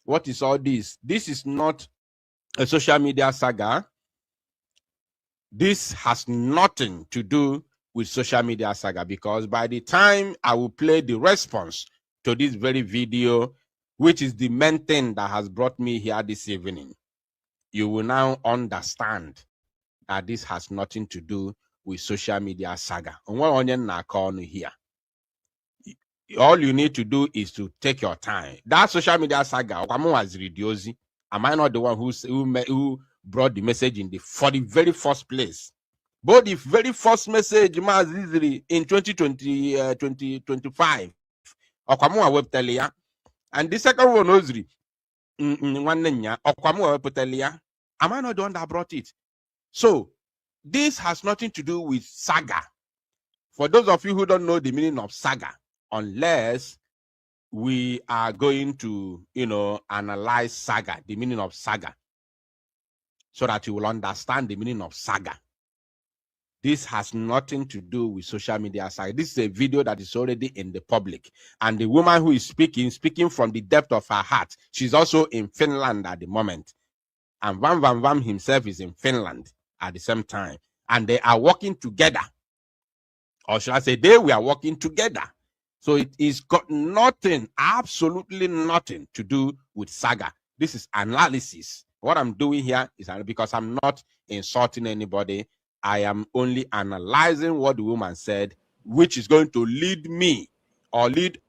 What is all this? This is not a social media saga. This has nothing to do with social media saga, because by the time I will play the response to this very video, which is the main thing that has brought me here this evening, you will now understand that this has nothing to do with social media saga. Here. All you need to do is to take your time. That social media saga, am I not the one who brought the message for the very first place? But the very first message in 2025, and the second one was am I not the one that brought it? So this has nothing to do with saga. For those of you who don't know the meaning of saga, unless we are going to, analyze saga, the meaning of saga, so that you will understand the meaning of saga. This has nothing to do with social media saga. This is a video that is already in the public. And the woman who is speaking from the depth of her heart. She's also in Finland at the moment. And Van Van Van himself is in Finland at the same time. And they are working together. Or should I say, they were working together. So it is got nothing, absolutely nothing to do with saga. This is analysis. What I'm doing here is because I'm not insulting anybody. I am only analyzing what the woman said, which is going to lead me or lead.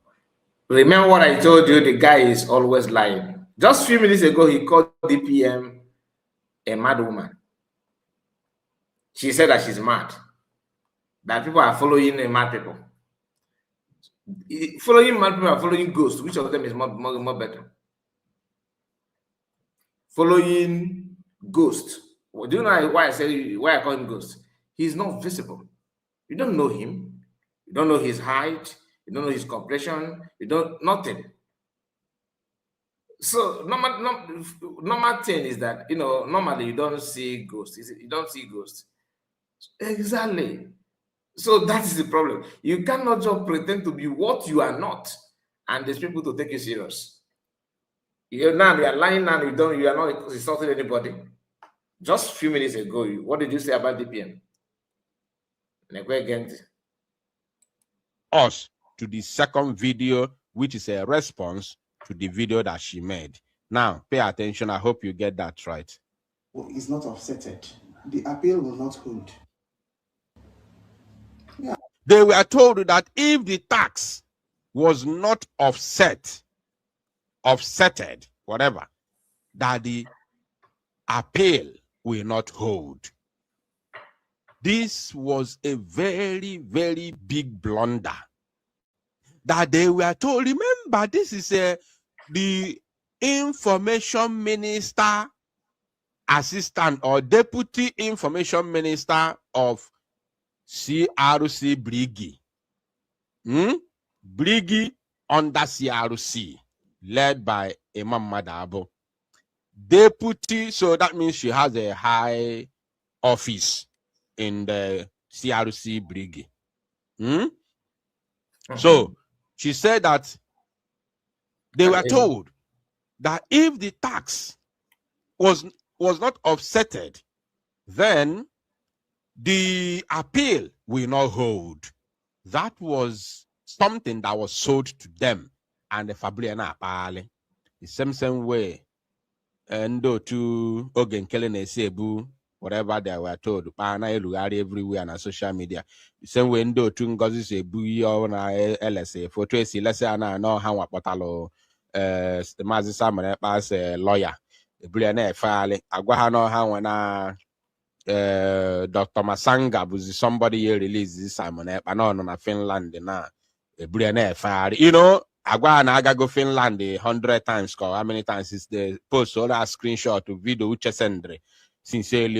Remember what I told you, the guy is always lying. Just a few minutes ago, he called DPM a mad woman. She said that she's mad. That people are following mad people. Following mad people are following ghosts. Which of them is more better? Following ghosts. Well, do you know why I call him ghost? He's not visible. You don't know him. You don't know his height. You don't know his complexion. You don't nothing. So normal thing is that normally you don't see ghosts. You don't see ghosts. Exactly. So that is the problem. You cannot just pretend to be what you are not, and there's people to take you serious. You are lying now. You are not insulting anybody. Just a few minutes ago, what did you say about DPM? Us to the second video, which is a response to the video that she made. Now, pay attention. I hope you get that right. Well, it's not offsetted. The appeal will not hold. Yeah. They were told that if the tax was not offsetted, whatever, that the appeal will not hold. This was a very, very big blunder. That they were told, remember, this is the information minister assistant or deputy information minister of CRC Brigi. Brigi under CRC, led by Imam Madabo. Deputy, so that means she has a high office in the CRC Brigi. So she said that they were told that if the tax was not offsetted, then the appeal will not hold. That was something that was sold to them, and the Fabriana Apale. The same way, and to Ogen Kellen Sebu, whatever they were told, everywhere on social media. The same way, to Ngozi Sebu or LSA for Tracy, let's say, I know how Potalo, the Mazi Salmon as a lawyer, the Brianne Fale, Aguahano, how when Dr. Masanga was somebody here released this Simon on Finland now. I go Finland 100 times. How many times is the post or a screenshot to video which sendre sincerely?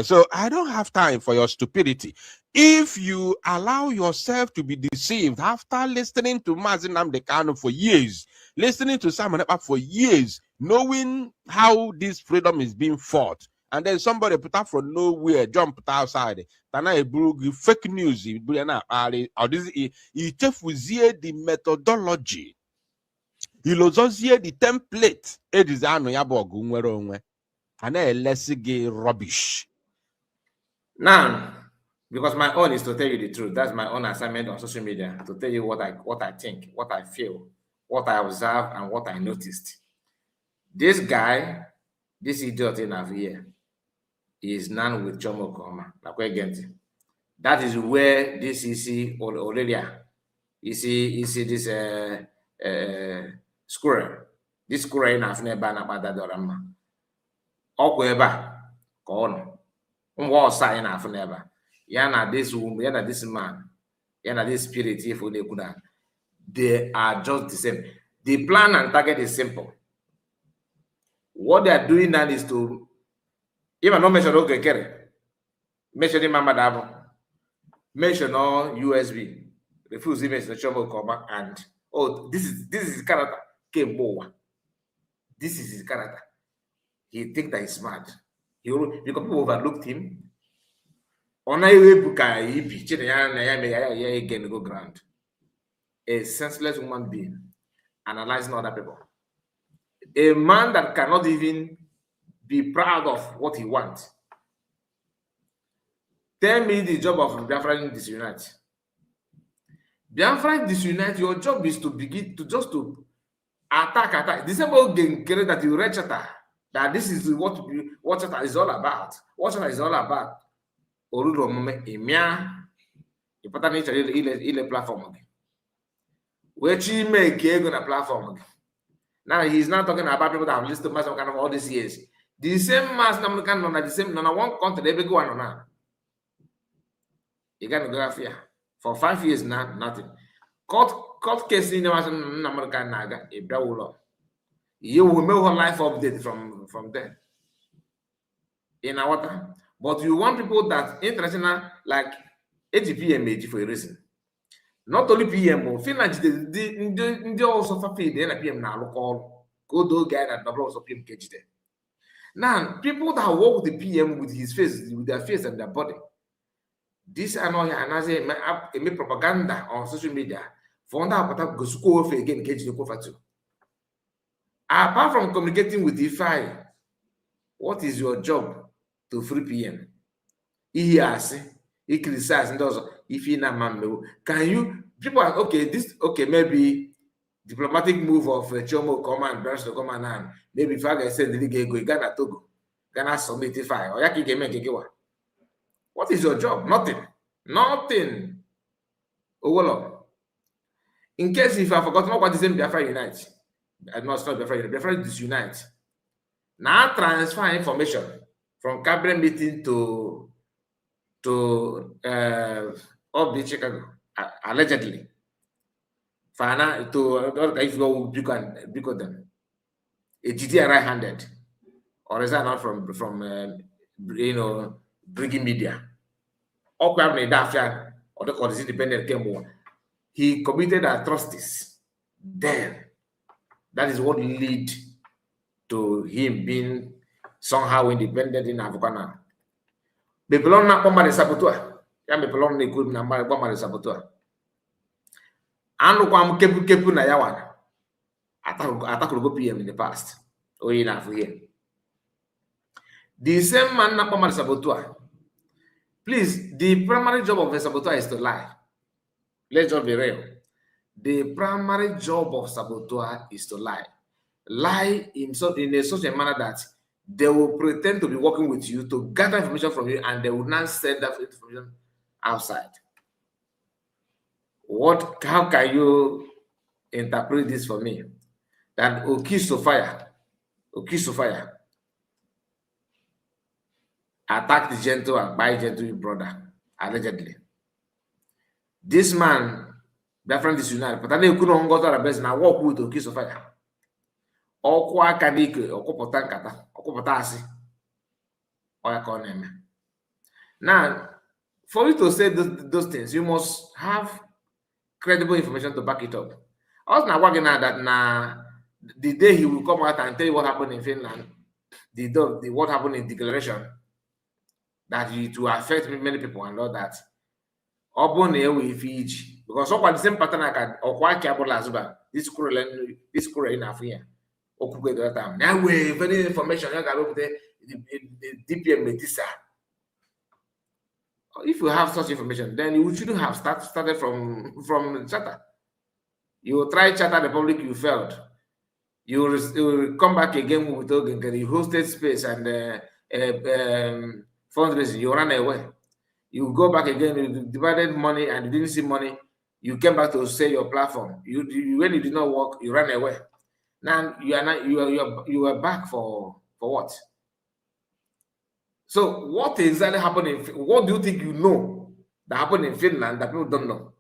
So I don't have time for your stupidity. If you allow yourself to be deceived after listening to Mazinam Dekano for years, listening to Simon for years, knowing how this freedom is being fought, and then somebody put out from nowhere, jump outside. Fake news. Or this he the methodology. He lozozie the template. It is and rubbish. Now, because my own is to tell you the truth. That's my own assignment on social media, to tell you what I think, what I feel, what I observe, and what I noticed. This guy, this idiot in here, is none with Chioma Okokoma. That is where this is Aurelia. You see this squirrel. This squirrel in Afne Banabada Dorama. Okweba, Kono. Was sign Afneba. Yana this woman, yana this man, yana this spirit here for the they are just the same. The plan and target is simple. What they are doing now is to even not mention Okekere, mentioning Mama Dabo. mention all USB. Refuse image the Chioma Okokoma, and oh, this is his character. This is his character. He think that he's smart. Because people overlooked him. Again go ground. A senseless human being analyzing other people. A man that cannot even be proud of what he wants. Tell me the job of Biafra disunite. Biafra disunite, your job is to begin to just to attack. The same old Nkiru that you read that this is what chata is all about. What chata is all about. Orudo mome emia important nature ile platform again. Where she make ego na platform again. Now he's not talking about people that have listened to mass kind of all these years. The same mass number can on the same on one country they be going on now. You got to go after for 5 years now, nothing. Court case in American Naga, a brawler. You will make her life update from there. In our water. But you want people that international like AGPM for a reason. Not only PM, Finland they also for the PM now look all go do guy that double also PM catch there. Now people that work with the PM with his face, with their face and their body. This I know and I say make propaganda on social media. For that go school again catch the cover too. Apart from communicating with DeFi, what is your job to free PM? He criticize and also if he na man, can you people are okay? This okay, maybe diplomatic move of Chioma Okokoma and Branch to come and maybe if I said the go Ghana Togo, Ghana submit DeFi or yaki game kekewa. What is your job? Nothing. Oh well. In case if I forgot what is in Biafra Unite, I must not Biafra Unite, Biafra disunite. Now transfer information from cabinet meeting to of the Chicago, allegedly. Fana to if you go bigger than a GTI right-handed, or is that not from bringing media? Or the court is independent came. He committed atrocities. Then that is what led to him being somehow independent in Africa. Bepelon na bomba de sabotua. Ya bepelon ne good na bomba de sabotua. Anu kwa kepu na yawana. Attack go PM in the past. Oh, enough here. The same man na bomba de sabotua. Please, the primary job of a saboteur is to lie. Let's just be real. The primary job of saboteur is to lie. Lie in such a manner that they will pretend to be working with you to gather information from you and they will not send that information outside. How can you interpret this for me? That Okokoma attacked the gentle and by gentle brother, allegedly. This man, their friend is united, but they couldn't go to the best and walk with Okokoma. Okwa kadike, okopota nkata, okopota asi. Oya koneme. Now, for you to say those things, you must have credible information to back it up. I was now working out that now the day he will come out and tell you what happened in Finland, the what happened in declaration, that it will affect many people and all that. Because of the same pattern I can this current in Africa. Now we very information the DPM Metisa. If you have such information, then you shouldn't have started from charter. You try charter the public, you failed. You will come back again with you hosted space and fundraising, you ran away. You go back again, you divided money and you didn't see money. You came back to say your platform. When it did not work, you ran away. Now you are back for what? So what exactly happened what do you think you know that happened in Finland that people don't know?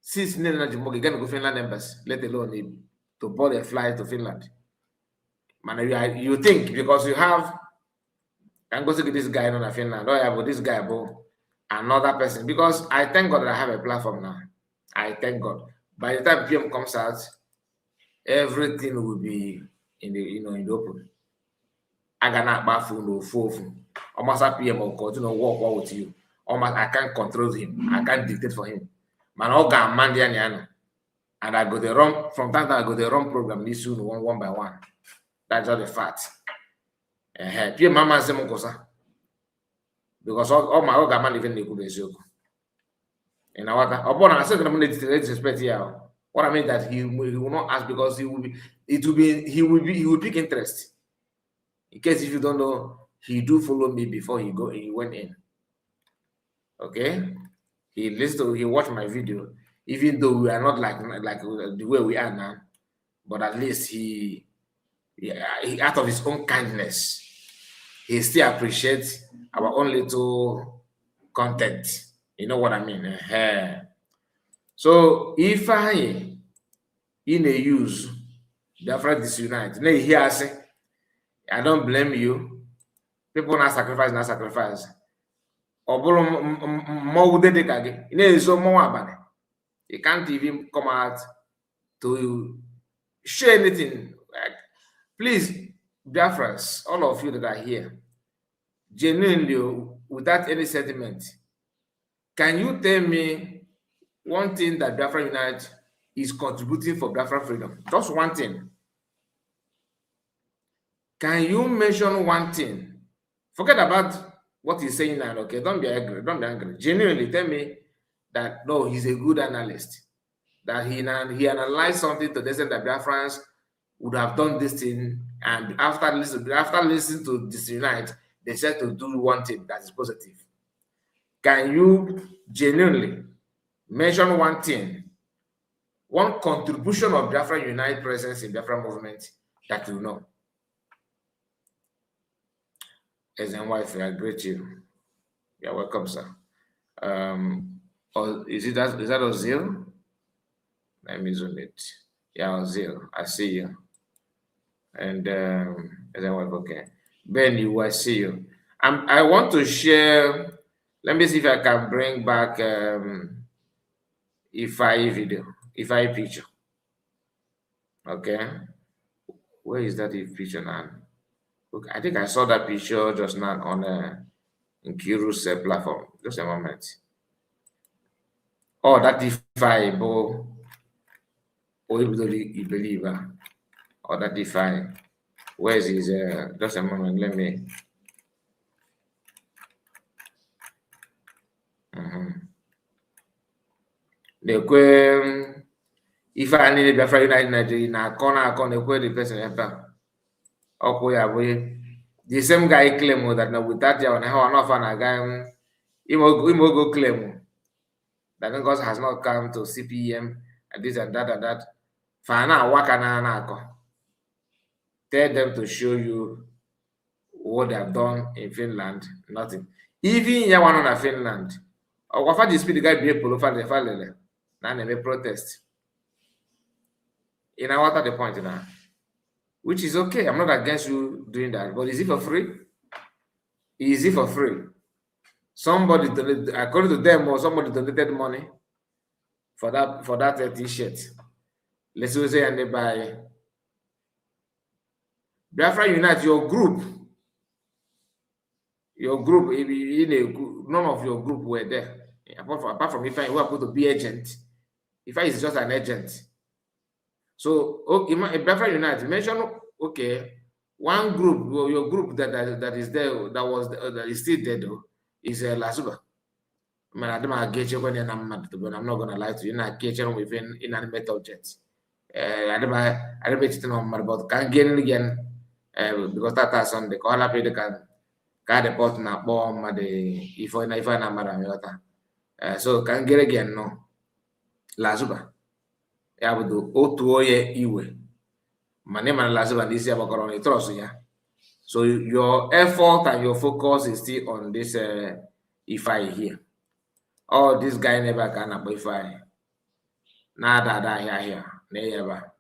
Since you're going to go Finland embassy, let alone to board a flight to Finland. Man, you think because you have and go to this guy in Finland, oh yeah, but this guy, another person, because I thank God that I have a platform now. I thank God. By the time PM comes out, everything will be in the in the open. I cannot buy phone or phone. Almost a PM will continue work with you. Almost I can't control him. I can't dictate for him. Man, all got man there, and I go the wrong from time to time. I go the wrong program this soon one by one. That's just the fact. PM mama say mukosa because all my other man even they could be so. And I said that I'm going to disrespect here. What I mean that he will not ask because he will pick interest. In case if you don't know, he do follow me before he went in. Okay, he watched my video, even though we are not like the way we are now, but at least he out of his own kindness, he still appreciates our own little content. You know what I mean? So if I in a use Biafra disunite, now here say, I don't blame you. People not sacrifice. Obolo more de kage. So more abane. You can't even come out to share anything. Please, Biafrans, all of you that are here, genuinely, without any sentiment, can you tell me one thing that Biafra Unite is contributing for Biafra freedom? Just one thing. Can you mention one thing? Forget about what he's saying now, okay? Don't be angry. Genuinely tell me that, no, he's a good analyst. That he analyzed something to the extent that Biafrans would have done this thing, and after listening to this Unite, they said to do one thing that is positive. Can you genuinely mention one thing, one contribution of Biafra Unite presence in Biafra movement that you know? As and wife, I greet you. You're welcome, sir. Or is that Ozil? Let me zoom it. Yeah, Ozil. I see you. And as and wife, okay. Ben, I see you. I want to share. Let me see if I can bring back Ifai video, Ifai picture. Okay. Where is that picture now? Okay, I think I saw that picture just now on Nkiru's platform. Just a moment. Oh, that Ifai, bo. Oh, you believe, or that Ifai. Where is his? Just a moment. Let me. If I need to be afraid Nigeria, na corner, the person the same guy claim that now with that year on how enough and a guy he go claim that because has not come to CPM and this and that. Fana waka tell them to show you what they have done in Finland. Nothing. Even in one on Finland. Or what the speed the guy be able to now they protest. You know what the point now? Which is okay. I'm not against you doing that, but is it for free? Is it for free? Somebody donated, according to them, or somebody donated money for that t-shirt. Let's say and they buy Biafra Unite, your group, none of your group were there. Apart from if I were going to be agent, if I is just an agent. So okay, Biafra Unite, mention okay, one group, your group that is there, that is still there though, is Lasuba. I I'm not gonna lie to you. Not catching with inanimate objects. I don't bet about can get again because that has on the call up the can the pot na bomb the if I na so can get again no Lasuba. Ya would otu oye iwe. Manema Lasuba this year about trust ya. So your effort and your focus is still on this if I here. Oh, this guy never can Ifai. Nada here. Never.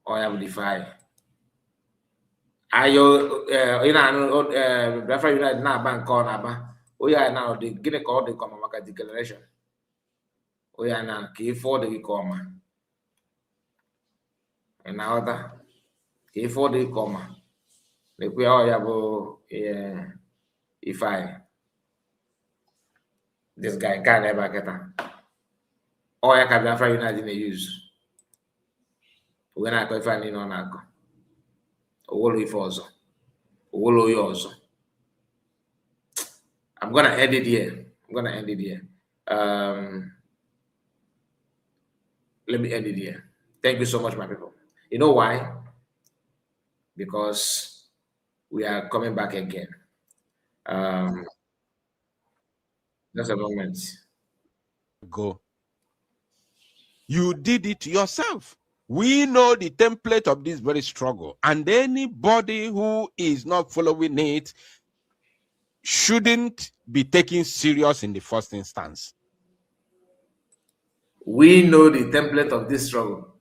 Oh, I have Ifai. Ayo, Biafra United na bank on aba. Oh yeah, now the gonna call the comma maka declaration. Oh yeah, now K4 the comma. And now that K4 the comma. The we all have if this guy can't ever get that. Or I can be United in use. When I go find in on Ako. Owolo if also. Owolo also. I'm gonna end it here. Let me end it here. Thank you so much, my people. You know why? Because we are coming back again. Just a moment. Go. You did it yourself. We know the template of this very struggle, and anybody who is not following it shouldn't be taken serious in the first instance. We know the template of this struggle,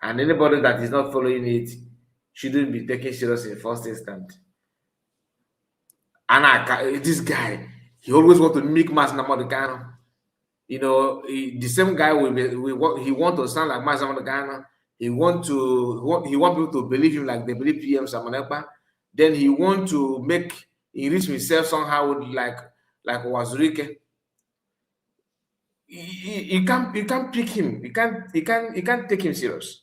and anybody that is not following it shouldn't be taken serious in the first instance. And this guy, he always want to make Mas Namadekano. You know, the same guy he want to sound like Mas Namadekano. He want people to believe him like they believe PM Samanepa. Then he want to enrich himself somehow like Wazurike. You can't pick him. You can't take him serious.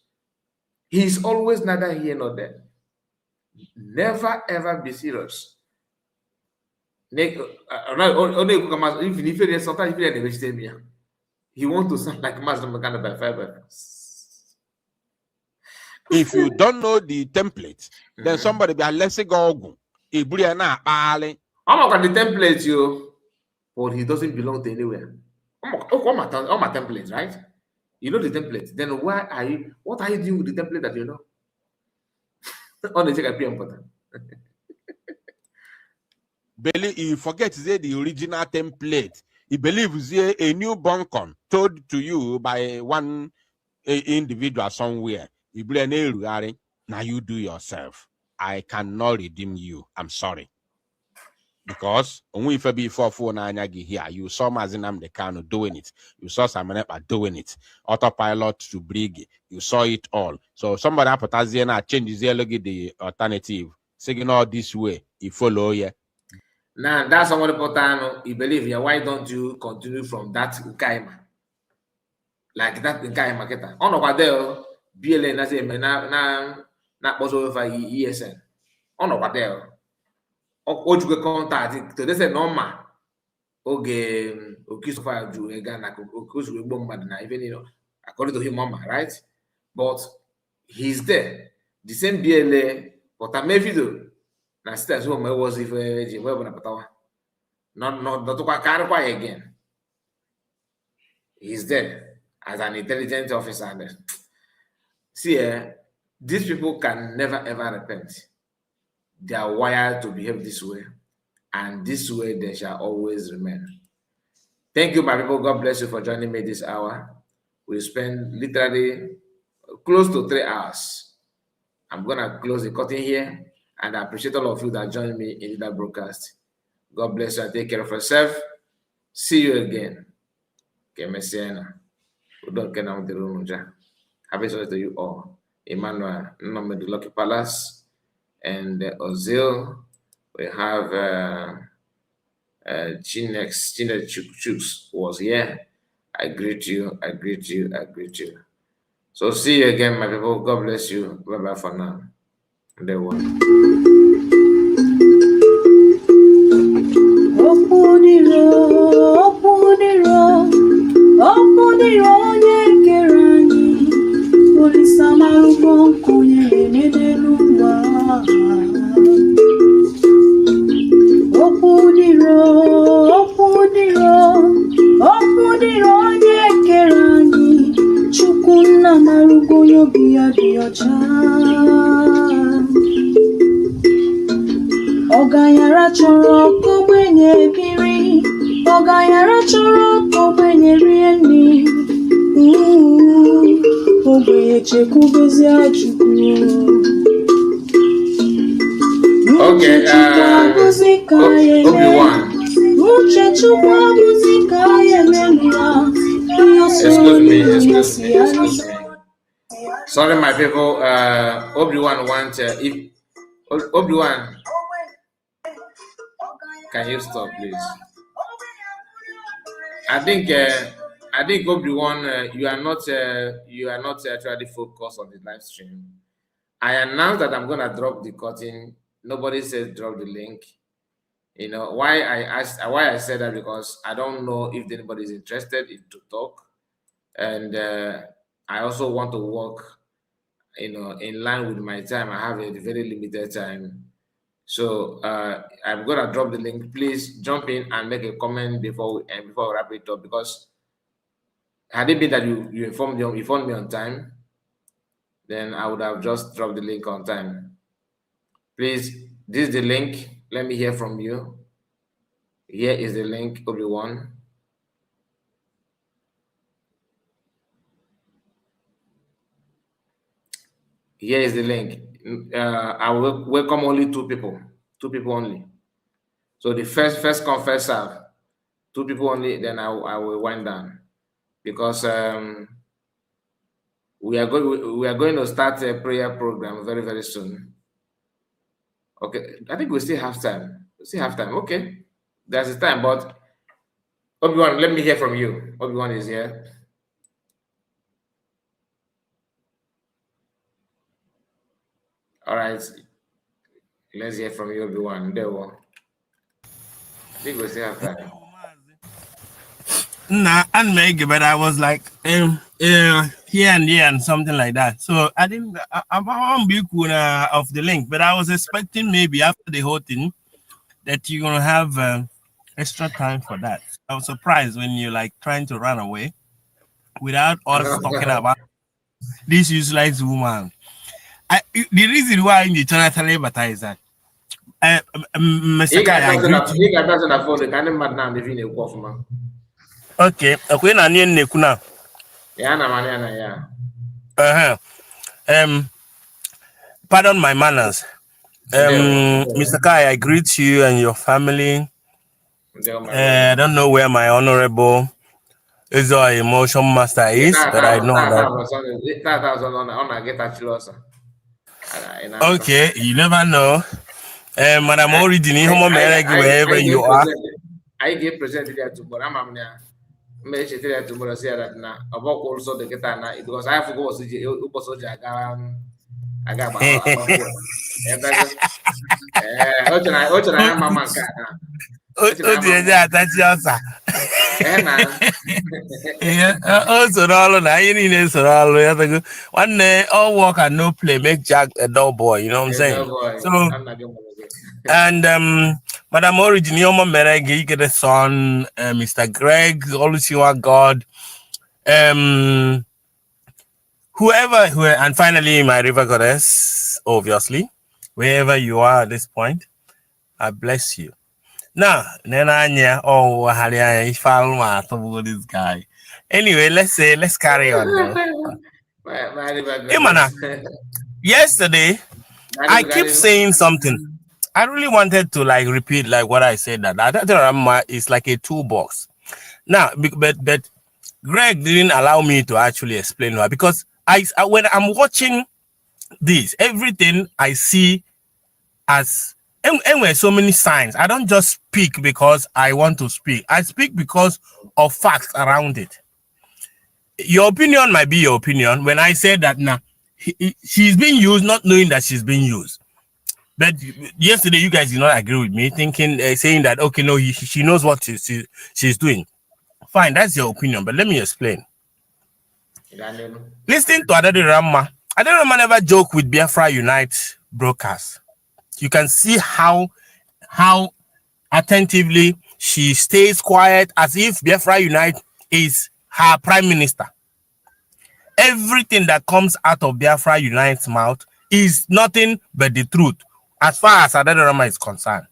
He's always neither here nor there. Never ever be serious. He wants to sound like Master Makana by 5. If you don't know the template, then somebody be let's go. I'm not got the template, you, but he doesn't belong to anywhere. All my templates, right? You know the template. Then what are you doing with the template that you know? On the check important. Believe you forget the original template. He believes a newborn told to you by one individual somewhere. Now you do yourself. I cannot redeem you. I'm sorry. Because only if before here, you saw Mazinam Dekano doing it. You saw Samanepa doing it. Autopilot to Brig. You saw it all. So somebody changes the alternative. Saying all this way, you follow yeah. Now that's someone important. You believe yeah. Why don't you continue from that Nkaima? Like that Nkaima keta. On over there, BLN na say na also over ESN. On over there. Ojuke contact to they say normal. Okay, Okisofa Ju Egana Okusu Bomba na even you know according to him mama, right? But he's there. The same BLA, but I may video. Now, still, so I was if not again. He's there as an intelligence officer. See, these people can never ever repent. They are wired to behave this way, and this way they shall always remain. Thank you, my people. God bless you for joining me this hour. We spent literally close to 3 hours. I'm gonna close the curtain here. And I appreciate all of you that joined me in that broadcast. God bless you and take care of yourself. See you again. Happy Sunday to you all. Emmanuel, Nome the Lucky Palace, and Ozil. We have Chinex Chooks was here. I greet you. So see you again, my people. God bless you. Bye bye for now. They won. Ogayara chọrọ kogbenye biri, Ogayara chọrọ kogbenye rie nri, ogbenye chekwubezi Chukwu. Okay, Obi-Wan. Chukwu abụzi ka ya emenụla ihe soro n'ihu ya si ya n'isi. Sorry, my people. Obi-Wan wants if Obi-Wan, can you stop, please? I think Obi-Wan, you are not actually focused on the live stream. I announced that I'm gonna drop the curtain. Nobody says drop the link. You know why I said that, because I don't know if anybody is interested to talk, and I also want to work, in line with my time. I have a very limited time, so I'm gonna drop the link. Please jump in and make a comment before we wrap it up, because had it been that you informed me on time, then I would have just dropped the link on time. Please, this is the link. Let me hear from you. Here is the link, Obi-Wan. Here is the link. I will welcome only 2 people. 2 people only. So the first come, first serve. 2 people only. Then I will wind down, because we are going to start a prayer program very, very soon. Okay, I think we still have time. Okay, there's a time, but Obi-Wan, let me hear from you. Obi-Wan is here. All right, let's hear from you, Obi-Wan. There we go. I think we still have time. Nah, and make, but I was like, here and there and something like that. So I didn't. I'm big of the link, but I was expecting maybe after the whole thing that you're gonna have extra time for that. I was surprised when you're like trying to run away without us talking about this useless woman. The reason why in the channel tell advertise that. Okay, okay, na nye nneku na. Yeah, na mania na yeah. Pardon my manners. Mr. Kai, I greet you and your family. I don't know where my honorable is our emotion master is, but I know that. Okay, you never know. Madam Oridini, wherever you are. I get presented there tomorrow. I'm there tomorrow. Say that now. About also the guitar because I have to go to the I got one day all work and no play make Jack a dull boy, you know what I'm saying? So and Madam Origin, you get a son, Mr. Greg, Olusiwa God, whoever, and finally my river goddess, obviously, wherever you are at this point, I bless you. Now, this guy. Anyway, let's carry on. Yesterday, I keep saying something. I really wanted to like repeat like what I said, that Rama is like a toolbox. Now, but Greg didn't allow me to actually explain why, because when I'm watching this, everything I see as and so many signs. I don't just speak because I want to speak. I speak because of facts around it. Your opinion might be your opinion. When I said that now, she's being used, not knowing that she's being used. But yesterday, you guys did not agree with me, thinking, saying that, okay, no, she knows what she's doing. Fine, that's your opinion, but let me explain. Listening to Adade Rama never joke with Biafra Unite broadcast. You can see how attentively she stays quiet, as if Biafra Unite is her prime minister. Everything that comes out of Biafra Unite's mouth is nothing but the truth, as far as Adade Rama is concerned.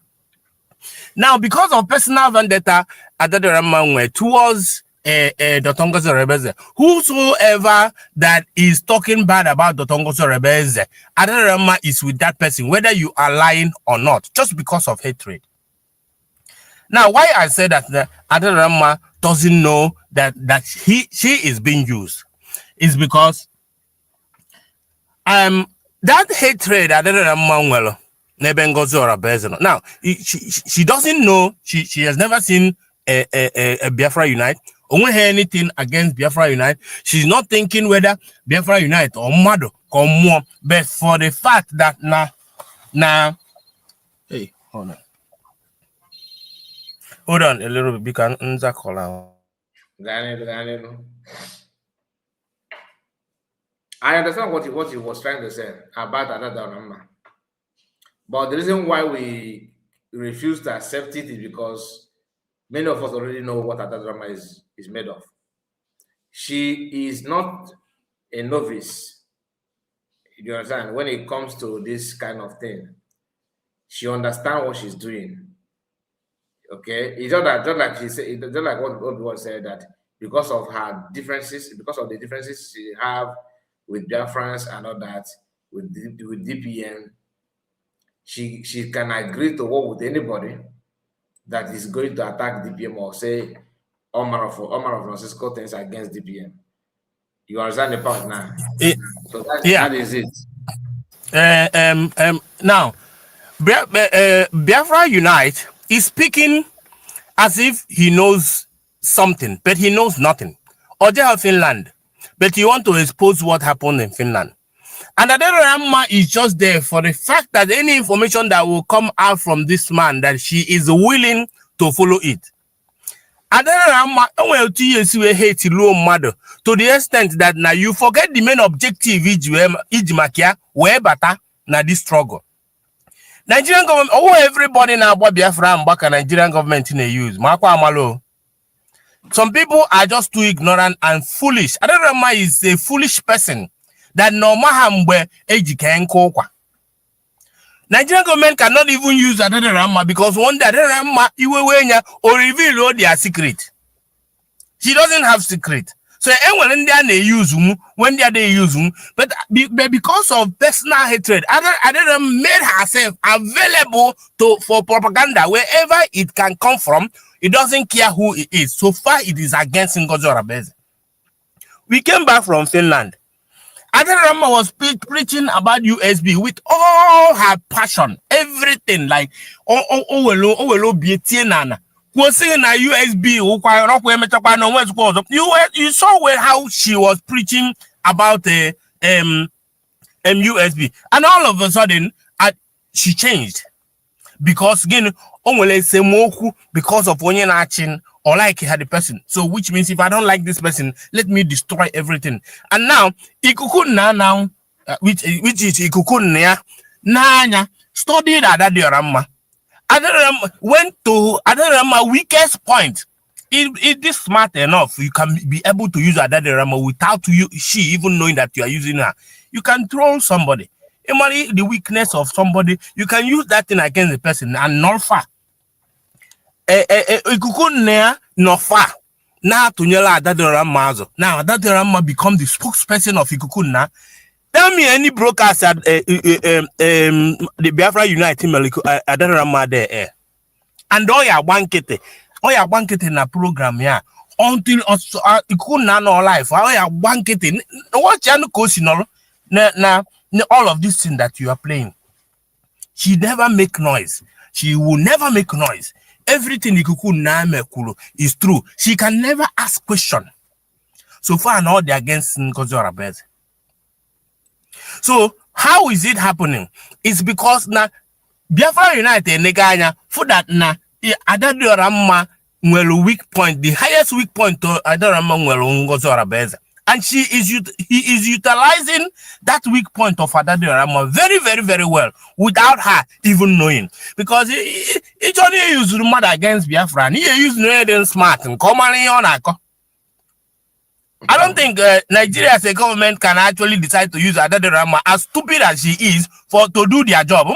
Now, because of personal vendetta, Adade Rama went towards Dotongozo Rebeze. Whosoever that is talking bad about Dotongozo Rebeze, Adade Rama is with that person, whether you are lying or not, just because of hatred. Now, why I say that the Adarama doesn't know that she is being used is because that hatred Adarama now she doesn't know, she has never seen a Biafra Unite or hear anything against Biafra Unite. She's not thinking whether Biafra Unite or Mado or more, but for the fact that now hey, hold on a little bit because I understand what he was trying to say about Adarama. But the reason why we refuse to accept it is because many of us already know what Adarama is made of. She is not a novice. You understand? When it comes to this kind of thing, she understands what she's doing. Okay, it's just like she said, just like what was said, that because of her differences, because of the differences she have with Biafrans and all that, with DPM, she can agree to work with anybody that is going to attack DPM or say all manner of nonsensical things against DPM. You understand the part now? So that is it. Now, Biafra Unite is speaking as if he knows something, but he knows nothing. Or they have Finland, but you want to expose what happened in Finland. And Adarama is just there for the fact that any information that will come out from this man, that she is willing to follow it. Adarama hate low mother to the extent that now you forget the main objective Ijimakia where bata na this struggle. Nigerian government, everybody now about Biafra and back Nigerian government in a use. Some people are just too ignorant and foolish. Adarama is a foolish person that no mahambe ejike nkokwa. Nigerian government cannot even use Adarama because one day Adarama iwewenya or reveal all their secret. She doesn't have secret. So when they use but because of personal hatred, Adarama made herself available for propaganda wherever it can come from. It doesn't care who it is. So far, it is against Ngozi Orebeze. We came back from Finland. Adarama was preaching about USB with all her passion, everything like was saying a USB. You saw how she was preaching about the USB, and all of a sudden she changed because again because of onye achin or like he had a person. So which means if I don't like this person, let me destroy everything. And now Ikukun now which is Ikukun Nanya studied Adarama. Adarama went to Adarama weakest point. If this smart enough, you can be able to use Adarama without she even knowing that you are using her. You can troll somebody. The weakness of somebody, you can use that thing against the person and not far. No far. Now Tunyela Adarama. Now Adarama become the spokesperson of Ikukun. Tell me any broadcast at the Biafra Unite Adarama there. And Oya Bankete na program ya until Ikukun no life. Oya Bankete. Watch and coach na all of this thing that you are playing. She never make noise. She will never make noise. Everything Ikukun is true. She can never ask question. So far now they're against Ngozi Orebeze. So how is it happening? It's because now Biafra United neganya for that na Adarama will weak point, the highest weak point to Adarama will Ngozi Orebeze. And he is utilizing that weak point of Adarama very, very, very well without her even knowing. Because he only used mad against Biafra and he used no smart and come on. I don't think Nigeria as a government can actually decide to use Adarama, as stupid as she is, to do their job.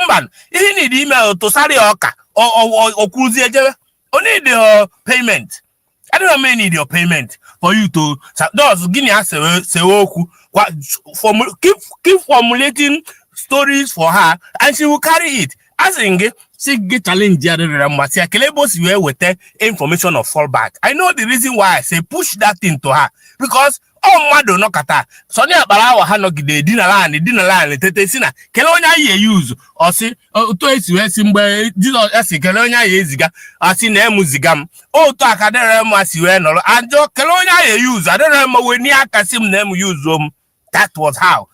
You need email to Sari Oka or Kuzi. Only the payment. I don't need your payment for you to keep formulating stories for her and she will carry it. I think she get challenge the Kelebos were with information of fallback. I know the reason why I say push that thing to her because mado no kata. Sonia Balawa Hanogi de Dinalan, Tetesina, Kelonia ye use or see to simba Jesus as Kelonia yeziga, as in Emuzigam. Oh, Takadera Masiweno, and Jo Kelonia ye use. I don't remember when Kasim name use that was how.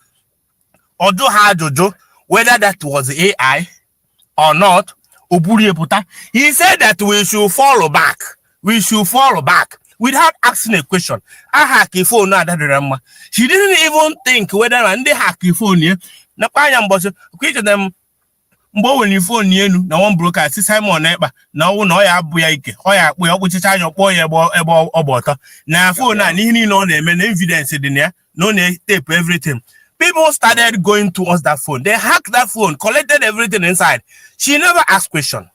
Or do how Jojo, whether that was AI or not, he said that we should follow back. We should follow back without asking a question. I hack a phone. She didn't even think whether and they hack a phone. Na payam boss, quit them. When you phone you, no one broke. I see Simon neighbor. No, no, I buike. Hoya, we are which is your boy about. Now, phone, and he know them and evidence in there. No, they tape everything. People started going towards that phone. They hacked that phone, collected everything inside. She never asked question.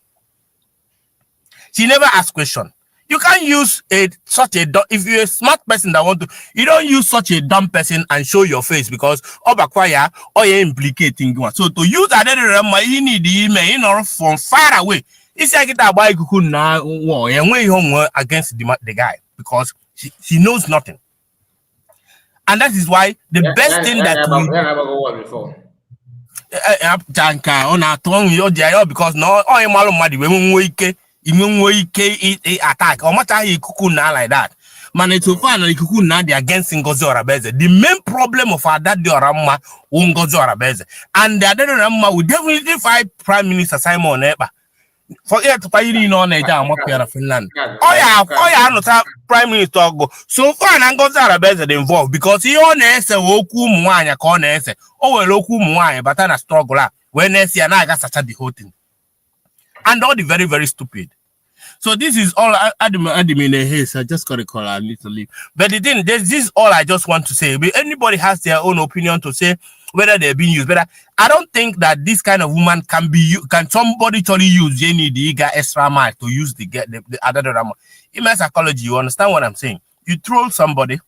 She never asked question. You can't use such a if you're a smart person that want to. You don't use such a dumb person and show your face because obakwaya or you're implicating one. So to use that, you need the email from far away. It's like that boy could now war and way home against the guy because she knows nothing. And that is why the best thing that we never go on before. On our tongue, because no, attack or matter he kukuna like that. Man, it's so fun and kukuna they against Ngozi Orabeze. The main problem of our daddy Orama Ngozi Orabeze. And the other Orama will definitely fight Prime Minister Simon Eba. For it to pay in on a jam up here in Finland. Oh yeah, not Prime Minister go. So far, Ngozi Orabeze involved because he on ese woku mwanya kone ese. Oh, loku mwanya, but I'm a struggler. When ese and I got such a whole thing. And all the very, very stupid. So this is all admin haze. I just got to call. I need to leave. But the thing, this is all I just want to say. But anybody has their own opinion to say whether they're being used. But I don't think that this kind of woman can be. Can somebody totally use any the extra mile to use the other drama? In my psychology, you understand what I'm saying? You troll somebody,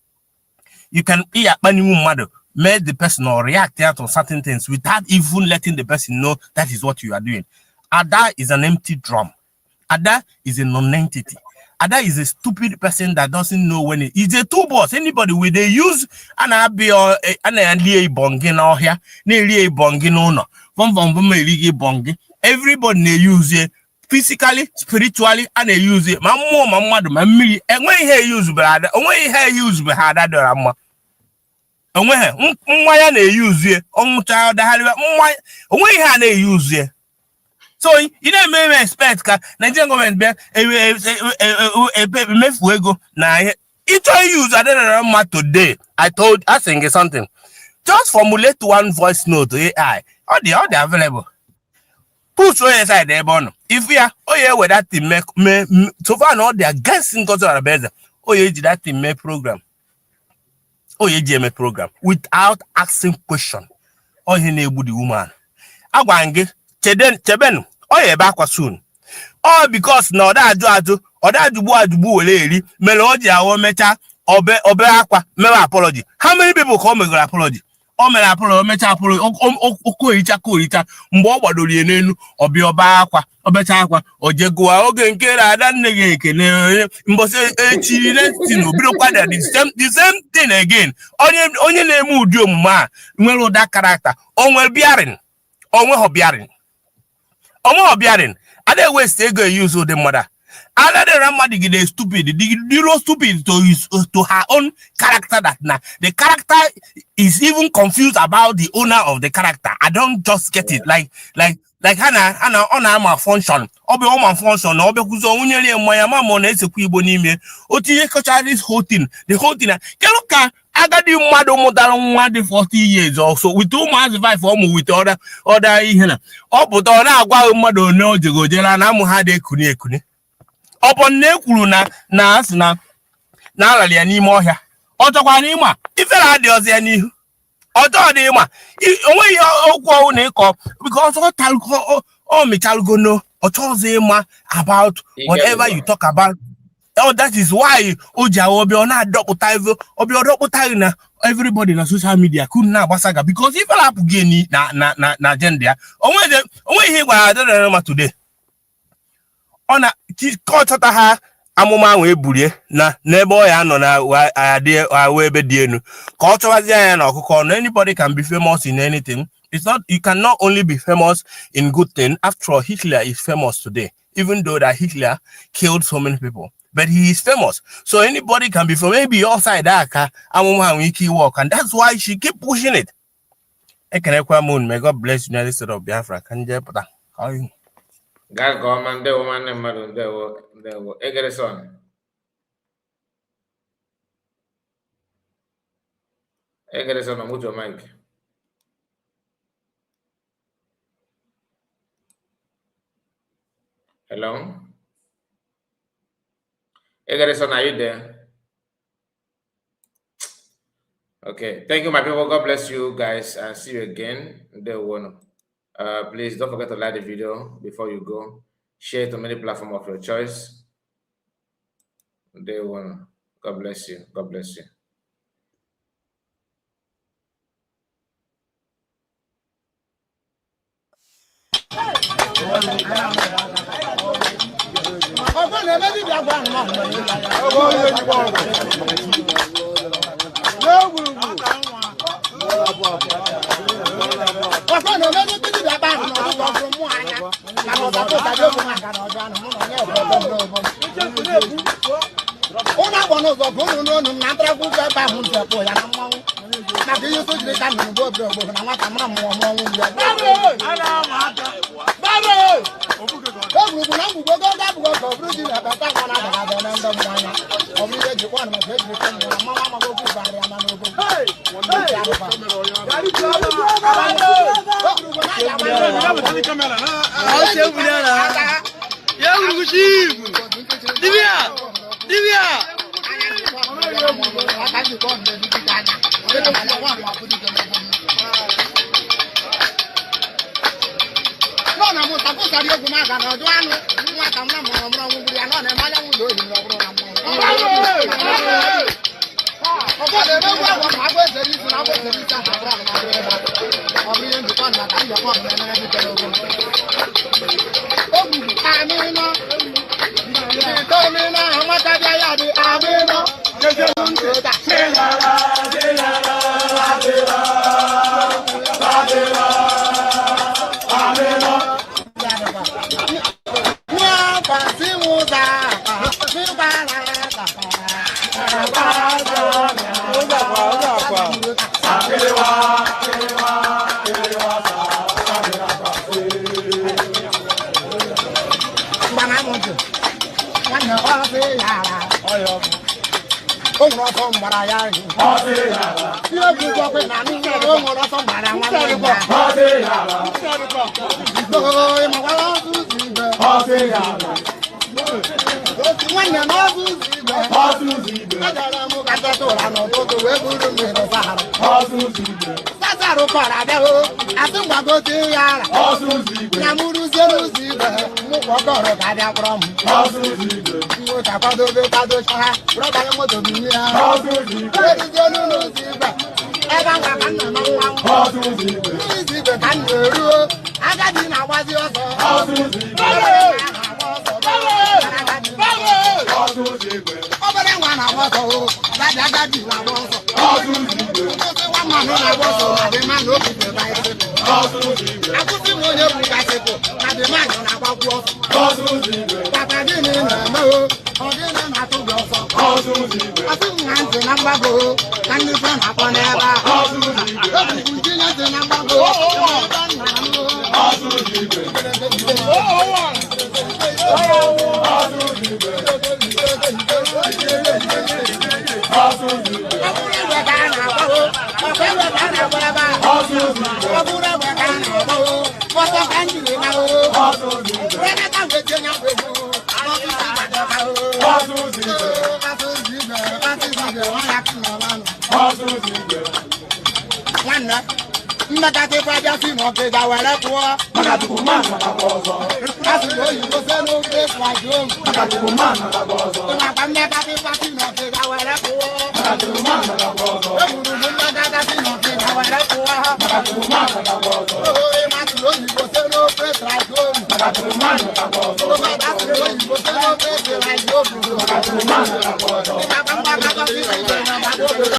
you can be a mother, make the person or react out on certain things without even letting the person know that is what you are doing. Ada is an empty drum. Ada is a non-entity. Ada is a stupid person that doesn't know when it's a two boss. Anybody with they use an abi or an bongin or here, nearly a bongin owner. From everybody they use it physically, spiritually, and they use it. My mom, my mother, my me, and when he use brother, and when he use brother, and when they use it, child, when they use it. So you don't maybe expect Nigerian government be fuego now. It will use other today. I think something. Just formulate one voice note to AI. All the available. Push inside there, bono. If we are with that team so far now they are guessing because of better. That team make program. GMA program without asking question. The woman. Agwange Cheben. Back soon. All because no that do or that do lady melody our meta obe aqua apology. How many people call me apology? Oh me apology meta apology okoicha mbo do nenu obi oba aqua obeta aqua ojegua oge nkera adan nege kene mbo say echi letino biro the same thing again. Onye na-eme udi omuma nwere that character onwe biarin I don't waste ego use the mother. Other than Ramadi is stupid, the stupid to her own character that now the character is even confused about the owner of the character. I don't just get it. Like Hannah on my function. Obi on my function, Obi who's only my mama is a quibonime. Otie coach this whole thing. The whole thing. Keloka I got the mother more than 40 years or so with 2 months if I form with other oh but other mother no to go jail and I'm had a kune. Upon Nekuru na la ni more here. Otoquanima, if I had yours any Otodima, only your own because what talco or Michalgono or Chozema about whatever you talk about. Oh, that is why Oja Obi ona adopt na everybody na social media could na basaga because if I geni na agenda. Onwe ihe gwa adere today. Ona kọchata ha amụma nwe eburie na n'ebe ọ ya nọ na ade ebe dị enu ka ọ chọwazi anya na ọkụkọ no anybody can be famous in anything. It's not, you cannot only be famous in good thing. After all, Hitler is famous today, even though that Hitler killed so many people, but he is famous. So anybody can be famous. Maybe outside that amụma nwe ike work, and that's why she keep pushing it. May God bless you, United States of Biafra. Can you put that? God command the woman and mother the Egerson. Egerson, on your mic. Hello? Egerson, are you there? Okay, thank you, my people. God bless you guys, and see you again. Please don't forget to like the video before you go. Share it to many platforms of your choice. God bless you. God bless you. Una bono zo bono no na tra ku ba ba hun se po ya na mo na ke yo so jire ka no bo na wa ka mra mo ya ala ma ta baro o bu ko na bu go ga bu go bru ji na ba ta ko na da na ndo mo anya o mi je ko na fe ji ko na ma go ku ba ya na no go won ni ya ba gari ko ba na kamera na a se bu ya na ya bu shi Divya! No, no, musta cosa dio kuma ga no duanu. Nwa ka mna mo mo nguri ya no na ma ya wu do ni ro na mo. Obo le me wa wa ma gbe seri su na gbe seri sa ta bra na re ba. Obi en du kan na kan ya ko na na bi te lo. Obu amina. Amina, ama ka dia ya di amina. Jeje nte ta. Makati Praja Simoke Jawarakua, Makatuman, Makabozo. As you know, you go sell no place like home, Makatuman, Makabozo. Makati Simoke Jawarakua, Makatuman, Makabozo. Makati Simoke Jawarakua, Makatuman, Makabozo. As you know, you go sell no place like home, Makatuman, Makabozo. As you know, you go sell no place like home, Makatuman, Makabozo.